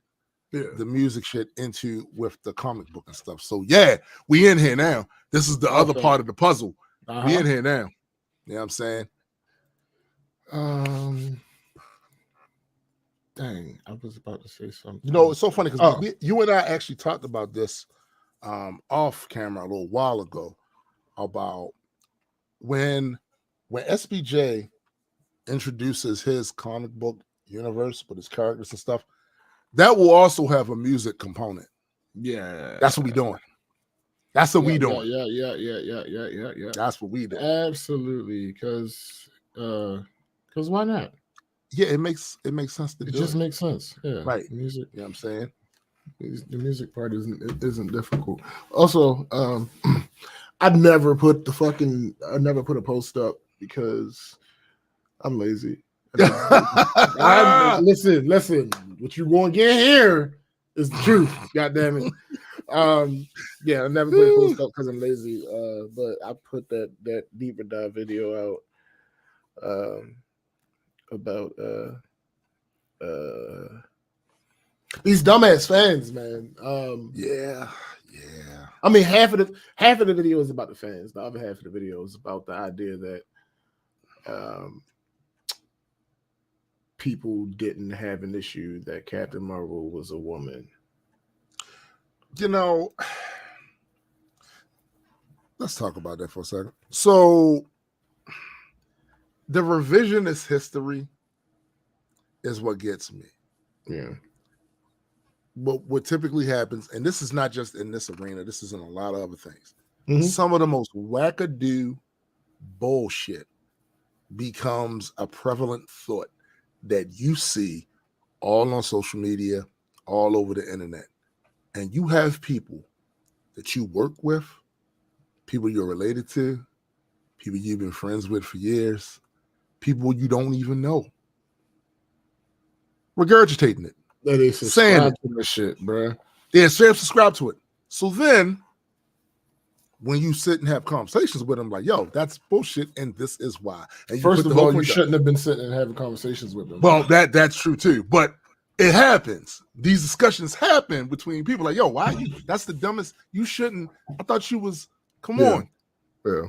the music shit into with the comic book and stuff. So yeah, we in here now. This is the other part of the puzzle. We in here now. You know what I'm saying? Dang, I was about to say something. You know, it's so funny because you and I actually talked about this off camera a little while ago about when SBJ introduces his comic book universe with his characters and stuff, that will also have a music component. Yeah, that's what we doing. That's what we doing. Yeah. That's what we do. Absolutely, because why not? Yeah, it makes sense to do. It just makes sense. Yeah, right. Music. You know what I'm saying? The music part isn't difficult. Also, I never put a post up because I'm lazy. Listen. What you going to get here is the truth. God damn it. Yeah, I never put a post up because I'm lazy. But I put that deeper dive video out about these dumbass fans, man. Yeah. I mean, half of the video is about the fans. The other half of the video is about the idea that people didn't have an issue that Captain Marvel was a woman. You know, let's talk about that for a second. So, the revisionist history is what gets me. Yeah. But what typically happens, and this is not just in this arena, this is in a lot of other things. Mm-hmm. Some of the most wackadoo bullshit becomes a prevalent thought that you see all on social media, all over the internet. And you have people that you work with, people you're related to, people you've been friends with for years, people you don't even know, regurgitating it. That is saying to this shit, bro. Yeah, subscribe to it. So then, when you sit and have conversations with them, like, yo, that's bullshit, and this is why. And first of all, you shouldn't have been sitting and having conversations with them. Well, that's true too. But it happens. These discussions happen between people. Like, yo, why? That's the dumbest. You shouldn't. I thought you was. Come on. Yeah.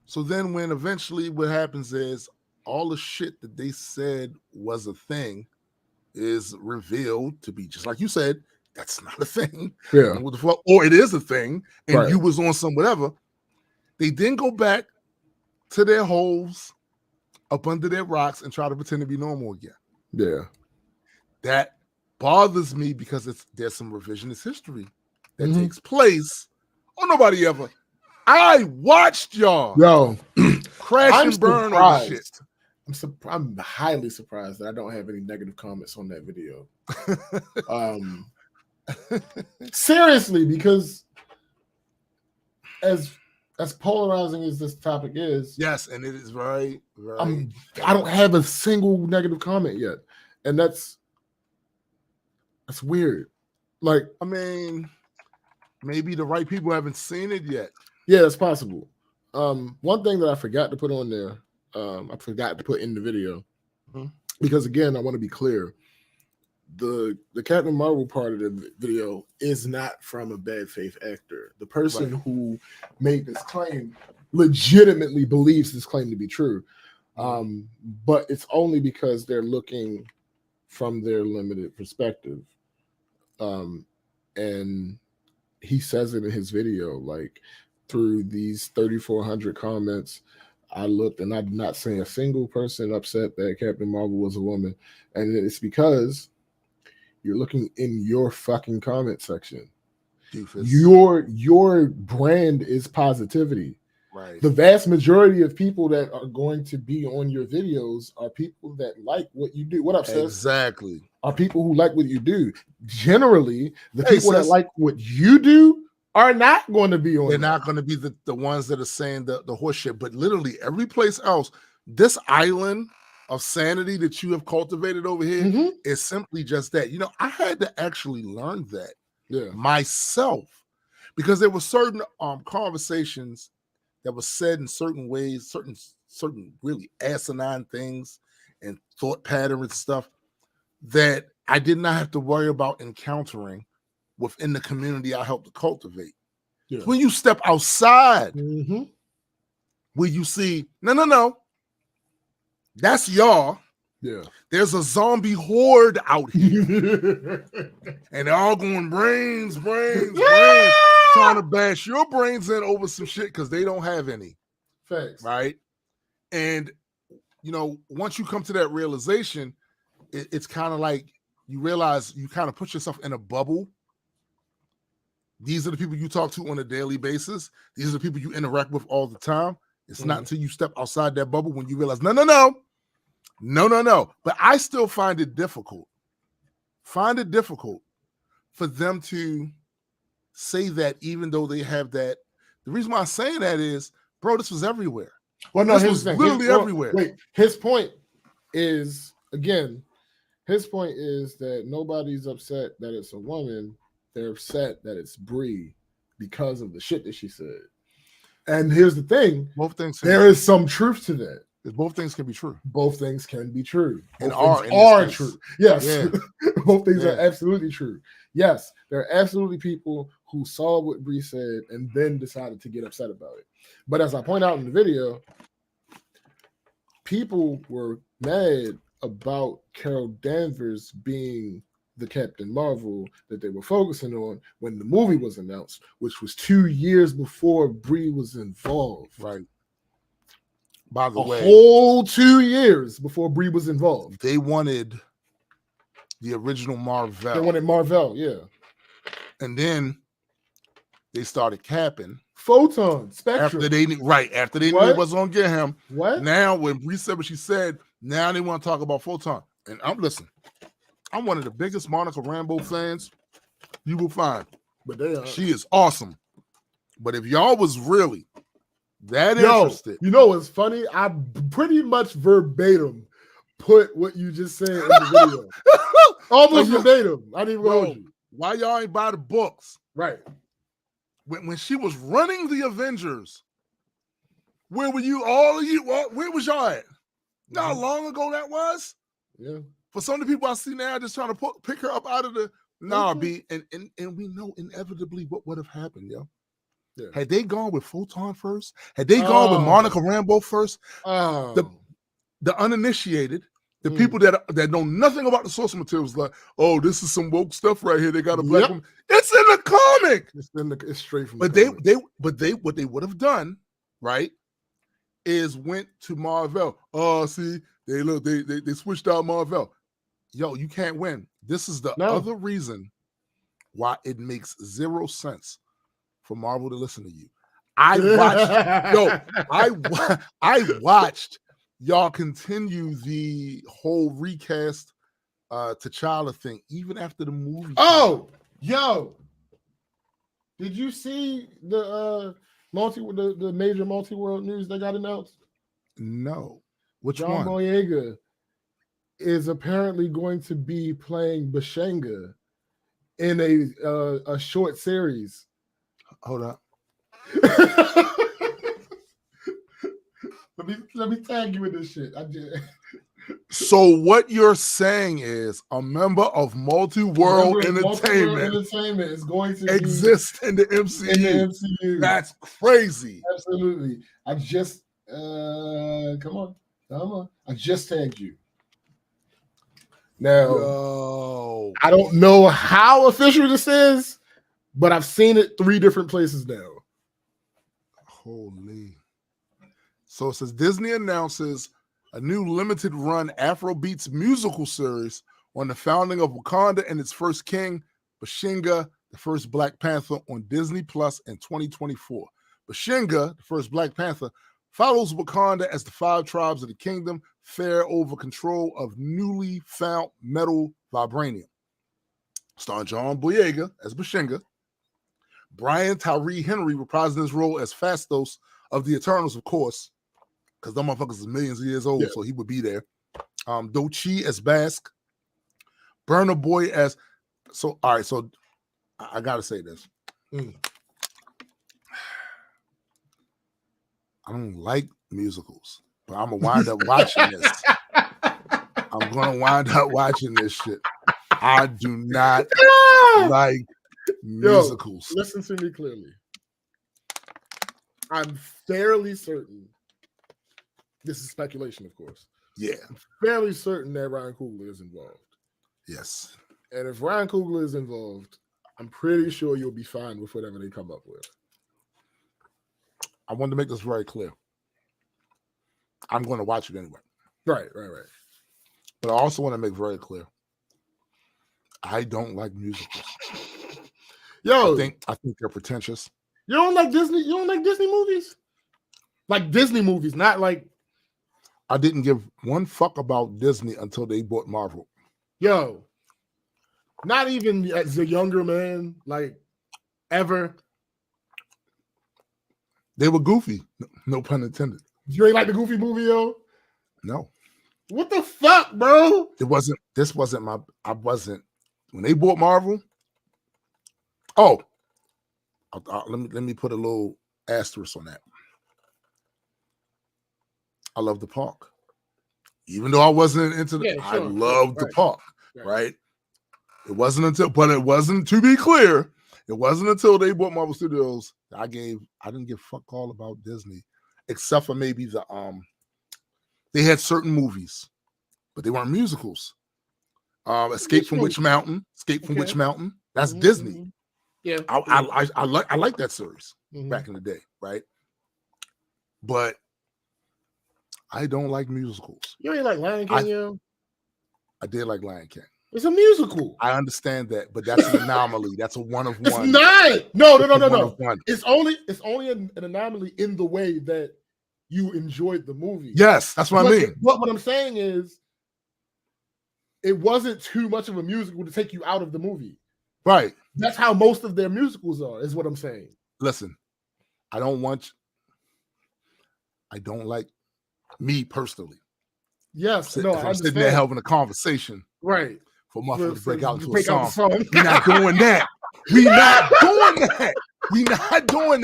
So then, when eventually what happens is all the shit that they said was a thing is revealed to be just like you said. That's not a thing. Yeah. What the fuck? Or it is a thing, and you was on some whatever. They then go back to their holes up under their rocks and try to pretend to be normal again. Yeah. That bothers me because there's some revisionist history that takes place. Oh, nobody ever. I watched y'all. Yo, crash and burn on shit. I'm highly surprised that I don't have any negative comments on that video. Seriously, because as polarizing as this topic is, yes, and it is very. I don't have a single negative comment yet, and that's weird. Like, I mean, maybe the right people haven't seen it yet. Yeah, that's possible. One thing that I forgot to put on there I forgot to put in the video Mhm. because again, I want to be clear. The Captain Marvel part of the video is not from a bad faith actor. The person who made this claim legitimately believes this claim to be true. But it's only because they're looking from their limited perspective. And he says it in his video, like through these 3,400 comments, I looked and I did not see a single person upset that Captain Marvel was a woman. And it's because you're looking in your fucking comment section. Doofus. Your brand is positivity. Right. The vast majority of people that are going to be on your videos are people that like what you do. What up, sis? Exactly. Are people who like what you do. Generally, the Hey, people that sis. like what you do are not going to be on. They're not going to be the ones that are saying the horse shit. But literally every place else, this island of sanity that you have cultivated over here is simply just that. You know, I had to actually learn that myself because there were certain conversations that was said in certain ways, certain really asinine things and thought patterns and stuff that I did not have to worry about encountering within the community I helped to cultivate. Yeah. When you step outside, where you see, no, that's y'all. Yeah. There's a zombie horde out here. And they're all going brains, trying to bash your brains in over some shit because they don't have any. Facts. Right? And, you know, once you come to that realization, it's kind of like you realize you kind of put yourself in a bubble. These are the people you talk to on a daily basis. These are the people you interact with all the time. It's not until you step outside that bubble when you realize, no. But I still find it difficult. For them to say that even though they have that. The reason why I'm saying that is, bro, this was everywhere. Well, no, this was literally everywhere. Wait, his point is, again, that nobody's upset that it's a woman. They're upset that it's Brie because of the shit that she said. And here's the thing. Both things. There is some truth to that. Both things can be true. Both things can be true. And are true. Yes. Yeah. Both things are absolutely true. Yes. There are absolutely people who saw what Brie said and then decided to get upset about it. But as I point out in the video, people were mad about Carol Danvers being the Captain Marvel that they were focusing on when the movie was announced, which was 2 years before Brie was involved. Right. By the way, a whole 2 years before Brie was involved. They wanted the original Marvel. They wanted Marvel, yeah. And then they started capping. Photon, Spectrum. After they knew it was going to get him. What? Now, when Brie said what she said, now they want to talk about Photon. And I'm one of the biggest Monica Rambeau fans you will find. But they are. She is awesome. But if y'all was really that interested. You know what's funny? I pretty much verbatim put what you just said in the video. Almost verbatim. I didn't even hold you. Why y'all ain't buy the books? Right. When she was running the Avengers, where were you? All of you? Where was y'all at? You know how long ago that was? Yeah. For some of the people I see now, just trying to pick her up out of the B, and we know inevitably what would have happened, yo. Yeah. Had they gone with Photon first, had they gone with Monica Rambeau first, the uninitiated, the people that know nothing about the source materials, like, oh, this is some woke stuff right here. They got a black woman. It's in the comic. It's straight from. But what they would have done, right, is went to Marvel. Oh, see, they switched out Marvel. Yo, you can't win. This is the other reason why it makes zero sense for Marvel to listen to you. I watched y'all continue the whole recast T'Challa thing even after the movie. Oh, yo, did you see the the major multi-world news that got announced? No. Which John one? John Boyega is apparently going to be playing Bashenga in a short series. Hold up. Let me tag you in this shit. I did. So what you're saying is a member of Multi-World Entertainment is going to exist in the MCU. In the MCU. That's crazy. Absolutely. I just come on. I just tagged you. Now, Yo. I don't know how official this is, but I've seen it 3 different places now. Holy. So it says Disney announces a new limited run Afrobeats musical series on the founding of Wakanda and its first king, Bashinga, the first Black Panther, on Disney Plus in 2024. Bashinga, the first Black Panther, follows Wakanda as the 5 tribes of the kingdom fare over control of newly found metal vibranium. Starring John Boyega as Bashinga, Brian Tyree Henry reprising his role as Phastos of the Eternals, of course, because them motherfuckers is millions of years old, so he would be there. Dochi as Basque, Burna Boy as all right. So I gotta say this. I don't like musicals, but I'm gonna wind up watching this. I'm gonna wind up watching this shit. I do not like musicals. Listen to me clearly. I'm fairly certain. This is speculation, of course. Yeah. I'm fairly certain that Ryan Coogler is involved. Yes. And if Ryan Coogler is involved, I'm pretty sure you'll be fine with whatever they come up with. I wanted to make this very clear. I'm going to watch it anyway. Right. But I also want to make very clear. I don't like musicals. Yo, I think they're pretentious. You don't like Disney? You don't like Disney movies? Like Disney movies, not like. I didn't give one fuck about Disney until they bought Marvel. Yo, not even as a younger man, like ever. They were goofy. No pun intended. You ain't like the Goofy movie, yo? No. What the fuck, bro? This wasn't my. I wasn't when they bought Marvel. Oh, let me put a little asterisk on that. I love the park, even though I wasn't into the. I loved the park, right? It wasn't until, to be clear, it wasn't until they bought Marvel Studios that I didn't give fuck all about Disney, except for maybe they had certain movies, but they weren't musicals. Escape from Witch Mountain. That's Disney. Yeah, I like that series back in the day, right? But I don't like musicals. You ain't like Lion King, yo? I did like Lion King. It's a musical. I understand that, but that's an anomaly. That's a one of one. It's not. No. One. It's only an anomaly in the way that you enjoyed the movie. Yes, that's what I mean. But what I'm saying is, it wasn't too much of a musical to take you out of the movie. Right. That's how most of their musicals are, is what I'm saying. Listen, I don't like me personally. Yes, I'm sitting there having a conversation. Right. For motherfuckers to break out into a song. We're not doing that. We're not doing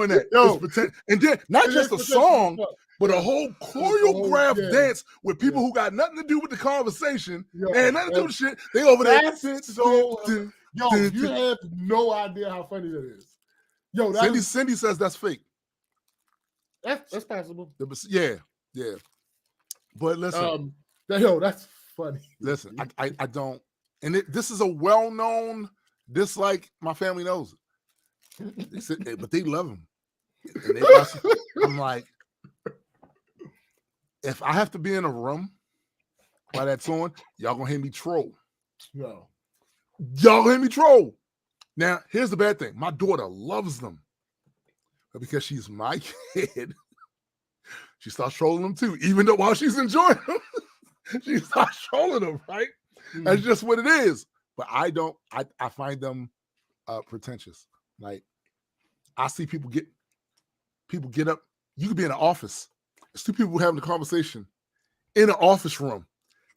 that. Yo. And then not just a song, but a whole choreographed dance with people who got nothing to do with the conversation and nothing to do with shit. They over there. You have no idea how funny that is. Yo, Cindy says that's fake. That's possible. Yeah. But listen. That's funny. Listen, I don't, and this is a well-known dislike. My family knows it. They said, but they love him. And I'm like, if I have to be in a room while that's on, y'all gonna hear me troll. No. Y'all gonna hear me troll. Now, here's the bad thing. My daughter loves them. But because she's my kid, she starts trolling them too, even though while she's enjoying them. She starts trolling them, right? That's just what it is. But I find them pretentious. Like, I see people get up. You could be in an office. There's 2 people having a conversation in an office room.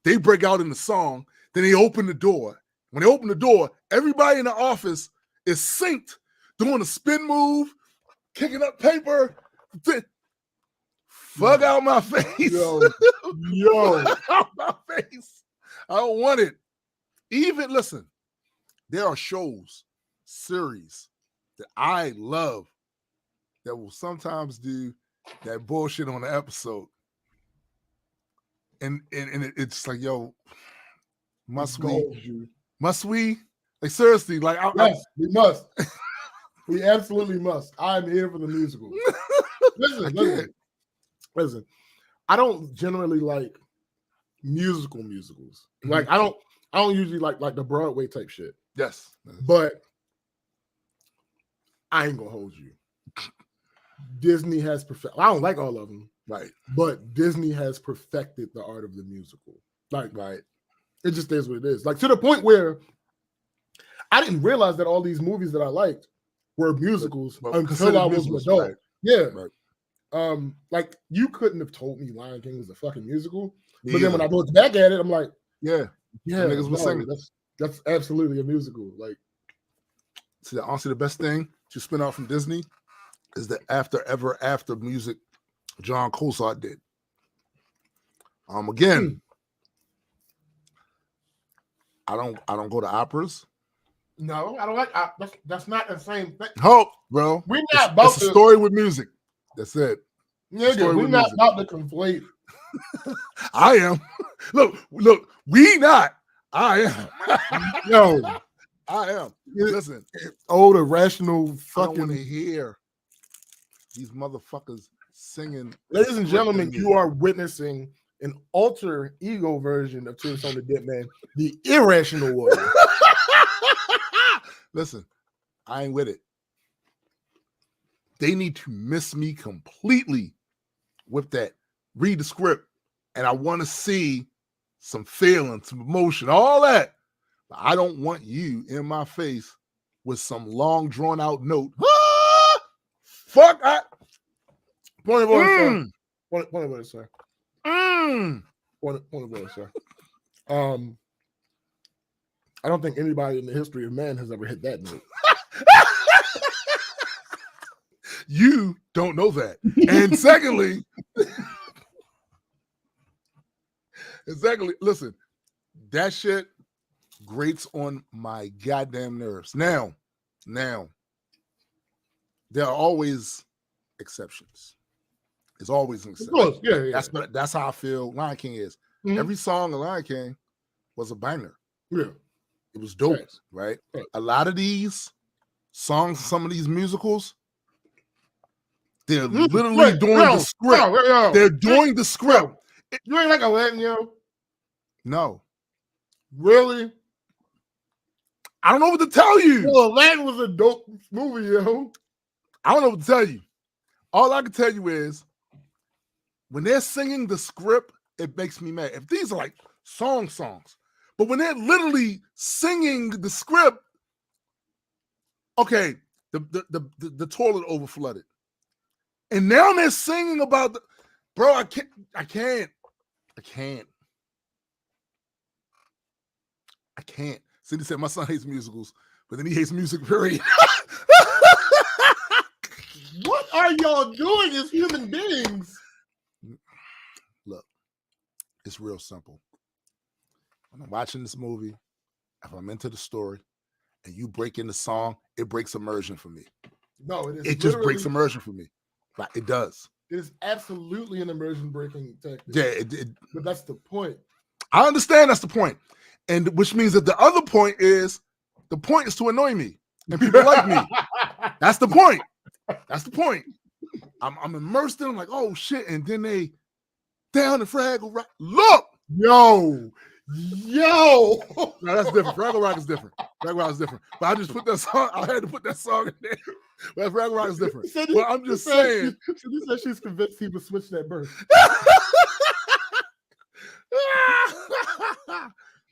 They break out in the song. Then they open the door. When they open the door, everybody in the office is synced, doing a spin move, kicking up paper, Fuck out my face. Yo. Out my face. I don't want it. Even, listen, there are shows, series that I love that will sometimes do that bullshit on the episode. And it's like, yo, must we? Like, seriously, like, yes, we must. We absolutely must. I'm here for the musical. Listen. I don't generally like musicals. Like, I don't usually like the Broadway type shit. Yes. But I ain't gonna hold you. Disney has perfected. I don't like all of them. Right. But Disney has perfected the art of the musical. Like, right. It just is what it is. Like, to the point where I didn't realize that all these movies that I liked were musicals until I was an adult. Right. Yeah. Right. Like, you couldn't have told me Lion King was a fucking musical. But then when I looked back at it, I'm like, yeah, niggas was singing. That's absolutely a musical. Like, see, honestly, the best thing to spin out from Disney is the After Ever After music John Cusack did. Again, I don't go to operas. No, I don't like. That's not the same thing. Hope, bro. We're not about it's a story with music. That's it. Nigga, we're not about to conflate. I am. Look. We not. I am. Yo, I am. Listen, old irrational fucking. I don't want to hear these motherfuckers singing. Ladies and gentlemen, you are witnessing an alter ego version of Tombstone the Dead Man, the irrational one. Listen, I ain't with it. They need to miss me completely with that. Read the script, and I want to see some feeling, some emotion, all that. But I don't want you in my face with some long, drawn-out note. Ah! Fuck! Point of order, sir. Point of order, sir. Point of order, sir. I don't think anybody in the history of man has ever hit that note. You don't know that. And secondly, listen, that shit grates on my goddamn nerves. Now, there are always exceptions. There's always an exception. Of course, yeah. That's how I feel Lion King is. Mm-hmm. Every song of Lion King was a banger. Yeah. It was dope, right? A lot of these songs, some of these musicals, they're literally doing the script. They're doing the script. You ain't like Aladdin, yo? No. Really? I don't know what to tell you. Well, Aladdin was a dope movie, yo. I don't know what to tell you. All I can tell you is when they're singing the script, it makes me mad. If these are like songs, but when they're literally singing the script, okay, the toilet overflooded. And now they're singing about bro, I can't. Cindy said my son hates musicals, but then he hates music, period. What are y'all doing as human beings? Look, it's real simple. When I'm watching this movie, if I'm into the story, and you break in the song, it breaks immersion for me. No, it is. It just breaks immersion for me. Like, it does. It is absolutely an immersion breaking tactic. Yeah, but that's the point. I understand that's the point. And which means that the other point is to annoy me. And people like me. That's the point. That's the point. I'm immersed in them like, oh shit. And then they down the Fraggle Rock. Look! Yo! No, that's different. Fraggle Rock is different. Fraggle Rock is different. But I just put that song, I had to put that song in there. But Fraggle Rock is different. But I'm just saying. She said she's convinced he would switch that birth.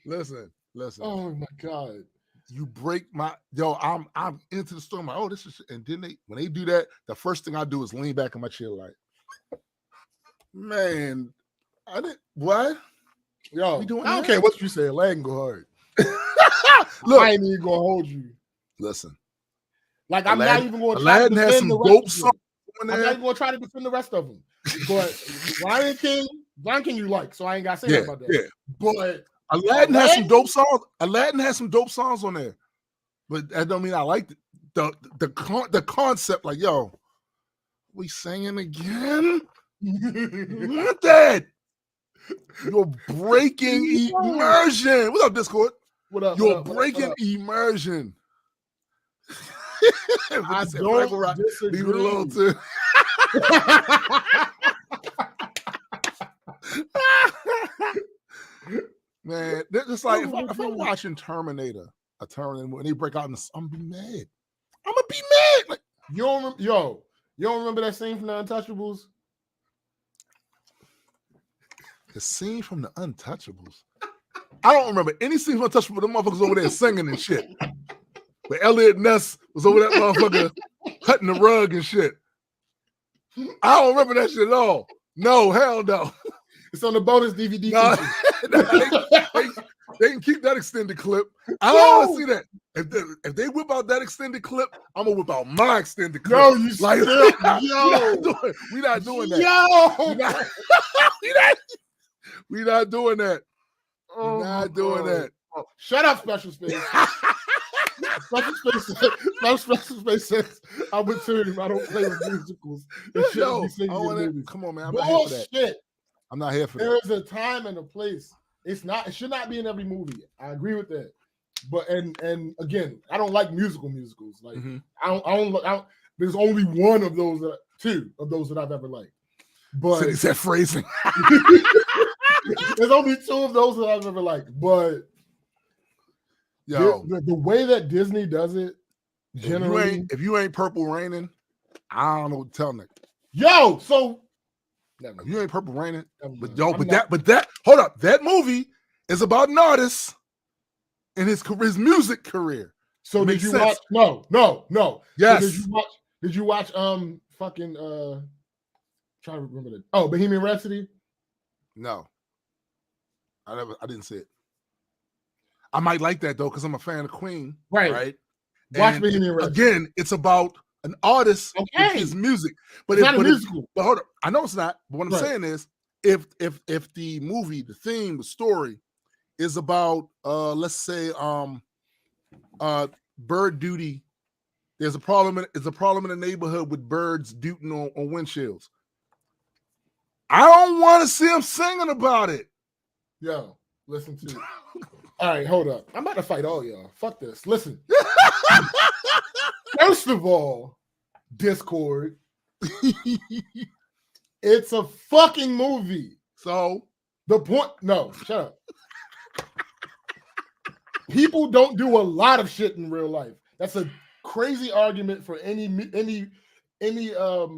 Listen. Oh my God. You break my I'm into the story. I'm like, oh, this is, and then when they do that, the first thing I do is lean back in my chair like, man, I didn't what? Yo, I don't care what you say. Aladdin go hard. Look, I ain't even gonna hold you. Listen, like I'm not even going to Aladdin has some dope songs I'm not even gonna try to defend the rest of them. But Lion King you like, so I ain't gotta say nothing about that. Yeah. But Aladdin has some dope songs. Aladdin has some dope songs on there, but that don't mean I like the concept. Like, yo, we singing again? What that? You're breaking immersion. What up, Discord? What up? You're breaking immersion. I don't disagree. Leave it alone too. Man, it's like if I'm watching Terminator, when they break out in the, I'm gonna be mad. I'm gonna be mad. Like, you don't remember that scene from The Untouchables? The scene from The Untouchables. I don't remember any scene from Untouchables. The motherfuckers over there singing and shit. But Elliot Ness was over that motherfucker cutting the rug and shit. I don't remember that shit at all. No, hell no. It's on the bonus DVD. They can keep that extended clip. I don't want to see that. If they whip out that extended clip, I'm gonna whip out my extended clip. Yo, you like, we're not doing that. We're not doing that. Oh, we're not doing that. Oh, shut up, Special Space. Special Space says, I'm with him. I don't play with musicals. Come on, man. I'm Bullshit. not here for that. I'm not here for that. There's a time and a place. It should not be in every movie. I agree with that. But and again, I don't like musicals. Like I don't. There's only two of those that I've ever liked. But is that phrasing? There's only two of those that I've ever liked. But the way that Disney does it, generally, if you ain't Purple Raining, I don't know what to tell Nick. Yo, so if you ain't Purple Raining, hold up, that movie is about an artist and his music career. So did you watch? No. Yes. So did you watch fucking trying to remember that. Oh, Bohemian Rhapsody? No. I didn't see it. I might like that though, because I'm a fan of Queen. Right. Watch Bohemian Rhapsody. Again, it's about an artist with his music. But it's not a musical. But hold up. I know it's not. But what I'm saying is, if the movie, the theme, the story is about let's say bird duty. There's a problem in the neighborhood with birds duting on windshields. I don't want to see him singing about it. Yo, listen to it. All right, hold up. I'm about to fight all y'all. Fuck this. Listen. First of all, Discord. It's a fucking movie. So the point. No, shut up. People don't do a lot of shit in real life. That's a crazy argument for any movie or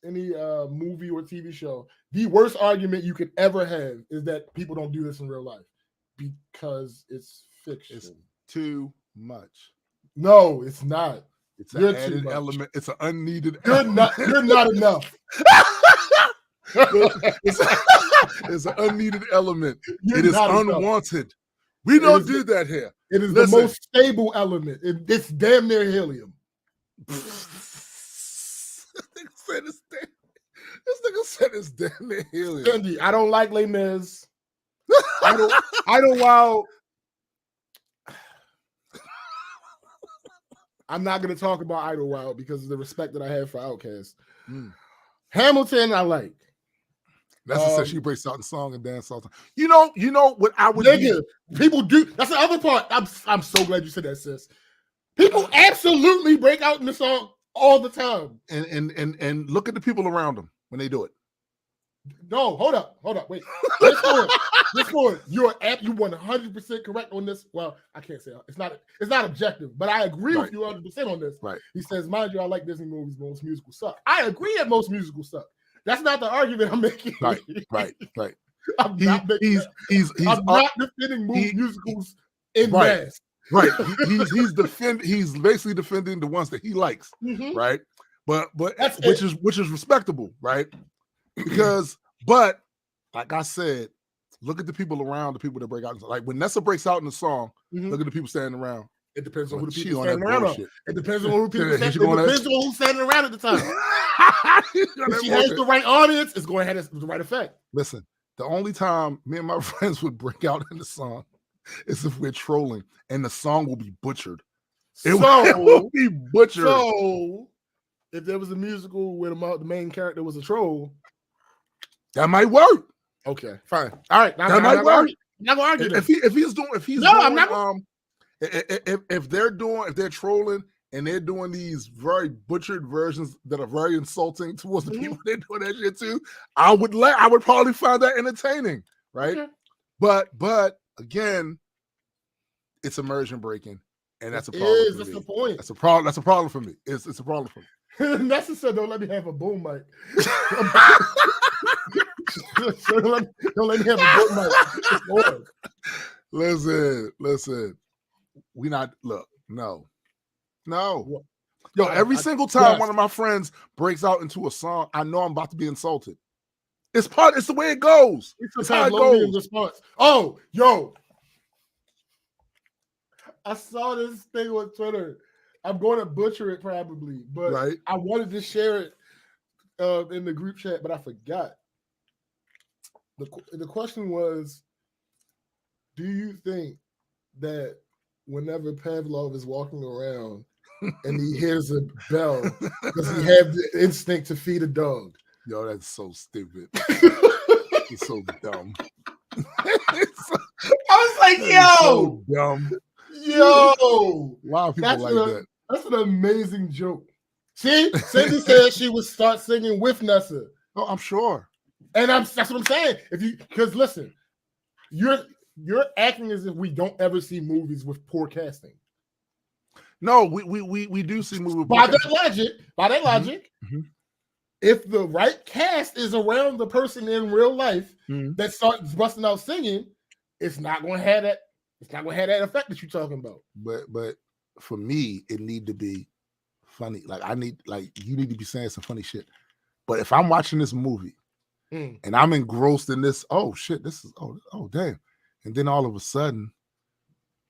TV show. The worst argument you could ever have is that people don't do this in real life because it's fiction. It's too much. No, it's not. It's an added element. It's an unneeded element. You're not enough. It's an unneeded element. It is unwanted. Enough. We don't do that here. It is the most stable element. It's damn near helium. This nigga said it's damn near helium. Cindy, I don't like Les Mis. Idlewild. I'm not going to talk about Idlewild because of the respect that I have for Outkast. Hamilton, I like. That's what said she breaks out in song and dance all the time. You know what I would do? People do. That's the other part. I'm so glad you said that, sis. People absolutely break out in the song all the time. And look at the people around them when they do it. No, hold up, wait. Discord, you're 100% correct on this. Well, I can't say it's not objective, but I agree with you 100% on this. Right. He says, mind you, I like Disney movies, most musicals suck. I agree that most musicals suck. That's not the argument I'm making. Right. I'm not defending musicals in mass. Right. He's basically defending the ones that he likes. Right. But which is respectable, right? Because, but like I said, look at the people around, the people that break out. Like when Nessa breaks out in the song, look at the people standing around. It depends on who the She people on that standing around. bullshit. It depends on who the people. Yeah, It she going depends on who's standing around at the time. If she has the right audience, it's going to have the right effect. Listen, the only time me and my friends would break out in the song is if we're trolling, and the song will be butchered. It will be butchered. So, if there was a musical where the main character was a troll, that might work. Okay, fine. All right, that might work. I'm not gonna argue. If they're trolling and they're doing these very butchered versions that are very insulting towards the people they're doing that shit to, I would probably find that entertaining, right? Okay. But again, it's immersion breaking, and that's a problem. That's the point. That's a problem. That's a problem for me. It's a problem for me. Necessary. Don't let me have a boom mic. don't let me have a boom mic. Listen. No. Yo, every single time one of my friends breaks out into a song, I know I'm about to be insulted. It's the way it goes. It's how it goes. Response. Oh, yo. I saw this thing on Twitter. I'm going to butcher it probably, but I wanted to share it in the group chat, but I forgot. The question was, do you think that whenever Pavlov is walking around and he hears a bell, does he have the instinct to feed a dog? Yo, that's so stupid. It's so dumb. I was like, yo, so dumb. Yo, a lot of people that. That's an amazing joke. See, Cindy said she would start singing with Nessa. Oh, I'm sure. And that's what I'm saying. Because listen, you're acting as if we don't ever see movies with poor casting. No, we do see movies. By that logic, if the right cast is around the person in real life that starts busting out singing, it's not going to have that. It's not going to have that effect that you're talking about. But for me, it need to be funny. You need to be saying some funny shit. But if I'm watching this movie and I'm engrossed in this, oh shit, this is oh damn. And then all of a sudden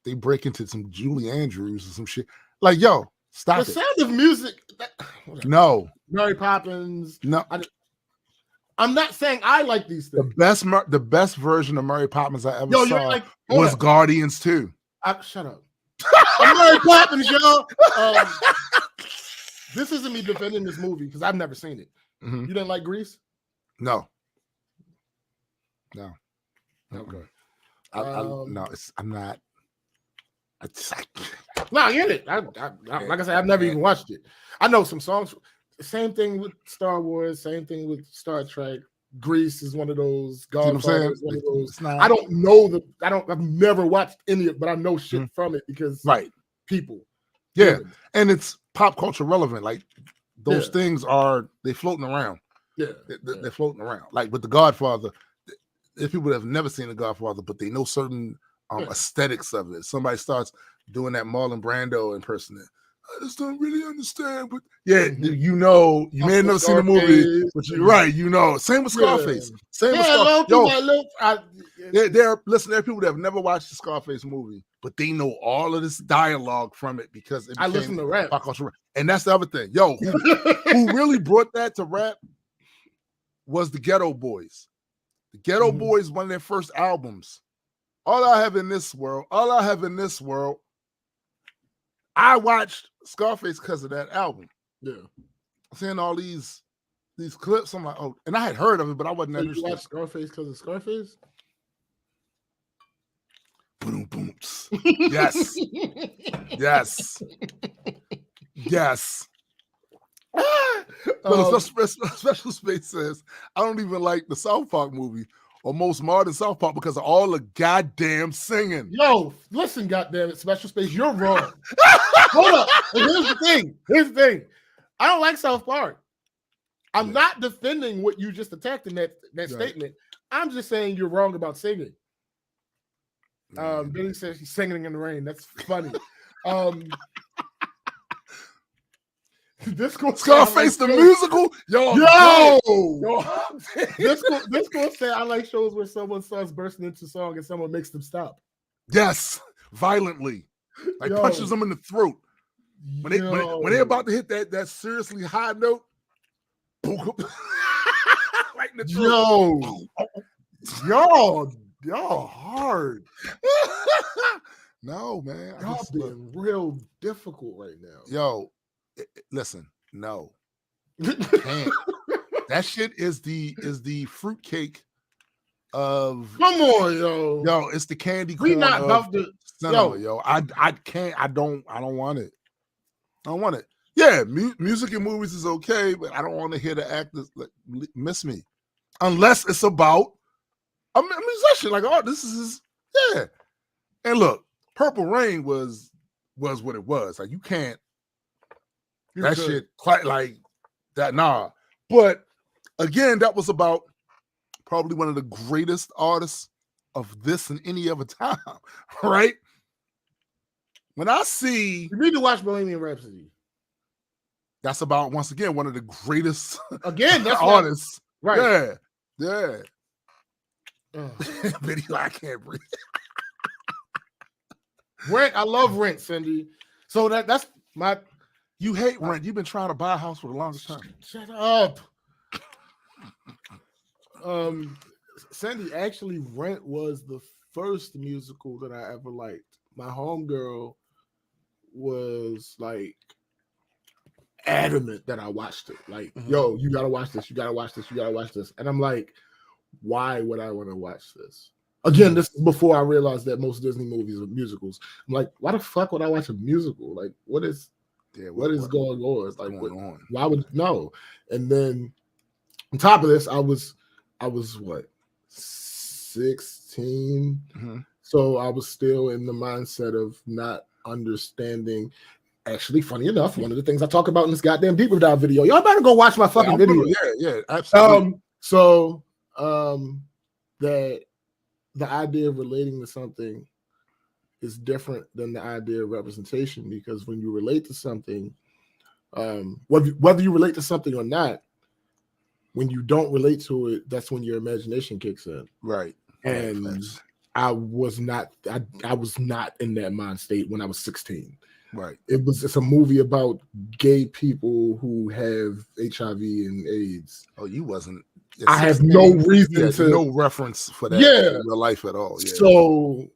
they break into some Julie Andrews or some shit. Like, yo, stop the sound of music. No. Mary Poppins. No. I'm not saying I like these things. The best version of Mary Poppins I ever saw was Guardians 2. Shut up. Mary Poppins, y'all. This isn't me defending this movie because I've never seen it. You didn't like Grease? No. Okay. I'm not. No, I get it. Like I said, I've never even watched it. I know some songs. Same thing with Star Wars. Same thing with Star Trek. Grease is one of those. Godfather is one of those. I don't know I've never watched any of it, but I know shit from it because people. Yeah, and it's pop culture relevant. Like those things they floating around. Yeah, they're floating around. Like with the Godfather, there's people that have never seen the Godfather, but they know certain aesthetics of it. Somebody starts doing that Marlon Brando impersonation. I just don't really understand, but you may have never seen the movie, but you're right. Same with Scarface. Same with Scarface. There are people that have never watched the Scarface movie, but they know all of this dialogue from it because I listen to rap. And that's the other thing. Yo, who really brought that to rap was the Ghetto Boys. The Ghetto Boys, one of their first albums. All I have in this world. I watched Scarface because of that album. Yeah. Seeing all these clips, I'm like, oh, and I had heard of it, but I wasn't interested. You watched Scarface because of Scarface? Boom, boom. Yes. Yes. Special Space says, I don't even like the South Park movie or most modern South Park because of all the goddamn singing. Yo, listen, goddamn it, Special Space, you're wrong. Hold up. And here's the thing. I don't like South Park. I'm not defending what you just attacked in that statement. I'm just saying you're wrong about singing. Billy says he's singing in the rain. That's funny. Scarface the musical? Yo. This girl said I like shows where someone starts bursting into song and someone makes them stop. Yes, violently. Like punches them in the throat. When they about to hit that seriously high note, boom, right in the throat. Y'all hard. No, man. Y'all being real difficult right now. Yo, listen, no. Can't. That shit is the fruitcake of. Come on, yo. Yo, it's the candy corn. We not about to. Cinema, yo. I can't. I don't want it. I don't want it. Yeah, music and movies is okay, but I don't want to hear the actors miss me, unless it's about a musician. Like, oh, this is yeah. And look, Purple Rain was what it was. Like, you can't. That shit quite like that. Nah, but again, that was about probably one of the greatest artists of this and any other time, right? When I see, you need to watch Bohemian Rhapsody. That's about, once again, one of the greatest that's artists. Right. Yeah. Video, I can't breathe. Rent, I love Rent, Cindy. So that's my. You hate Rent. You've been trying to buy a house for the longest time. Shut up. Cindy, actually, Rent was the first musical that I ever liked. My homegirl was like adamant that I watched it. Like, yo, you gotta watch this. You gotta watch this. You gotta watch this. And I'm like, why would I want to watch this? Again, this is before I realized that most Disney movies are musicals. I'm like, why the fuck would I watch a musical? Like, what is going on? It's like, why would no? And then on top of this, I was what, 16. So I was still in the mindset of not understanding. Actually, funny enough, one of the things I talk about in this goddamn Deeper Dive video, y'all better go watch my fucking video. Yeah, absolutely. That the idea of relating to something is different than the idea of representation, because when you relate to something, whether you relate to something or not, when you don't relate to it, that's when your imagination kicks in. Right. And I was not in that mind state when I was 16. Right. It's a movie about gay people who have HIV and AIDS. Oh, you wasn't. I have no reason to no reference for that in real life at all. Yeah. So,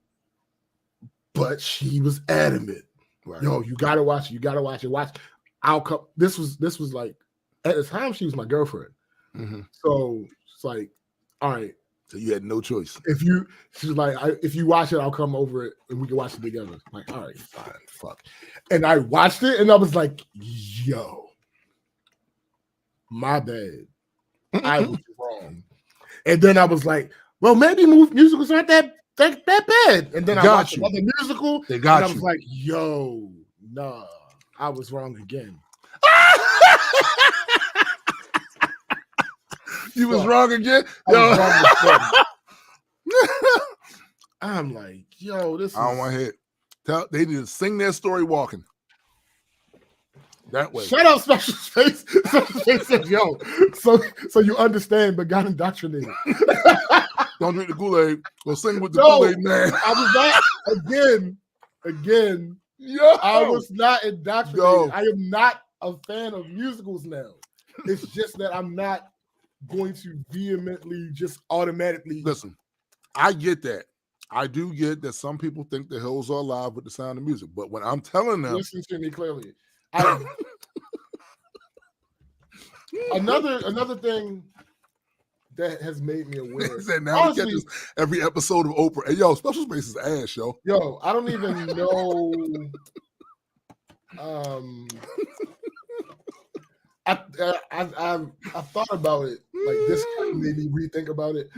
but she was adamant. Right. Yo, you gotta watch it. You gotta watch it. Watch. I'll come. This was like, at the time she was my girlfriend. So it's like, all right. So you had no choice. She's like, if you watch it, I'll come over it and we can watch it together. I'm like, all right, fine, fuck. And I watched it and I was like, yo, my bad. I was wrong. And then I was like, well, maybe musicals aren't that bad. And then I watched another musical. They got and I was like, yo, nah, I was wrong again. You was wrong again? I'm like, yo, this I don't want to hear. They need to sing their story walking. That way. Shut up, Special Space. Special Space said, yo, so you understand, but got indoctrinated. Don't drink the Kool-Aid. Go sing with the Kool-Aid man. I was not, again, yo. I was not indoctrinated. I am not a fan of musicals now. It's just that I'm not going to vehemently just automatically listen. I get that. I do get that some people think the hills are alive with the sound of music, but when I'm telling them, listen to me clearly. Another thing that has made me aware. Now honestly, we get this every episode of Oprah. Hey, yo, Special Space is ass, yo. Yo, I don't even know. I thought about it. Like, this made me rethink about it.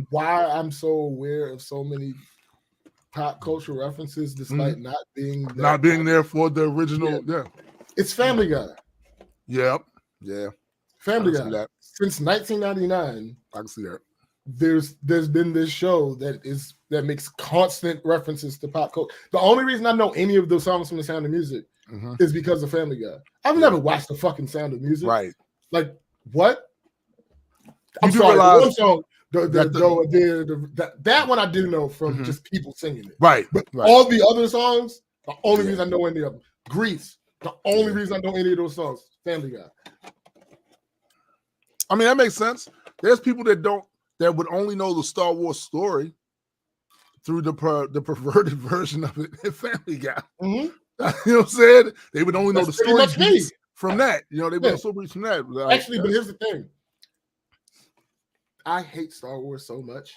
Why I'm so aware of so many pop culture references, despite not being there for the original. Yeah. It's Family Guy. Yep. Yeah. Family Guy. Since 1999, I can see that. There's been this show that makes constant references to pop culture. The only reason I know any of the songs from The Sound of Music is because of Family Guy. I've never watched the fucking Sound of Music. Right. Like, what? I'm sorry. That one I do know from just people singing it. Right. But all the other songs, the only reason I know any of them. Grease, the only reason I know any of those songs. Family Guy. I mean, that makes sense. There's people that would only know the Star Wars story through the perverted version of it in Family Guy. Mm-hmm. You know what I'm saying? They would only know the story beats from that. You know, they would know the story from that. Like, actually, but here's the thing. I hate Star Wars so much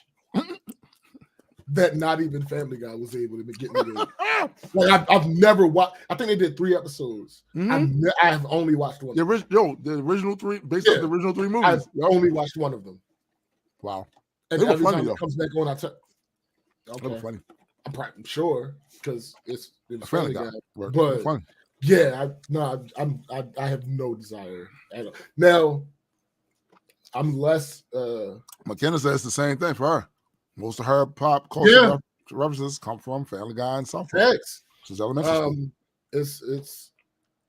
that not even Family Guy was able to get me there. Like I've never watched. I think they did 3 episodes. I have only watched one. The original 3, based on the original 3 movies. I've only watched one of them. Wow, and they were every funny time though. it comes back on, okay, they were funny. I'm sure because it's Family Guy. But funny. Yeah, I have no desire at all. Now, I'm less. McKenna says the same thing for her. Most of her pop culture references come from Family Guy and something. Thanks. Which is elementary school.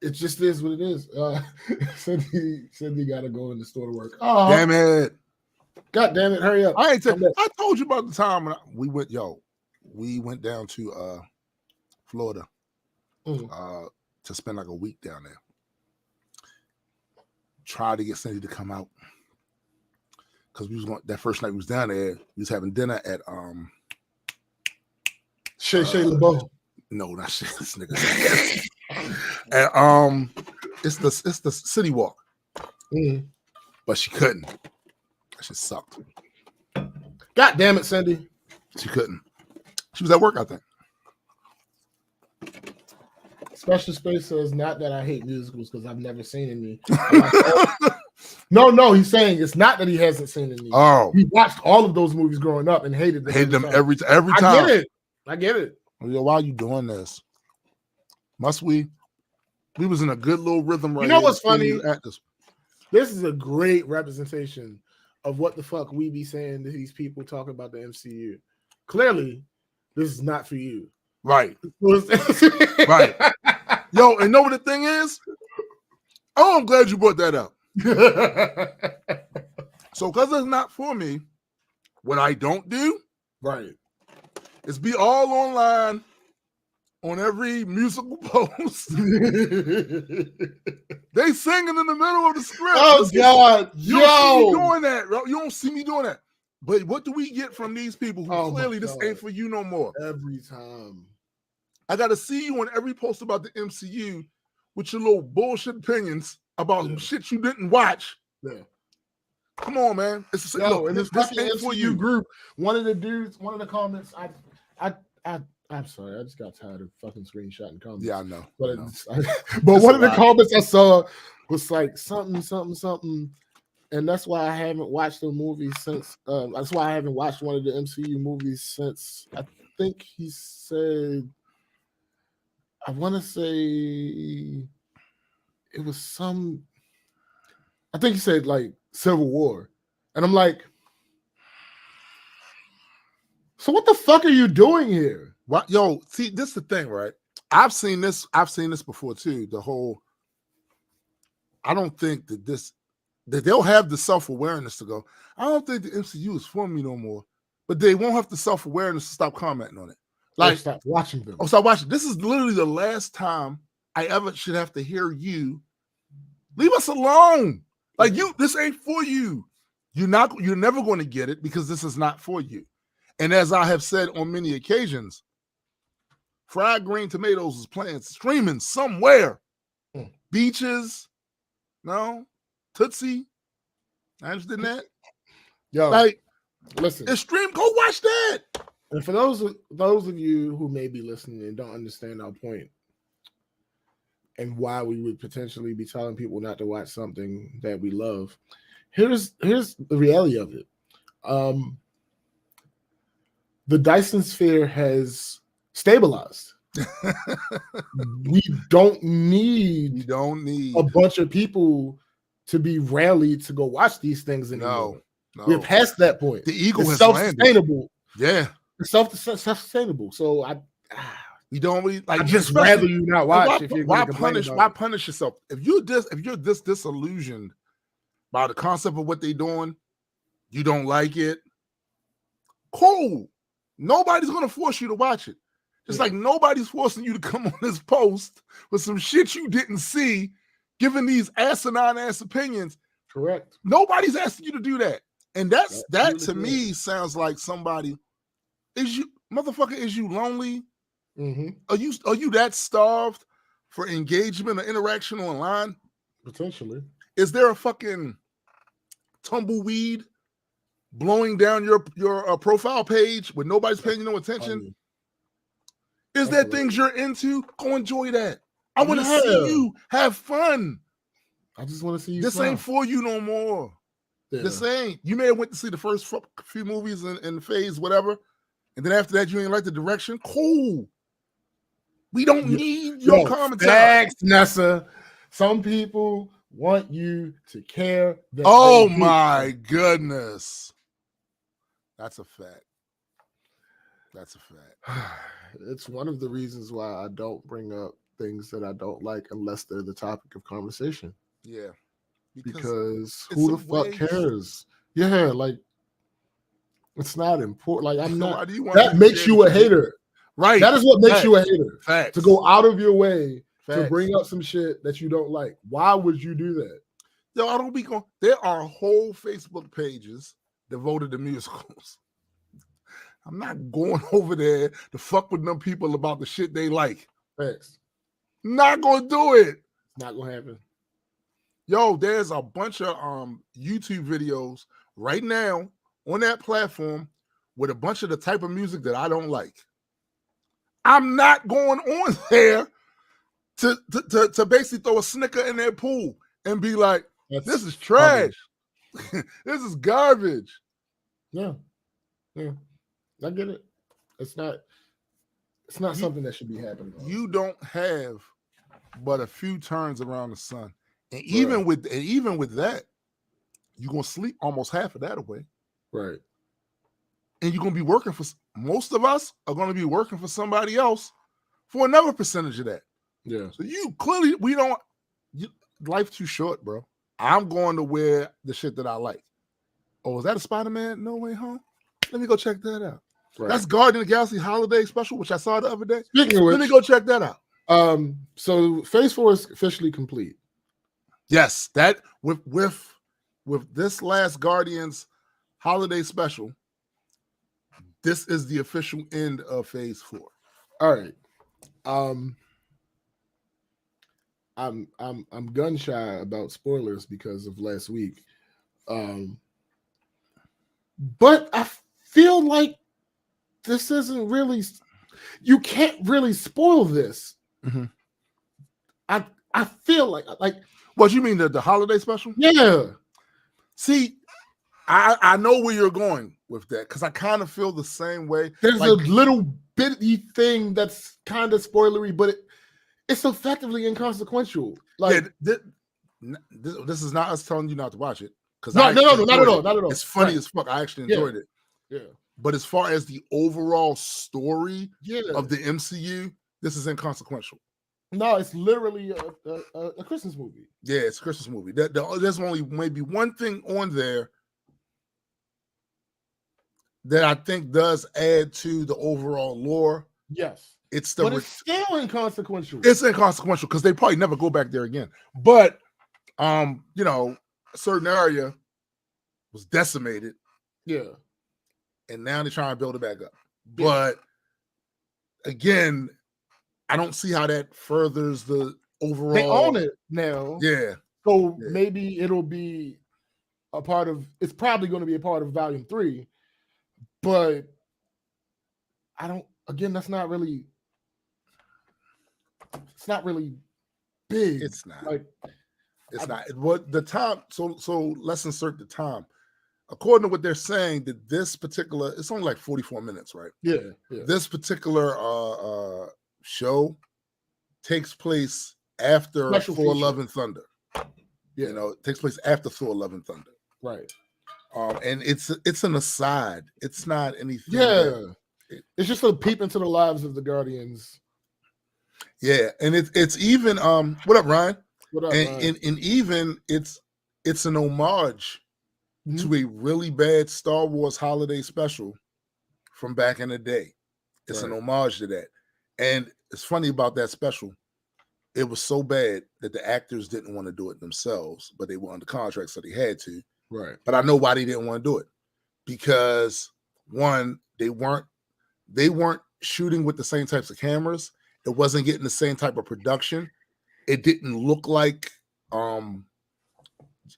It just is what it is. Cindy got to go in the store to work. Oh, damn it! God damn it! Hurry up! I told you about the time when we went down to Florida to spend like a week down there. Tried to get Cindy to come out because we was going that first night we was down there. We was having dinner at Shay LeBeau. No, not Shay. This nigga. And it's the City Walk. But she couldn't. That shit sucked. God damn it, Cindy. She couldn't. She was at work, I think. Special Space says, not that I hate musicals because I've never seen any. No, he's saying it's not that he hasn't seen any. Oh. He watched all of those movies growing up and hated them. Hated them every time. I get it. Yo, why are you doing this? Must we? We was in a good little rhythm right here. You know what's funny? This is a great representation of what the fuck we be saying to these people talking about the MCU. Clearly, this is not for you. Right. Right. Yo, and know what the thing is? Oh, I'm glad you brought that up. So, because it's not for me, what I don't do, right, is be all online on every musical post. They singing in the middle of the script. Oh, God. You don't see me doing that, bro. You don't see me doing that. But what do we get from these people who clearly this ain't for you no more? Every time. I got to see you on every post about the MCU with your little bullshit opinions about shit you didn't watch. Yeah. Come on, man. In this ain't for you group. One of the comments, I'm sorry, I just got tired of fucking screenshotting comments. Yeah, I know. But one of the comments I saw was like something. And that's why I haven't watched the movie since. That's why I haven't watched one of the MCU movies since. I think he said. I want to say it was some. I think he said like Civil War, and I'm like, so what the fuck are you doing here? What? Yo, see, this is the thing, right? I've seen this before too. The whole. I don't think that they'll have the self-awareness to go, I don't think the MCU is for me no more. But they won't have the self-awareness to stop commenting on it. Like, stop watching them. Oh, stop watching. This is literally the last time I ever should have to hear you. Leave us alone. Like, this ain't for you. You're never going to get it because this is not for you. And as I have said on many occasions, Fried Green Tomatoes is playing, streaming somewhere. Beaches, no, Tootsie. I understand that. Yo, like, listen. It's stream. Go watch that. And for those of you who may be listening and don't understand our point and why we would potentially be telling people not to watch something that we love, here's the reality of it. The Dyson sphere has stabilized. We don't need a bunch of people to be rallied to go watch these things anymore. No. We're past that point. The ego is has self-sustainable. Landed. Yeah. It's self-sustainable. So you don't really like. I just rather you not watch. Why punish yourself? If you're this disillusioned by the concept of what they're doing, you don't like it. Cool. Nobody's gonna force you to watch it. Just like nobody's forcing you to come on this post with some shit you didn't see, giving these asinine ass opinions. Correct. Nobody's asking you to do that. And that to me sounds like somebody, is you lonely? Mm-hmm. Are you that starved for engagement or interaction online? Potentially. Is there a fucking tumbleweed blowing down your profile page with nobody's paying you no attention? Is there things you're into? Go enjoy that. I want to see you have fun. I just want to see you. This ain't for you no more. Yeah. This ain't. You may have went to see the first few movies in phase, whatever, and then after that you ain't like the direction. Cool. We don't need your commentary. Facts, Nessa. Some people want you to care. Oh my goodness. That's a fact. That's a fact. It's one of the reasons why I don't bring up things that I don't like unless they're the topic of conversation. Yeah. Because who the fuck cares? Yeah, like it's not important. Like I'm not. That makes you a hater. Right. That is what makes you a hater. Facts. To go out of your way to bring up some shit that you don't like. Why would you do that? Yo, I don't be going. There are whole Facebook pages devoted to musicals. I'm not going over there to fuck with them people about the shit they like. Facts. Not gonna do it. Not gonna happen. Yo, there's a bunch of YouTube videos right now on that platform with a bunch of the type of music that I don't like. I'm not going on there to basically throw a snicker in their pool and be like, this is trash. This is garbage. Yeah. Yeah. I get it. It's not something that should be happening. You don't have but a few turns around the sun. And even with that, you're gonna sleep almost half of that away. Right. And you're gonna be working for most of us are gonna be working for somebody else for another percentage of that. Yeah. So you clearly life too short, bro. I'm going to wear the shit that I like. Oh, is that a Spider-Man No Way Home? Let me go check that out. Right. That's Guardian of the Galaxy Holiday Special, which I saw the other day. Speaking of which, let me go check that out. So Phase 4 is officially complete. Yes, that with this last Guardians Holiday Special, this is the official end of Phase 4. All right. I'm gun shy about spoilers because of last week. But I feel like this isn't really, you can't really spoil this. Mm-hmm. I feel like what you mean the holiday special? Yeah. See, I know where you're going with that because I kind of feel the same way. There's a little bitty thing that's kind of spoilery, but it's effectively inconsequential. Like this is not us telling you not to watch it. No, not at all. It's funny as fuck. I actually enjoyed it. Yeah. But as far as the overall story of the MCU, this is inconsequential. No, it's literally a Christmas movie. Yeah, it's a Christmas movie. There's only maybe one thing on there that I think does add to the overall lore. Yes. It's still inconsequential. It's inconsequential because they probably never go back there again. But a certain area was decimated. Yeah. And now they're trying to build it back up. Yeah. But again, I don't see how that furthers the overall. They own it now. Yeah. So maybe it'll be a part of, it's probably going to be a part of Volume 3. But that's not really, it's not really big. It's not. It's not. What the time, so let's insert the time. According to what they're saying, that this particular, it's only like 44 minutes, right? Yeah. This particular show takes place after Thor: Love and Thunder. Yeah. It takes place after Thor: Love and Thunder. Right. And it's an aside. It's not anything. Yeah. It's just a peep into the lives of the Guardians. Yeah, and it's even what up, Ryan? What up, and even it's an homage to a really bad Star Wars holiday special from back in the day. It's an homage to that. And it's funny about that special. It was so bad that the actors didn't want to do it themselves, but they were under contract, so they had to. Right. But I know why they didn't want to do it. Because one, they weren't shooting with the same types of cameras. It wasn't getting the same type of production. It didn't look like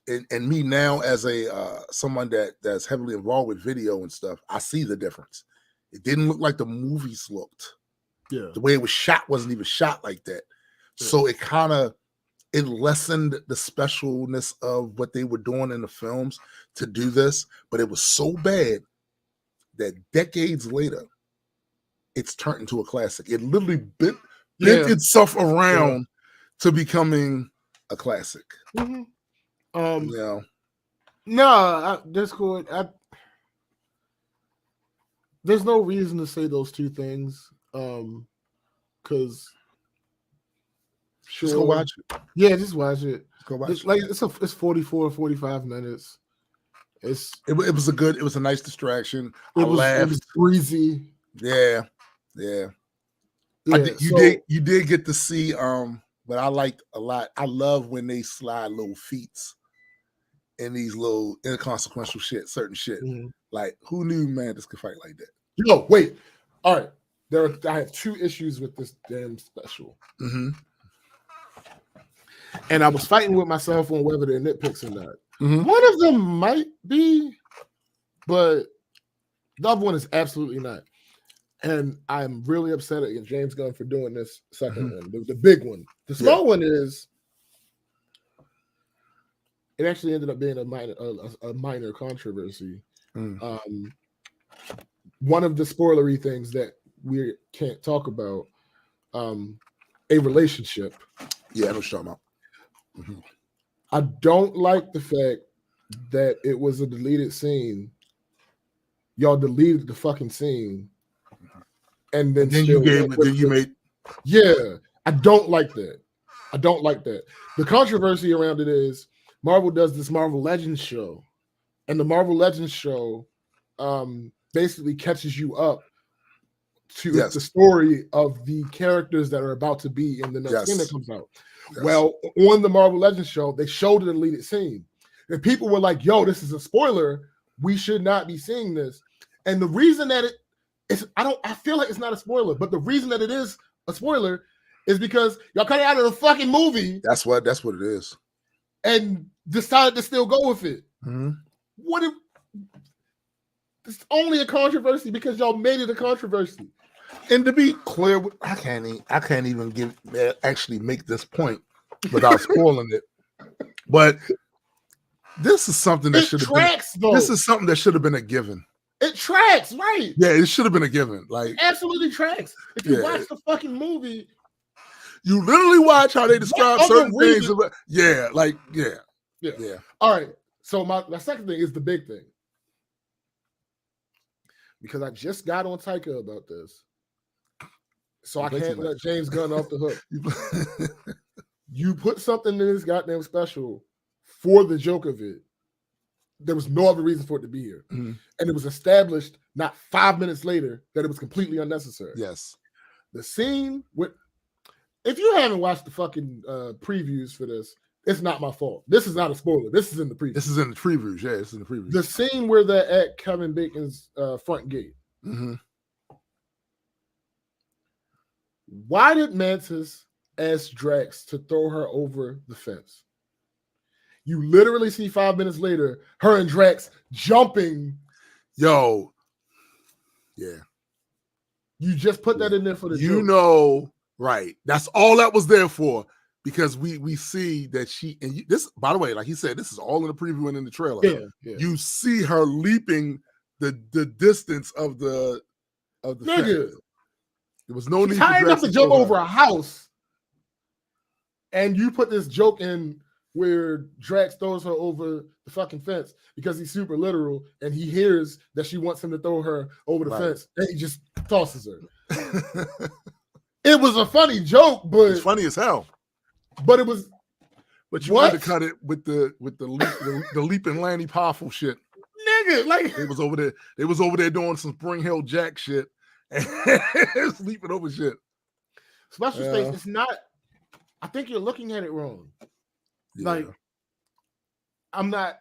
and me now as a someone that's heavily involved with video and stuff, I see the difference. It didn't look like the movies looked. Yeah. The way it was shot wasn't even shot like that. Yeah. So it lessened the specialness of what they were doing in the films to do this, but it was so bad that decades later, it's turned into a classic. It literally bent itself around to becoming a classic. Mm-hmm. That's cool. There's no reason to say those two things, because just go watch it. Yeah, just watch it. Just go watch it. Like it's 44, 45 minutes. It was a nice distraction. It was breezy. Yeah. You did get to see but I liked a lot. I love when they slide little feats in these little inconsequential certain shit. Mm-hmm. Like, who knew Mantis could fight like that? Yo, wait. All right. I have two issues with this damn special. Mm-hmm. And I was fighting with myself on whether they're nitpicks or not. Mm-hmm. One of them might be, but the other one is absolutely not. And I'm really upset at James Gunn for doing this second one, the big one. The small one is, it actually ended up being a minor controversy. Mm. One of the spoilery things that we can't talk about, a relationship. Yeah, I know what you're talking about. Mm-hmm. I don't like the fact that it was a deleted scene. Y'all deleted the fucking scene. And then you made. Yeah, I don't like that. The controversy around it is Marvel does this Marvel Legends show, and the Marvel Legends show basically catches you up to the story of the characters that are about to be in the next thing that comes out. Yes. Well, on the Marvel Legends show, they showed a deleted scene, and people were like, "Yo, this is a spoiler. We should not be seeing this." And the reason that I feel like it's not a spoiler, but the reason that it is a spoiler is because y'all cut it out of the fucking movie. That's what it is. And decided to still go with it. Mm-hmm. It's only a controversy because y'all made it a controversy. And to be clear, I can't even actually make this point without spoiling it. But this is something that should have been. This is something that should have been a given. It tracks, right? Yeah, it should have been a given. Like, absolutely tracks. If you watch the fucking movie, you literally watch how they describe certain things. Yeah. All right. So my second thing is the big thing, because I just got on Taika about this, so I can't let James Gunn off the hook. You put something in this goddamn special for the joke of it. There was no other reason for it to be here. Mm-hmm. And it was established not 5 minutes later that it was completely unnecessary. Yes. The scene with, if you haven't watched the fucking previews for this, it's not my fault. This is not a spoiler. This is in the previews. This is in the previews. Yeah, it's in the previews. The scene where they're at Kevin Bacon's front gate. Mm-hmm. Why did Mantis ask Drax to throw her over the fence? You literally see 5 minutes later, her and Drax jumping. Yo. Yeah. You just put that in there for the joke. Right. That's all that was there for. Because we see that this, by the way, like he said, this is all in the preview and in the trailer. Yeah. You see her leaping the distance of the nigga. Fence. There was no need for Drax to jump over a house. And you put this joke in where Drax throws her over the fucking fence because he's super literal and he hears that she wants him to throw her over the fence and he just tosses her. It was a funny joke, but it's funny as hell. But it was, but you undercut it with the leaping Lanny Powerful shit. nigga. Like They was over there. They was over there doing some Spring Hill Jack shit and sleeping over shit. Special space. It's not. I think you're looking at it wrong. Yeah. Like, I'm not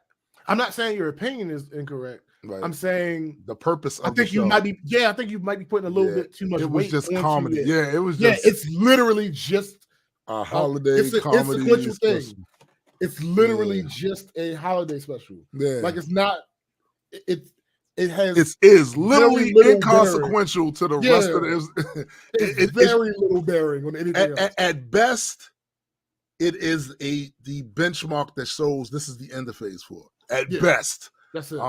saying your opinion is incorrect. Right. I'm saying the purpose of I think the you show. might be. Yeah, I think you might be putting a little bit too much. It was weight just onto comedy. it. Yeah, it was Yeah, just. it's literally just a holiday comedy. It's a sequential thing. It's literally Yeah. just a holiday special. Yeah. Like it's not. It has. It is literally little inconsequential to the rest of the. It's very little bearing on anything else. At best, it is the benchmark that shows this is the end of phase 4. At best, that's it.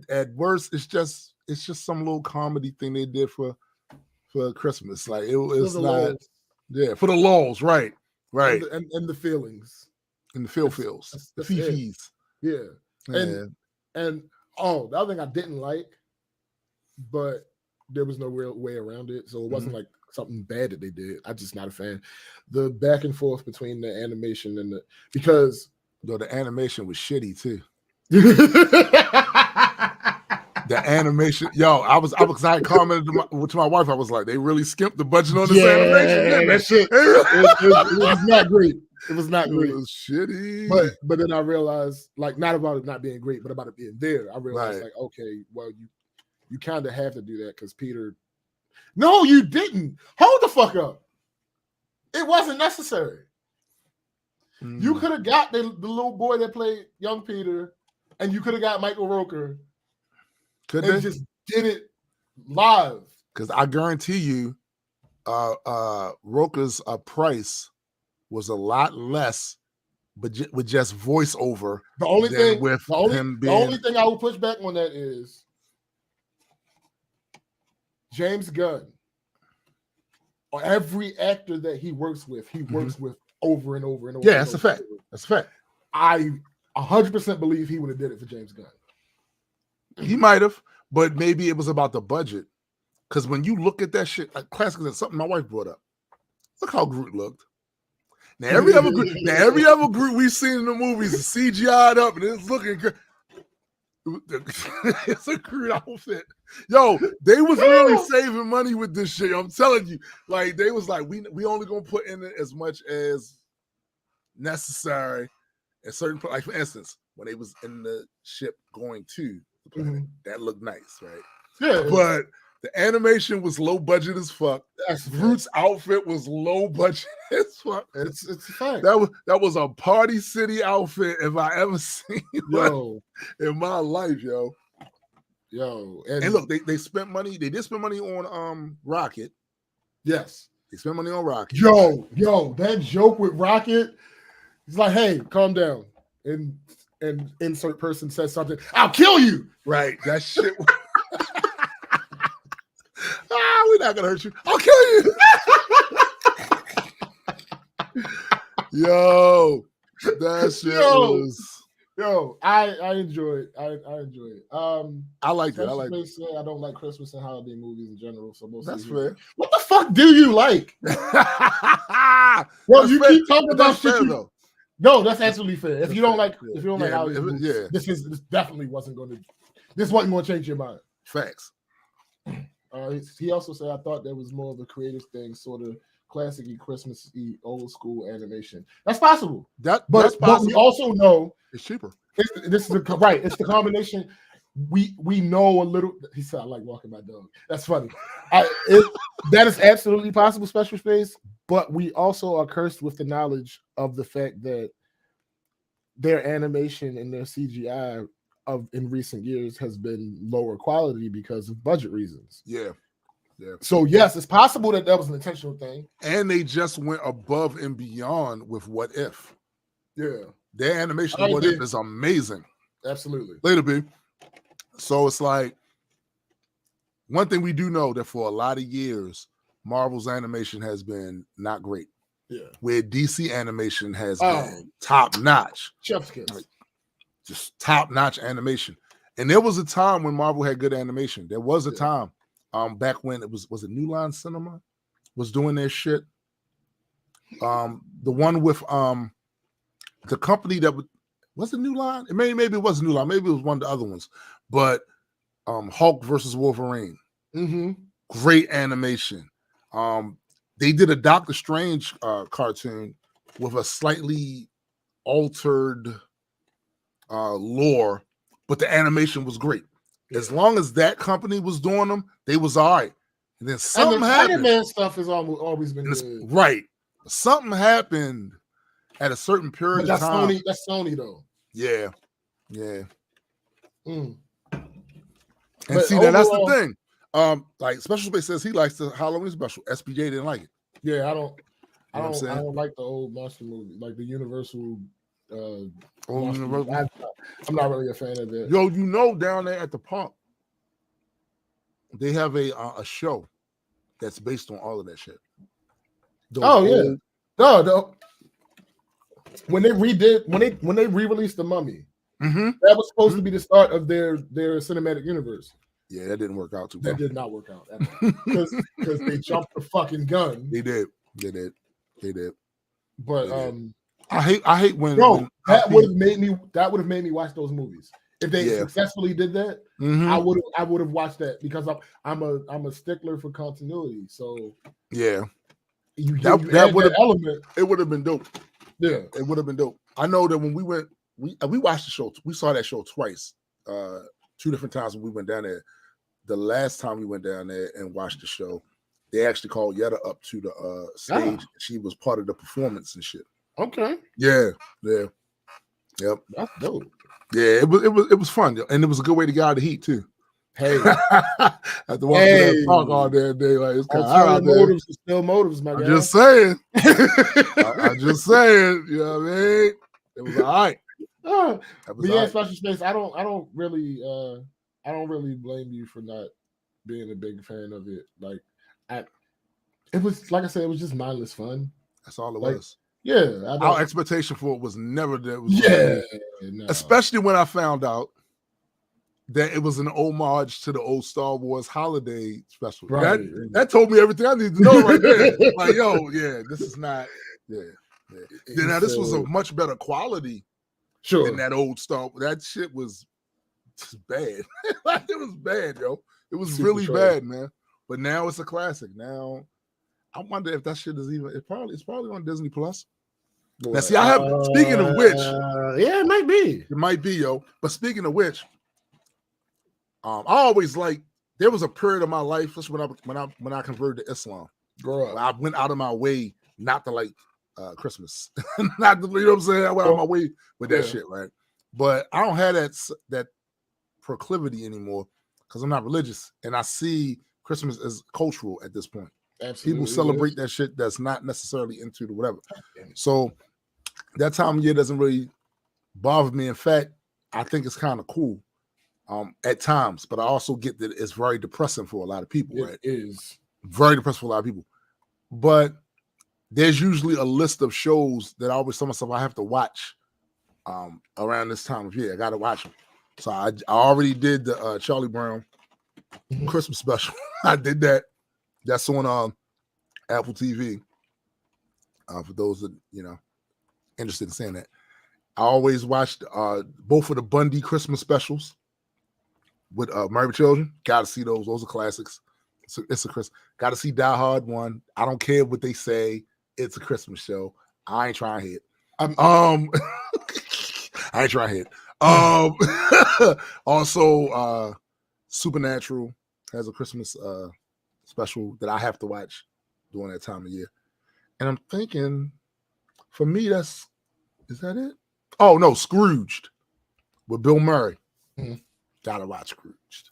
At worst, it's just some little comedy thing they did for Christmas. Like it's not. Lulls. Yeah, for the lulls, right. And the feelings. And the feels. The fifis. Yeah. And the other thing I didn't like, but there was no real way around it. So it wasn't like something bad that they did. I'm just not a fan. The back and forth between the animation and because the animation was shitty too. The animation, I commented to my wife. I was like, they really skimped the budget on this animation. That shit. It was not great. It was not great. It was shitty. But then I realized, like, not about it not being great, but about it being there. I realized, like, okay, well, you kind of have to do that because Peter. No, you didn't. Hold the fuck up. It wasn't necessary. You could have got the little boy that played young Peter, and you could have got Michael Rooker. Just did it live. Because I guarantee you, Rooker's price was a lot less, but with just voiceover. The only thing I would push back on that is James Gunn. Every actor that he works with, works with over and over and over. Yeah, that's a fact. That's a fact. I 100% believe he would have did it for James Gunn. He might have, but maybe it was about the budget. Because when you look at that shit, like classic, that's something my wife brought up. Look how Groot looked. Now every other Groot we've seen in the movies is CGI'd up and it's looking good. It's a Groot outfit. Yo, they was really saving money with this shit. I'm telling you. Like they was like, we only gonna put in it as much as necessary at certain, like for instance, when they was in the ship going to the planet, that looked nice, right? Yeah. But the animation was low budget as fuck. Groot's outfit was low budget as fuck. It's a fact. That was a Party City outfit if I ever seen one in my life, yo. And look, they spent money. They did spend money on Rocket. Yes, they spent money on Rocket. Yo, that joke with Rocket. He's like, hey, calm down. And insert person says something. I'll kill you. Right. That shit. We're not gonna hurt you. I'll kill you. Yo, that shit was. Yo, I enjoy it. I enjoy it. I like it. I like it. I don't like Christmas and holiday movies in general. So that's fair. What the fuck do you like? Well, you keep talking about shit. No, that's absolutely fair. If you don't like holiday movies, this definitely wasn't going to change your mind. Facts. He also said, I thought that was more of a creative thing, sort of classic-y, Christmas-y, old school animation. That's possible. But we also know it's cheaper. It's the combination. We know a little. He said, I like walking my dog. That's funny. That is absolutely possible, special space. But we also are cursed with the knowledge of the fact that their animation and their CGI in recent years has been lower quality because of budget reasons. Yeah. So yes, it's possible that was an intentional thing. And they just went above and beyond with What If. Yeah. Their animation of What If is amazing. Absolutely. Later, B. So it's like one thing we do know that for a lot of years, Marvel's animation has been not great. Yeah. Where DC animation has been top notch. Chef's kiss. Just top-notch animation. And there was a time when Marvel had good animation. There was a time back when it was it New Line Cinema was doing their shit. The one with the company that Was it New Line? Maybe it was New Line. Maybe it was one of the other ones. But Hulk versus Wolverine. Mm-hmm. Great animation. They did a Doctor Strange cartoon with a slightly altered lore, but the animation was great. Yeah. As long as that company was doing them, they was all right. And then something happened. Spider-Man stuff has always been good. Right. Something happened at a certain period of time. That's Sony though. Yeah. Yeah. Mm. And but see, overall, that's the thing. Like Special Space says he likes the Halloween special. SPJ didn't like it. Yeah, I don't like the old monster movie, like the Universal. Universal. I'm not really a fan of it. Yo, down there at the park, they have a show that's based on all of that shit. Yeah. No. When they re-released The Mummy, that was supposed to be the start of their cinematic universe. Yeah, that didn't work out too well. That did not work out because they jumped the fucking gun. They did. But I hate when that would have made me watch those movies. If they successfully did that, I would have watched that because I'm a stickler for continuity. So yeah, that would have element. It would have been dope. Yeah, it would have been dope. I know that when we went, we watched the show. We saw that show twice, 2 different times when we went down there. The last time we went down there and watched the show, they actually called Yetta up to the stage. She was part of the performance and shit. Okay. Yeah. Yep. That's dope. Yeah, it was fun, and it was a good way to get out of the heat too. Hey, after walking that park all day, like it's kind of hot out there. Motives are still motives, my guy. I'm just saying. I'm just saying. You know what I mean? It was all right. But yeah, Special Space. I don't really blame you for not being a big fan of it. Like, it was like I said, it was just mindless fun. That's all it was. Yeah, our expectation for it was never that. No. Especially when I found out that it was an homage to the old Star Wars holiday special. Right. That told me everything I need to know right there. Like, yo, yeah, this is not. Yeah. Now this was a much better quality. Sure. Than that old Star. That shit was just bad. Like, it was bad, yo. It was super really bad, man. But now it's a classic. Now I wonder if that shit is even. It's probably on Disney Plus. Boy, now, see, I have. Speaking of which, yeah, it might be. It might be, yo. But speaking of which, I always like. There was a period of my life, especially when I converted to Islam. Girl, I went out of my way not to like Christmas, not to, you know what I'm saying. I went out of my way with that shit, right? But I don't have that proclivity anymore because I'm not religious, and I see Christmas as cultural at this point. Absolutely. People celebrate that shit that's not necessarily into the whatever. So that time of year doesn't really bother me. In fact, I think it's kind of cool at times, but I also get that it's very depressing for a lot of people. Right? It is very depressing for a lot of people. But there's usually a list of shows that I always tell myself I have to watch around this time of year. I got to watch them. So I already did the Charlie Brown Christmas special. I did that. That's on Apple TV. For those that interested in saying that, I always watched both of the Bundy Christmas specials with Married with Children. Got to see those. Those are classics. It's a Christmas. Got to see Die Hard 1. I don't care what they say. It's a Christmas show. I ain't trying to hit. I ain't trying to hit. Also, Supernatural has a Christmas special that I have to watch during that time of year. And I'm thinking, for me, is that it? Oh, no, Scrooged with Bill Murray. Gotta watch Scrooged.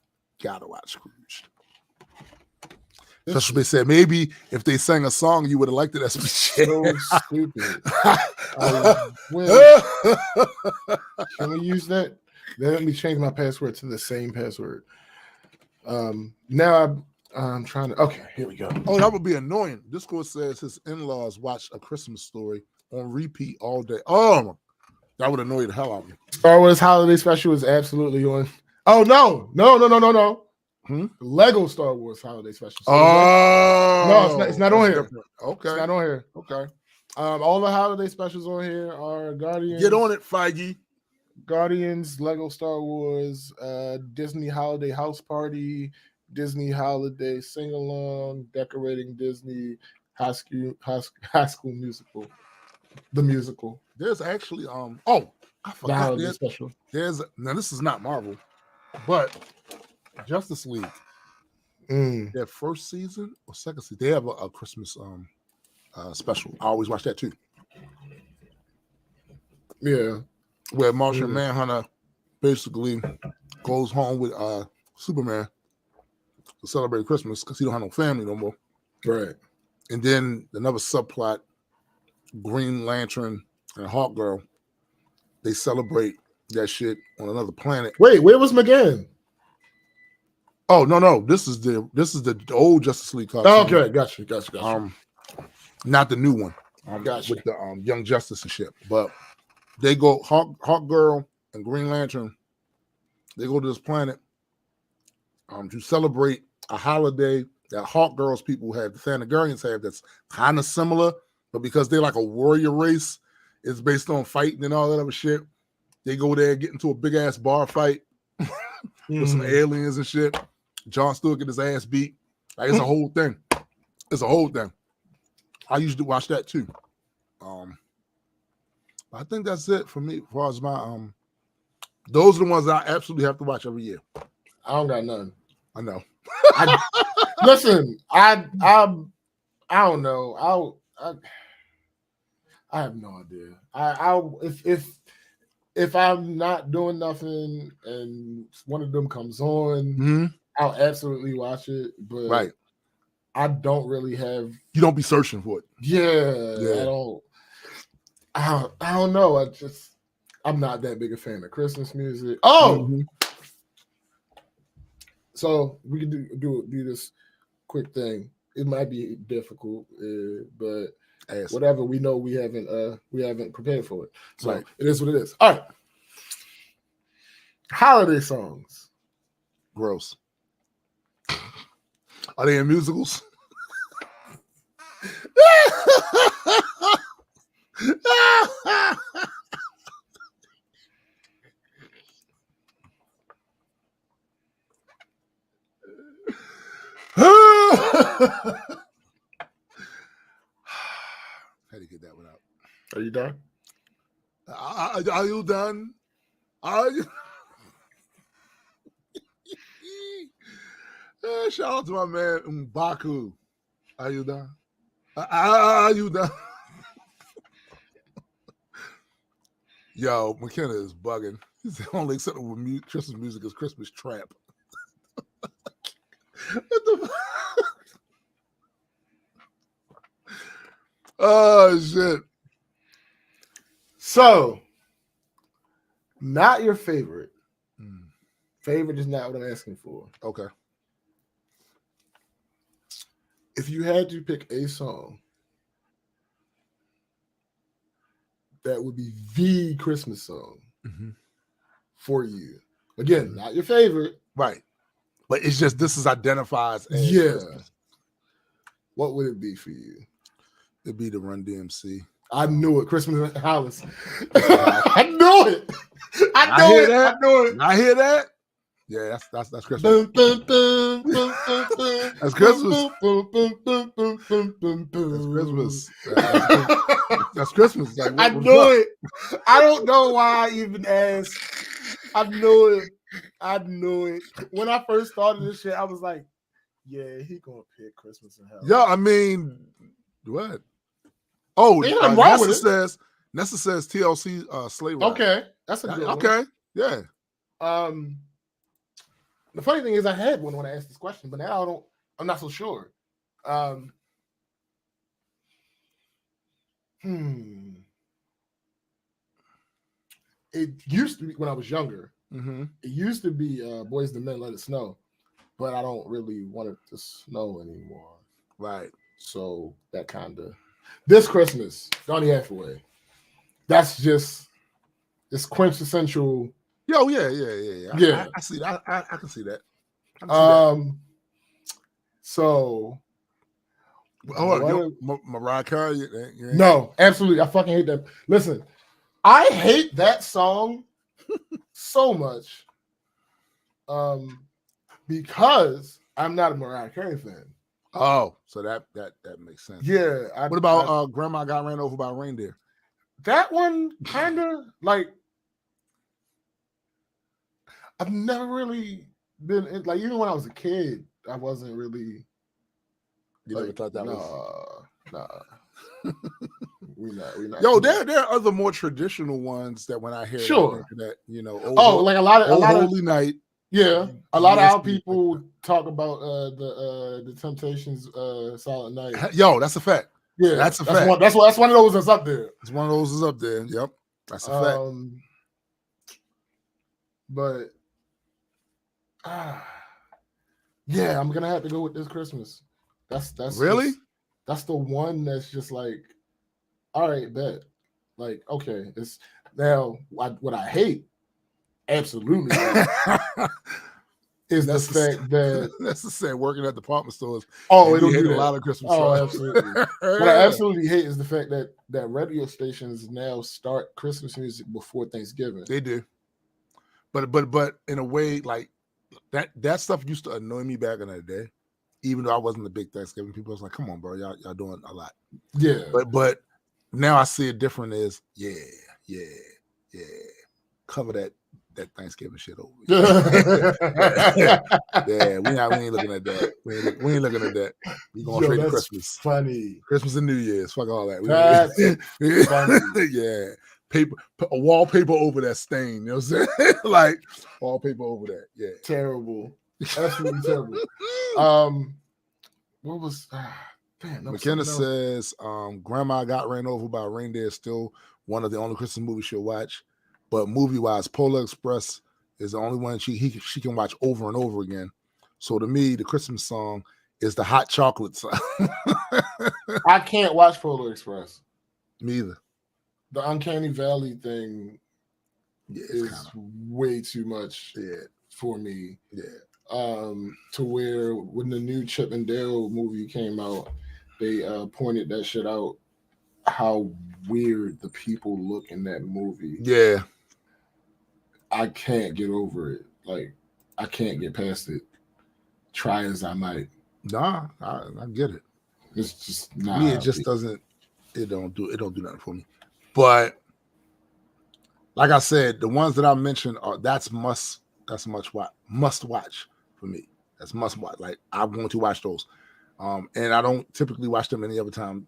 That's what they said. Maybe if they sang a song, you would have liked it. That's so stupid. Can we use that? Let me change my password to the same password. Now I'm trying to. Okay, here we go. Oh, that would be annoying. Discord says his in-laws watch A Christmas Story on repeat all day. Oh, that would annoy the hell out of me. Star Wars Holiday Special is absolutely on. Oh no. Lego Star Wars Holiday Special. So no, it's not on here. Different. Okay, it's not on here. Okay. All the holiday specials on here are Guardians. Get on it, Feige. Guardians, Lego Star Wars, Disney Holiday House Party, Disney Holiday Sing Along, Decorating Disney, High School Musical, the musical, There's actually I the forgot. holiday special. There's now this is not Marvel, but Justice League. Their first season or second season, they have a Christmas special. I always watch that too. Yeah, Where Martian Manhunter basically goes home with Superman to celebrate Christmas because he don't have no family no more. right. And then another subplot, Green Lantern and Hawkgirl, they celebrate that shit on another planet. Wait, where was McGann? Oh no, this is the old Justice League cartoon. Oh, okay, gotcha. Not the new one. Gotcha. With the Young Justice and shit. But they go Hawkgirl and Green Lantern. They go to this planet to celebrate a holiday that Hawkgirl's people have, the Thanagarians have, that's kind of similar, but because they're like a warrior race, it's based on fighting and all that other shit. They go there, get into a big ass bar fight with some aliens and shit. Jon Stewart get his ass beat. Like, it's a whole thing. It's a whole thing. I used to watch that too. I think that's it for me as far as my those are the ones that I absolutely have to watch every year. I don't got none. I know. Listen, I don't know. I have no idea. If I'm not doing nothing and one of them comes on, I'll absolutely watch it. But right. I don't really have. You don't be searching for it. Yeah. I don't know. I'm not that big a fan of Christmas music. Oh, so we can do this quick thing. It might be difficult, but whatever. We know we haven't prepared for it. So right. It is what it is. All right. Holiday songs. Gross. Are they in musicals? Had to get that one out. Are you done? Are you done? Are you? Shout out to my man M'Baku. Are you done? Are you done? Yo, McKenna is bugging. He's the only acceptable Christmas music is Christmas Trap. What the fuck? Oh shit. So, not your favorite. Favorite is not what I'm asking for. Okay. If you had to pick a song that would be the Christmas song for you, again, not your favorite, right? But it's just this is identified as Christmas. What would it be for you? It'd be the Run DMC. I knew it. Christmas in Hollis. I knew it. I knew it. I hear that. Yeah, that's Christmas. That's Christmas. That's Christmas. Like, I knew it. I don't know why I even asked. I knew it. When I first started this shit, I was like, yeah, he gonna pick Christmas in Hell. Yeah, I mean, what? Oh, Nessa says TLC Sleigh Ride. Okay, that's a good one. Okay, yeah. The funny thing is, I had one when I asked this question, but now I'm not so sure. It used to be when I was younger. It used to be Boys II Men, Let It Snow, but I don't really want it to snow anymore. Right. So that kind of this Christmas, Donny Hathaway. That's just it's quintessential. Yo, yeah. I see that. I can see that. So, Mariah Carey. No, absolutely. I fucking hate that. Listen, I hate that song so much. Because I'm not a Mariah Carey fan. Oh, so that makes sense. Yeah. What about Grandma Got Ran Over by a Reindeer? That one kind of like I've never really been like even when I was a kid, I wasn't really. You never thought that was. Nah. we not. Yo, there are other more traditional ones that when I hear that, you know, like a lot of Holy Night. Yeah, a lot of our people talk about the Temptations, Silent Night. Yo, that's a fact. Yeah, that's a fact. That's one of those that's up there. It's one of those that's up there. Yep, that's a fact. But yeah, I'm gonna have to go with This Christmas. That's really that's the one that's just like, all right, bet. Like, okay, it's now what I hate. Absolutely. is the fact that that's the same working at department stores. It'll do a lot of Christmas songs. Absolutely. What I absolutely hate is the fact that radio stations now start Christmas music before Thanksgiving. They do. But in a way, like that stuff used to annoy me back in the day. Even though I wasn't a big Thanksgiving people, I was like, come on, bro, y'all doing a lot. Yeah. But now I see it different as yeah. Cover that Thanksgiving shit over. Yeah, we ain't looking at that. We ain't looking at that. We going straight to Christmas. Funny. Christmas and New Year's. Fuck all that. That's funny. Yeah. A wallpaper over that stain. You know what I'm saying? Like wallpaper over that. Yeah. Terrible. Absolutely terrible. What was McKenna says Grandma Got Ran Over by a Reindeer is still one of the only Christmas movies she'll watch. But movie-wise, Polar Express is the only one she can watch over and over again. So to me, the Christmas song is the hot chocolate song. I can't watch Polar Express. Me either. The Uncanny Valley thing is way too much for me. Yeah. To where when the new Chip and Dale movie came out, they pointed that shit out, how weird the people look in that movie. Yeah. I can't get over it. Like, I can't get past it. Try as I might. Nah, I get it. It's just not. Me, it just doesn't. It don't do nothing for me. But like I said, the ones that I mentioned are must watch for me. That's must watch. Like I'm going to watch those. And I don't typically watch them any other time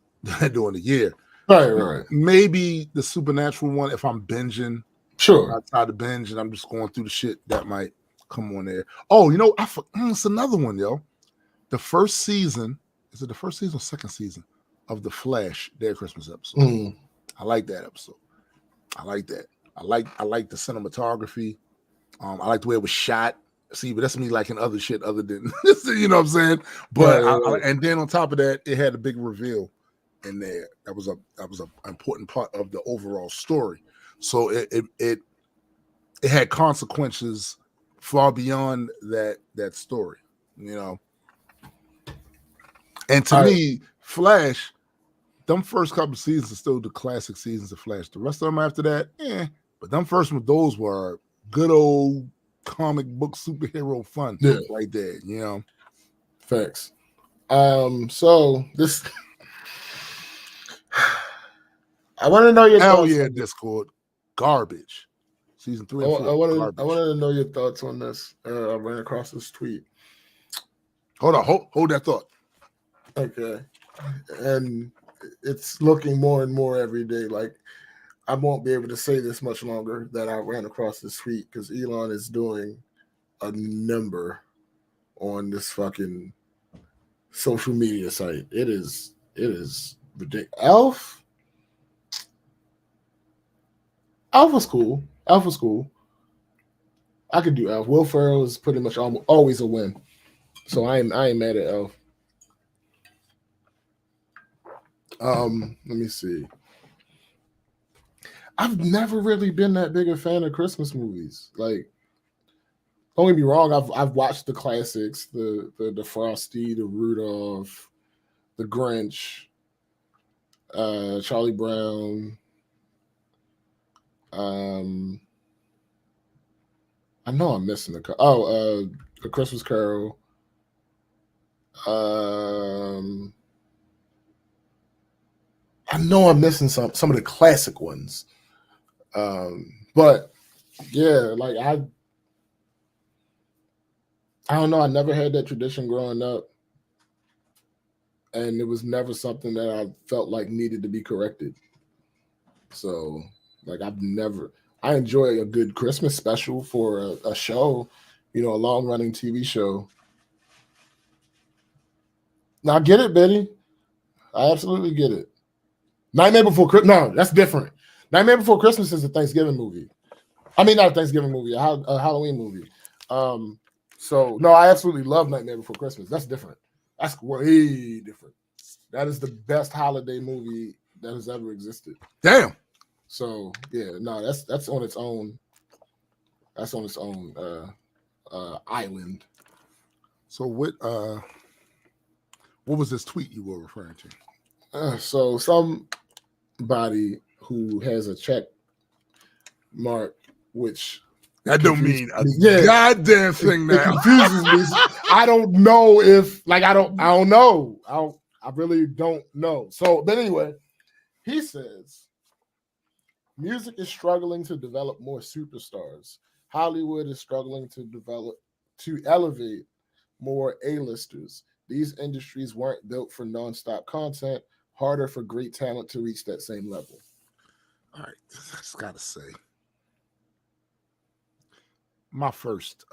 during the year. Right. Maybe the Supernatural one if I'm binging. Sure. I try to binge and I'm just going through the shit that might come on there. Oh, you know, it's another one, yo. The first season, is it the first season or second season of The Flash, their Christmas episode? Mm. I like that episode. I like that. I like the cinematography. I like the way it was shot. See, but that's me liking other shit other than you know what I'm saying. But right. And then on top of that, it had a big reveal in there. That was an important part of the overall story. So it had consequences far beyond that story, you know. And to me, Flash, them first couple of seasons are still the classic seasons of Flash. The rest of them after that, but them first one, those were good old comic book superhero fun right there, you know. Facts. So this I want to know your thoughts. Yeah, Discord. Garbage. Season 3 and 4. I wanted to know your thoughts on this. I ran across this tweet. Hold on, hold that thought. Okay. And it's looking more and more every day. Like I won't be able to say this much longer that I ran across this tweet because Elon is doing a number on this fucking social media site. It is ridiculous. Alpha was cool. I could do Elf. Will Ferrell is pretty much always a win. So I ain't mad at Elf. Let me see. I've never really been that big a fan of Christmas movies. Like, don't get me wrong, I've watched the classics, the Frosty, the Rudolph, the Grinch, Charlie Brown. I know I'm missing A Christmas Carol. I know I'm missing some of the classic ones. But yeah, like I don't know. I never had that tradition growing up, and it was never something that I felt like needed to be corrected. So, like, I enjoy a good Christmas special for a show, a long running TV show. Now, I get it, Betty. I absolutely get it. Nightmare Before Christmas. No, that's different. Nightmare Before Christmas is a Thanksgiving movie. I mean, not a Thanksgiving movie, a Halloween movie. So, no, I absolutely love Nightmare Before Christmas. That's different. That's way different. That is the best holiday movie that has ever existed. Damn. So, yeah, no, that's on its own. That's on its own island. So what was this tweet you were referring to? So somebody who has a check mark, which that don't mean a goddamn thing now. It confuses me. I don't know if I don't know. I really don't know. So, but anyway, he says music is struggling to develop more superstars. Hollywood is struggling to elevate more A-listers. These industries weren't built for nonstop content. Harder for great talent to reach that same level. All right, I just gotta say, my first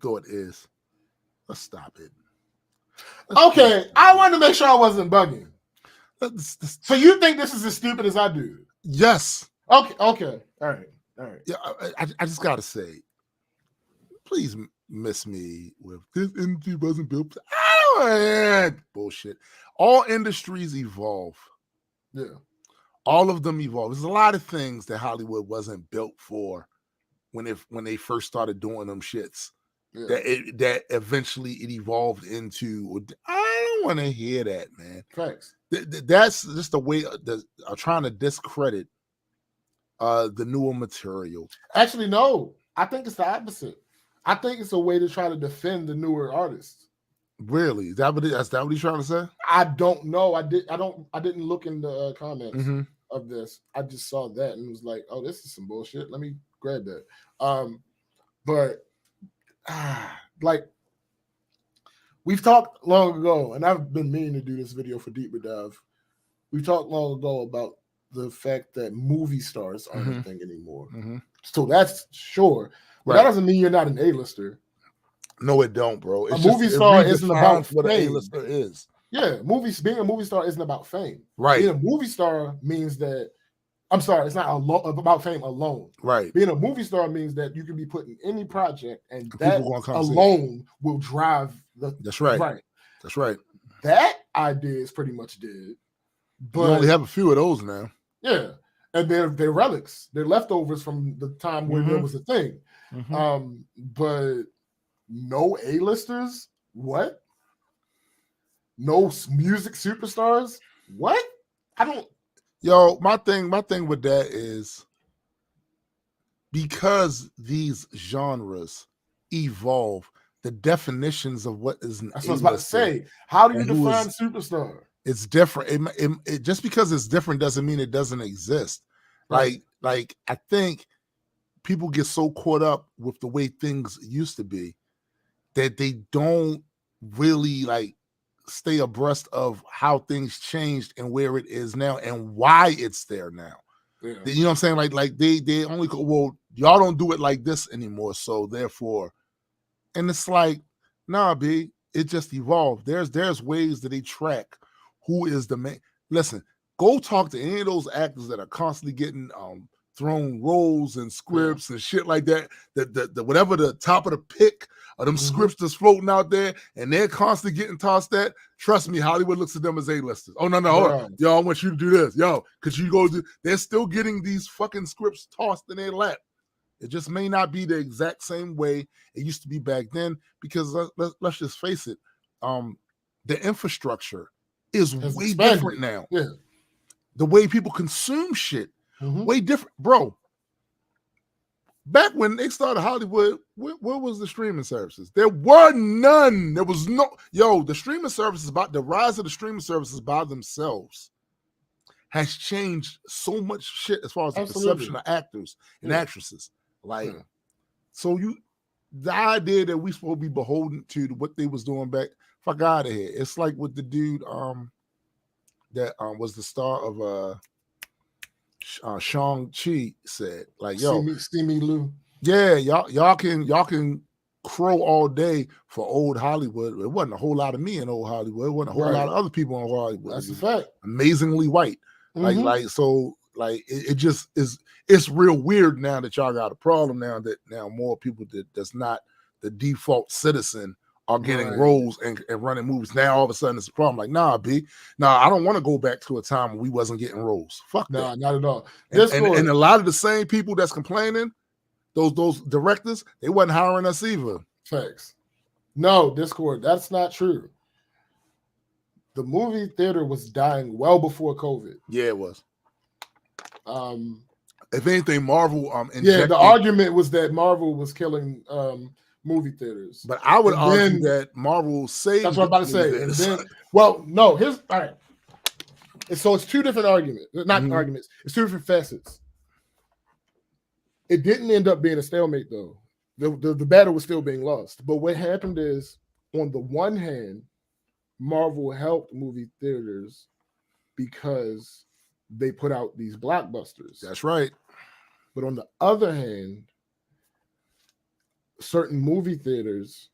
thought is, let's stop it. I wanted to make sure I wasn't bugging. So you think this is as stupid as I do? Yes. Okay. All right. Yeah, I just gotta say, please miss me with this industry wasn't built. Bullshit. All industries evolve. Yeah. All of them evolve. There's a lot of things that Hollywood wasn't built for when they first started doing them shits. Yeah. That eventually it evolved into. I don't want to hear that, man. Thanks. That's just the way I'm trying to discredit the newer material. Actually, no. I think it's the opposite. I think it's a way to try to defend the newer artists. Really? Is that what he's trying to say? I don't know. I didn't look in the comments of this. I just saw that and was like, oh, this is some bullshit. Let me grab that. But like we've talked long ago, and I've been meaning to do this video for Deeper Dive. We talked long ago about the fact that movie stars aren't a thing anymore. So that's sure. But that doesn't mean you're not an A-lister. No, it don't, bro. A movie star isn't about what an A-lister is. Yeah, being a movie star isn't about fame. Right. Being a movie star means that it's not about fame alone. Right. Being a movie star means that you can be put in any project, and that alone will drive the. That's right. Right. That's right. That idea is pretty much dead. But you only have a few of those now. Yeah, and they're relics. They're leftovers from the time when there was a thing. But no A-listers? What? No music superstars? What? I don't. Yo, my thing with that is because these genres evolve, the definitions of what is an that's what I was about to say. How do you define superstar? It's different. It just because it's different doesn't mean it doesn't exist. Right. Like I think people get so caught up with the way things used to be that they don't really stay abreast of how things changed and where it is now and why it's there now. Yeah. You know what I'm saying? Like they only go, well, y'all don't do it like this anymore, so therefore, and it's like, nah, B, it just evolved. There's ways that they track who is the man. Listen, go talk to any of those actors that are constantly getting thrown roles and scripts and shit like that. The whatever the top of the pick of them scripts that's floating out there, and they're constantly getting tossed at. Trust me, Hollywood looks at them as A-listers. Oh no, hold on. Yo, I want you to do this. Yo, because you go do. They're still getting these fucking scripts tossed in their lap. It just may not be the exact same way it used to be back then. Because let's just face it, the infrastructure is way different now. Yeah. The way people consume shit, way different, bro. Back when they started Hollywood, where was the streaming services? There were none. There was no the streaming services the rise of the streaming services by themselves has changed so much shit as far as the perception of actors and actresses. Like, so the idea that we supposed to be beholden to what they was doing back, fuck out of here. It's like with the dude that was the star of Shang-Chi said, like, yo, see me Lou. Yeah, y'all can crow all day for old Hollywood. It wasn't a whole lot of me in old Hollywood. It wasn't a whole lot of other people in Hollywood. That's a fact. Amazingly white. It just is. It's real weird now that y'all got a problem now that more people that's not the default citizen are getting roles and running movies. Now all of a sudden it's a problem. Like, nah, I don't want to go back to a time when we wasn't getting roles. Fuck that. Nah, not at all. And a lot of the same people that's complaining, those directors, they wasn't hiring us either. Facts. No, Discord, that's not true. The movie theater was dying well before COVID. Yeah, it was. If anything, Marvel the argument was that Marvel was killing movie theaters. But I would argue that Marvel saved. That's what I'm about to say. And then, well, no, here's all right. So it's two different arguments, not arguments. It's two different facets. It didn't end up being a stalemate, though. The battle was still being lost. But what happened is, on the one hand, Marvel helped movie theaters because they put out these blockbusters. That's right. But on the other hand, certain movie theaters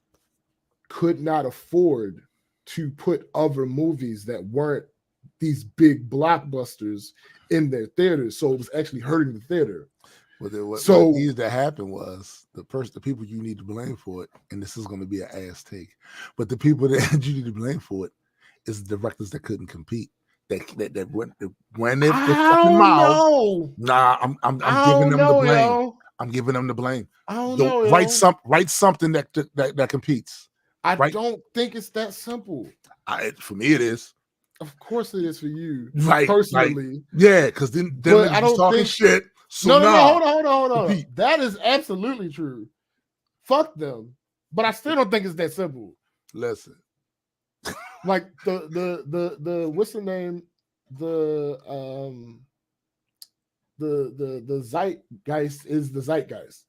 could not afford to put other movies that weren't these big blockbusters in their theaters. So it was actually hurting the theater. What needed to happen was the people you need to blame for it, and this is going to be an ass take, but the people that you need to blame for it is the directors that couldn't compete. That when they fucking mouth. Nah, I'm giving them the blame. Yo. I'm giving them the blame. I don't know. Write something that competes. I don't think it's that simple. For me, it is. Of course, it is for you, personally. Because then I don't talking shit. So no, hold on. That is absolutely true. Fuck them. But I still don't think it's that simple. Listen. Like the what's the name? The zeitgeist is the zeitgeist.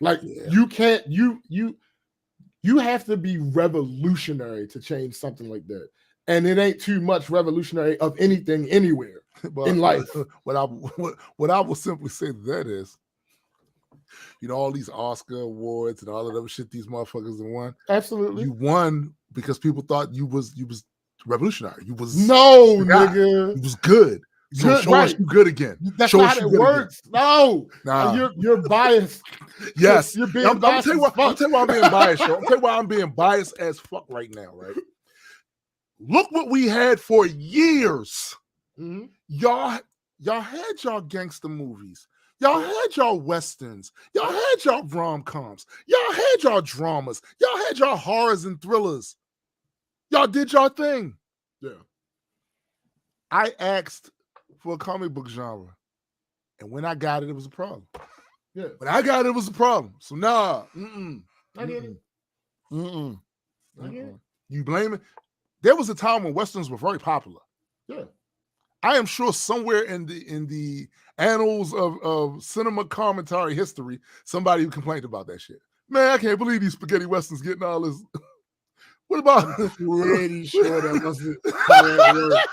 Like you can't you have to be revolutionary to change something like that. And it ain't too much revolutionary of anything anywhere in life. What I will simply say to that is, all these Oscar awards and all of them shit these motherfuckers have won. Absolutely. You won because people thought you was revolutionary. You was nigga. You was good. So show us you good again. That's not how it works. Again. No. You're biased. Yes. You're being biased. I'll tell you why I'm being biased, I'll tell you why I'm being biased as fuck right now, right? Look what we had for years. Mm-hmm. Y'all had y'all gangster movies. Y'all had y'all westerns. Y'all had y'all rom-coms. Y'all had y'all dramas. Y'all had y'all horrors and thrillers. Y'all did y'all thing. Yeah. I asked for a comic book genre. And when I got it, it was a problem. Yeah. When I got it, it was a problem. So nah. I get it. I get it. You blame it? There was a time when westerns were very popular. Yeah. I am sure somewhere in the annals of cinema commentary history, somebody complained about that shit. Man, I can't believe these spaghetti westerns getting all this. What about? I'm pretty sure that wasn't how that worked.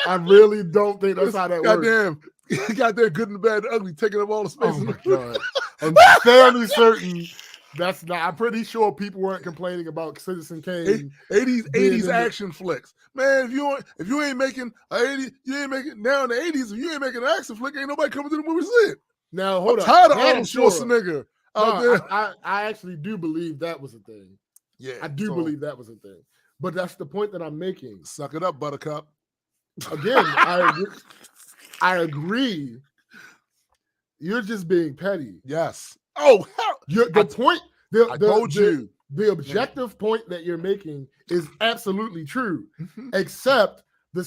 I really don't think that's how that works. Goddamn good and the bad and ugly, taking up all the space. Oh my God. I'm fairly certain that's not. I'm pretty sure people weren't complaining about Citizen Kane. 80s action flicks. Man, if you ain't making you ain't making now in the 80s, if you ain't making an action flick, ain't nobody coming to the movie to see it. Now hold on. Tired of Arnold Schwarzenegger out there. I actually do believe that was a thing. Yeah, I do believe that was a thing. But that's the point that I'm making. Suck it up, Buttercup. Again, I agree. You're just being petty. Yes. Oh, the point. I told you. The objective point that you're making is absolutely true, except the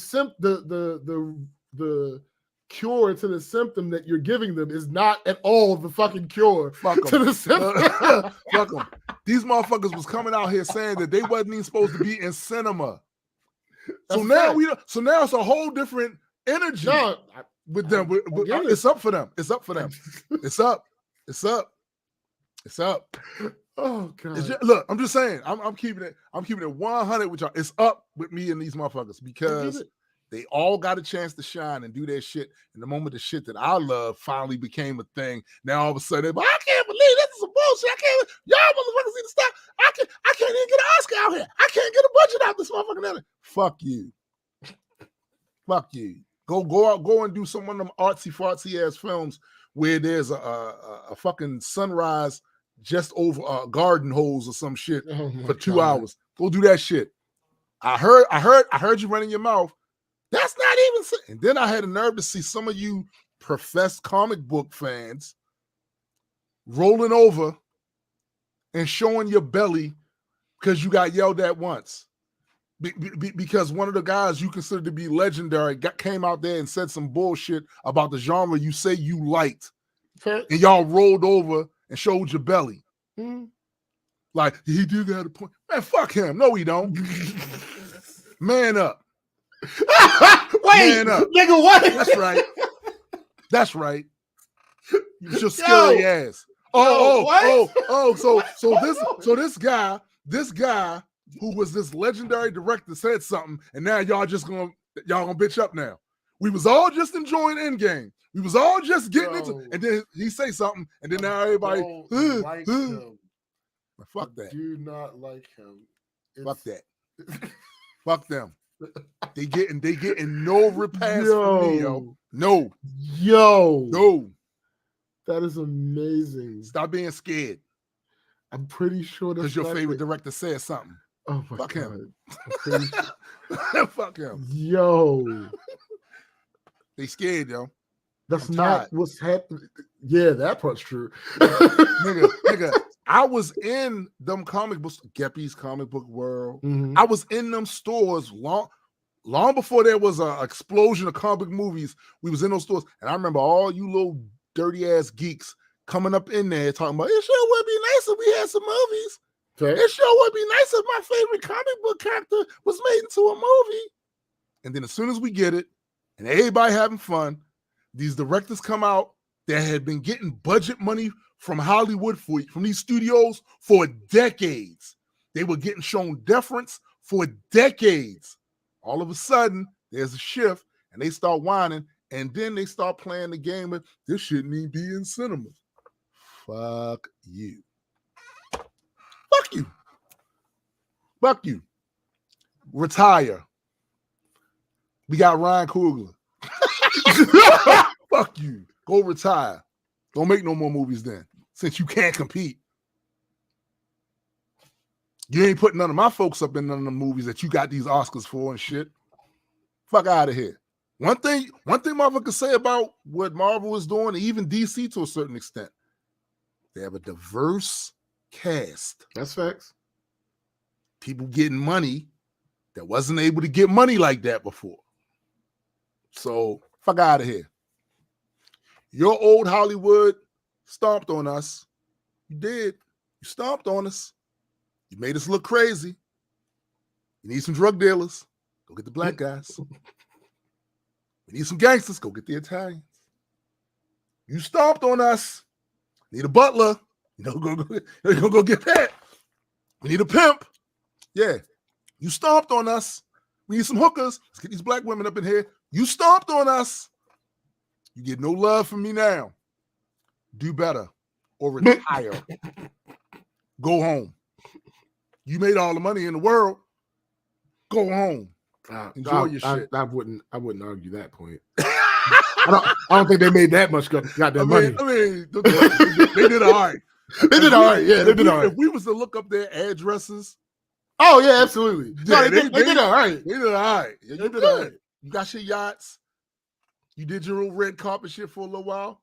cure to the symptom that you're giving them is not at all the fucking cure Fuck to 'em. the symptom. Fuck them. These motherfuckers was coming out here saying that they wasn't even supposed to be in cinema. So now it's a whole different energy with them. It's up for them. It's up for them. It's up. It's up. It's up. Oh God! Look, I'm just saying. I'm keeping it 100 with y'all. It's up with me and these motherfuckers because they all got a chance to shine and do their shit. And the moment the shit that I love finally became a thing, now all of a sudden, I can't believe this is some bullshit. I can't. Y'all motherfuckers need to stop. I can't even get an Oscar out here. I can't get a budget out this motherfucking alley. Fuck you. Fuck you. Go and do some one of them artsy fartsy ass films where there's a fucking sunrise just over garden hose or some shit for 2 hours. Go do that shit. I heard you running your mouth. That's not even. And then I had a nerve to see some of you professed comic book fans rolling over and showing your belly because you got yelled at once. Because one of the guys you consider to be legendary came out there and said some bullshit about the genre you say you liked. And y'all rolled over and showed your belly. Mm-hmm. Like, he do got a point. Man, fuck him. No, he don't. Man up. Wait, man up. Nigga, what? That's right. That's right. You your scary ass. So this guy who was this legendary director said something, and now y'all gonna bitch up now. We was all just enjoying Endgame. We was all just getting into, and then he say something, and then now everybody like him. Fuck that. Do not like him. Fuck that. Fuck them. They getting no repass from me, yo. No. That is amazing. Stop being scared. I'm pretty sure that's because your favorite director said something. Oh my Fuck God. him. Fuck him. Yo. They scared, yo. That's not what's happening. Yeah, that part's true. nigga, I was in them comic books, Geppi's Comic Book World. Mm-hmm. I was in them stores long before there was an explosion of comic movies. We was in those stores, and I remember all you little dirty ass geeks coming up in there talking about, it sure would be nice if we had some movies. Okay. It sure would be nice if my favorite comic book character was made into a movie. And then as soon as we get it, and everybody having fun, these directors come out that had been getting budget money from Hollywood from these studios for decades. They were getting shown deference for decades. All of a sudden, there's a shift, and they start whining, and then they start playing the game of, this shouldn't even be in cinemas. Fuck you. Fuck you. Fuck you. Retire. We got Ryan Coogler. Fuck you. Go retire. Don't make no more movies then, since you can't compete. You ain't putting none of my folks up in none of the movies that you got these Oscars for and shit. Fuck out of here. One thing motherfuckers say about what Marvel is doing, and even DC to a certain extent, they have a diverse cast. That's facts. People getting money that wasn't able to get money like that before. So fuck out of here. Your old Hollywood stomped on us. You did. You stomped on us. You made us look crazy. You need some drug dealers. Go get the black guys. We need some gangsters. Go get the Italians. You stomped on us. Need a butler. Go get that. We need a pimp. Yeah. You stomped on us. We need some hookers. Let's get these black women up in here. You stomped on us. You get no love from me now. Do better or retire. Go home. You made all the money in the world. Go home. Enjoy your shit. I wouldn't argue that point. I don't think they made that much goddamn money. I mean, they did all right. They did all right. Yeah, they did all right. If we was to look up their addresses. Oh, yeah, absolutely. Yeah, they did all right. They did all right. Yeah, you did all right. You got your yachts. You did your little red carpet shit for a little while.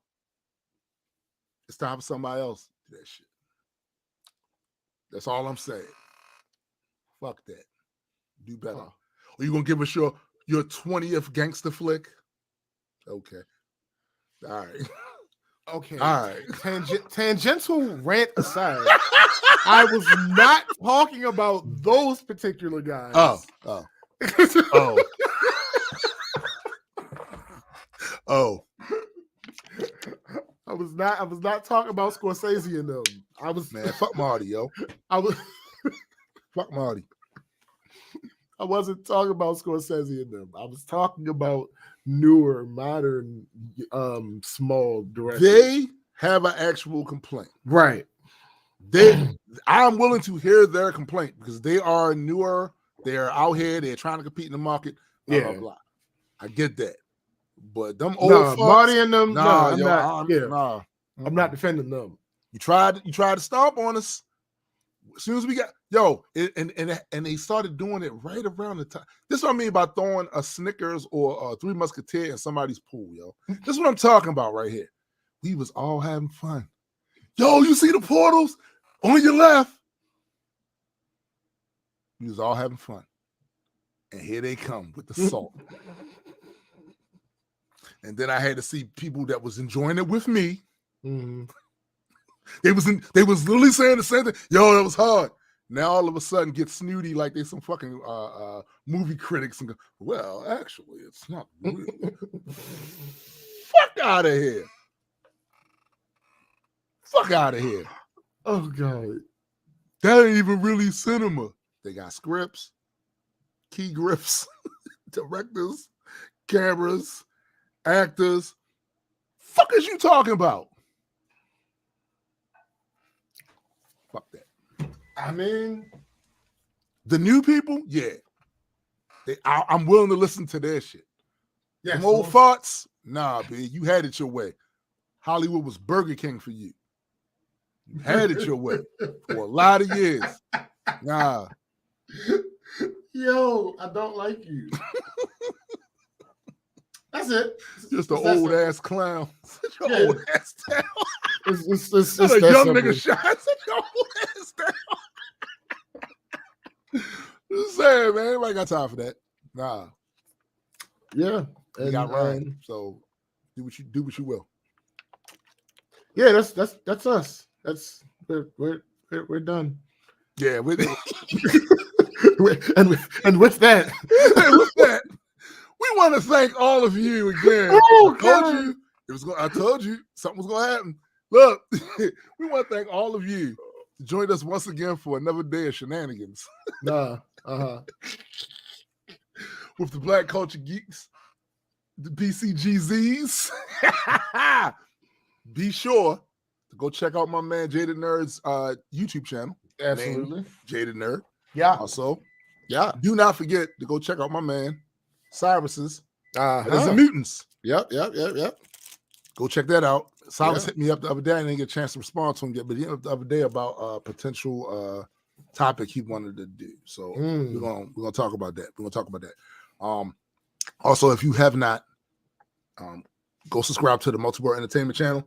It's time for somebody else to do that shit. That's all I'm saying. Fuck that. Do better. Are you gonna give us your 20th gangster flick? Okay. All right. Okay. All right. Tangential rant aside, I was not talking about those particular guys. Oh. Oh. I was not talking about Scorsese and them. Man, fuck Marty, yo. Fuck Marty. I wasn't talking about Scorsese and them. I was talking about newer, modern, small directors. They have an actual complaint. Right. I'm willing to hear their complaint because they are newer. They're out here. They're trying to compete in the market. Blah, blah. I get that. But them old fucks, Marty and them. I'm not defending them. You tried to stomp on us. As soon as we got and they started doing it right around the time. This is what I mean by throwing a Snickers or a Three Musketeer in somebody's pool, yo. This is what I'm talking about right here. We was all having fun. Yo, you see the portals on your left? We was all having fun. And here they come with the salt. And then I had to see people that was enjoying it with me. Mm-hmm. They was literally saying the same thing. Yo, that was hard. Now all of a sudden get snooty like they some fucking movie critics and go, well, actually, it's not real. Fuck out of here. Fuck out of here. Oh, God. That ain't even really cinema. They got scripts, key grips, directors, cameras, actors. Fuck is you talking about? Fuck that. I mean, the new people, yeah. I'm willing to listen to their shit. Yes, Them old farts, nah, B, you had it your way. Hollywood was Burger King for you. You had it your way for a lot of years. Nah. Yo, I don't like you. That's it. Just an old ass clown. Such an old ass town. It's a young nigga shot. Such an old ass town. Just saying, man. Anybody got time for that? Nah. Yeah. You got Ryan. So do what you will. Yeah, that's us. We're done. Yeah, and with that, we want to thank all of you again. Oh, I told you something was gonna happen. Look, we want to thank all of you to join us once again for another day of shenanigans. With the Black Culture Geeks, the BCGz's. Be sure to go check out my man Jaded Nerd's YouTube channel. Absolutely. Jaded Nerd. Yeah. Also, do not forget to go check out my man Cyrus's The Mutants. Yep. Go check that out. Cyrus hit me up the other day. I didn't get a chance to respond to him yet, but he hit me up the other day about a potential topic he wanted to do. So we're gonna talk about that. Also, if you have not, go subscribe to the Multiple Entertainment channel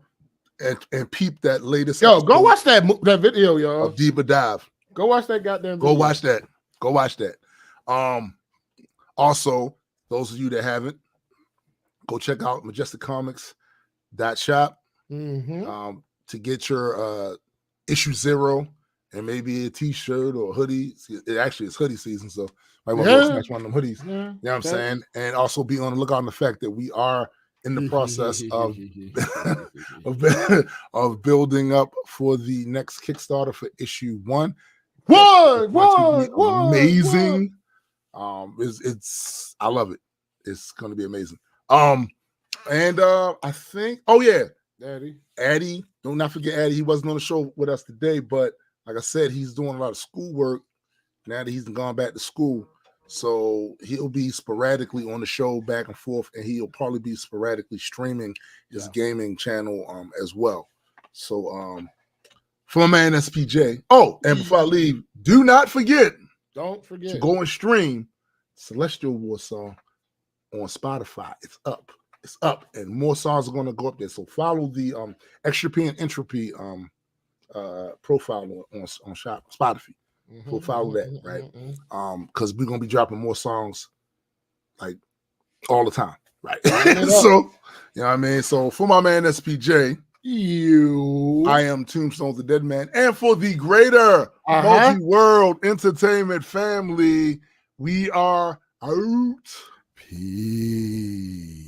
and peep that latest. Yo, go watch that video, y'all. Deeper Dive. Go watch that goddamn video. Go watch that. Also, those of you that haven't, go check out majesticcomics.shop to get your issue 0 and maybe a t-shirt or a hoodie. It actually is hoodie season, so might want to snatch one of them hoodies. You know what I'm saying? And also be on the lookout on the fact that we are in the process of building up for the next Kickstarter for issue 1. Amazing. It's I love it. It's going to be amazing. And I think, Addy, do not forget Addy. He wasn't on the show with us today, but like I said, he's doing a lot of schoolwork now that he's gone back to school. So he'll be sporadically on the show back and forth, and he'll probably be sporadically streaming his gaming channel as well. So for my man SPJ. Oh, and before I leave, don't forget to go and stream Celestial War song on Spotify. It's up, and more songs are going to go up there. So follow the Extropy and Entropy profile on Spotify. So follow that, right? Because we're gonna be dropping more songs like all the time, Right. Lining it up. So, you know what I mean? So for my man SPJ, You. I am Tombstone the Dead Man. And for the greater multi-world entertainment family, we are out. Peace.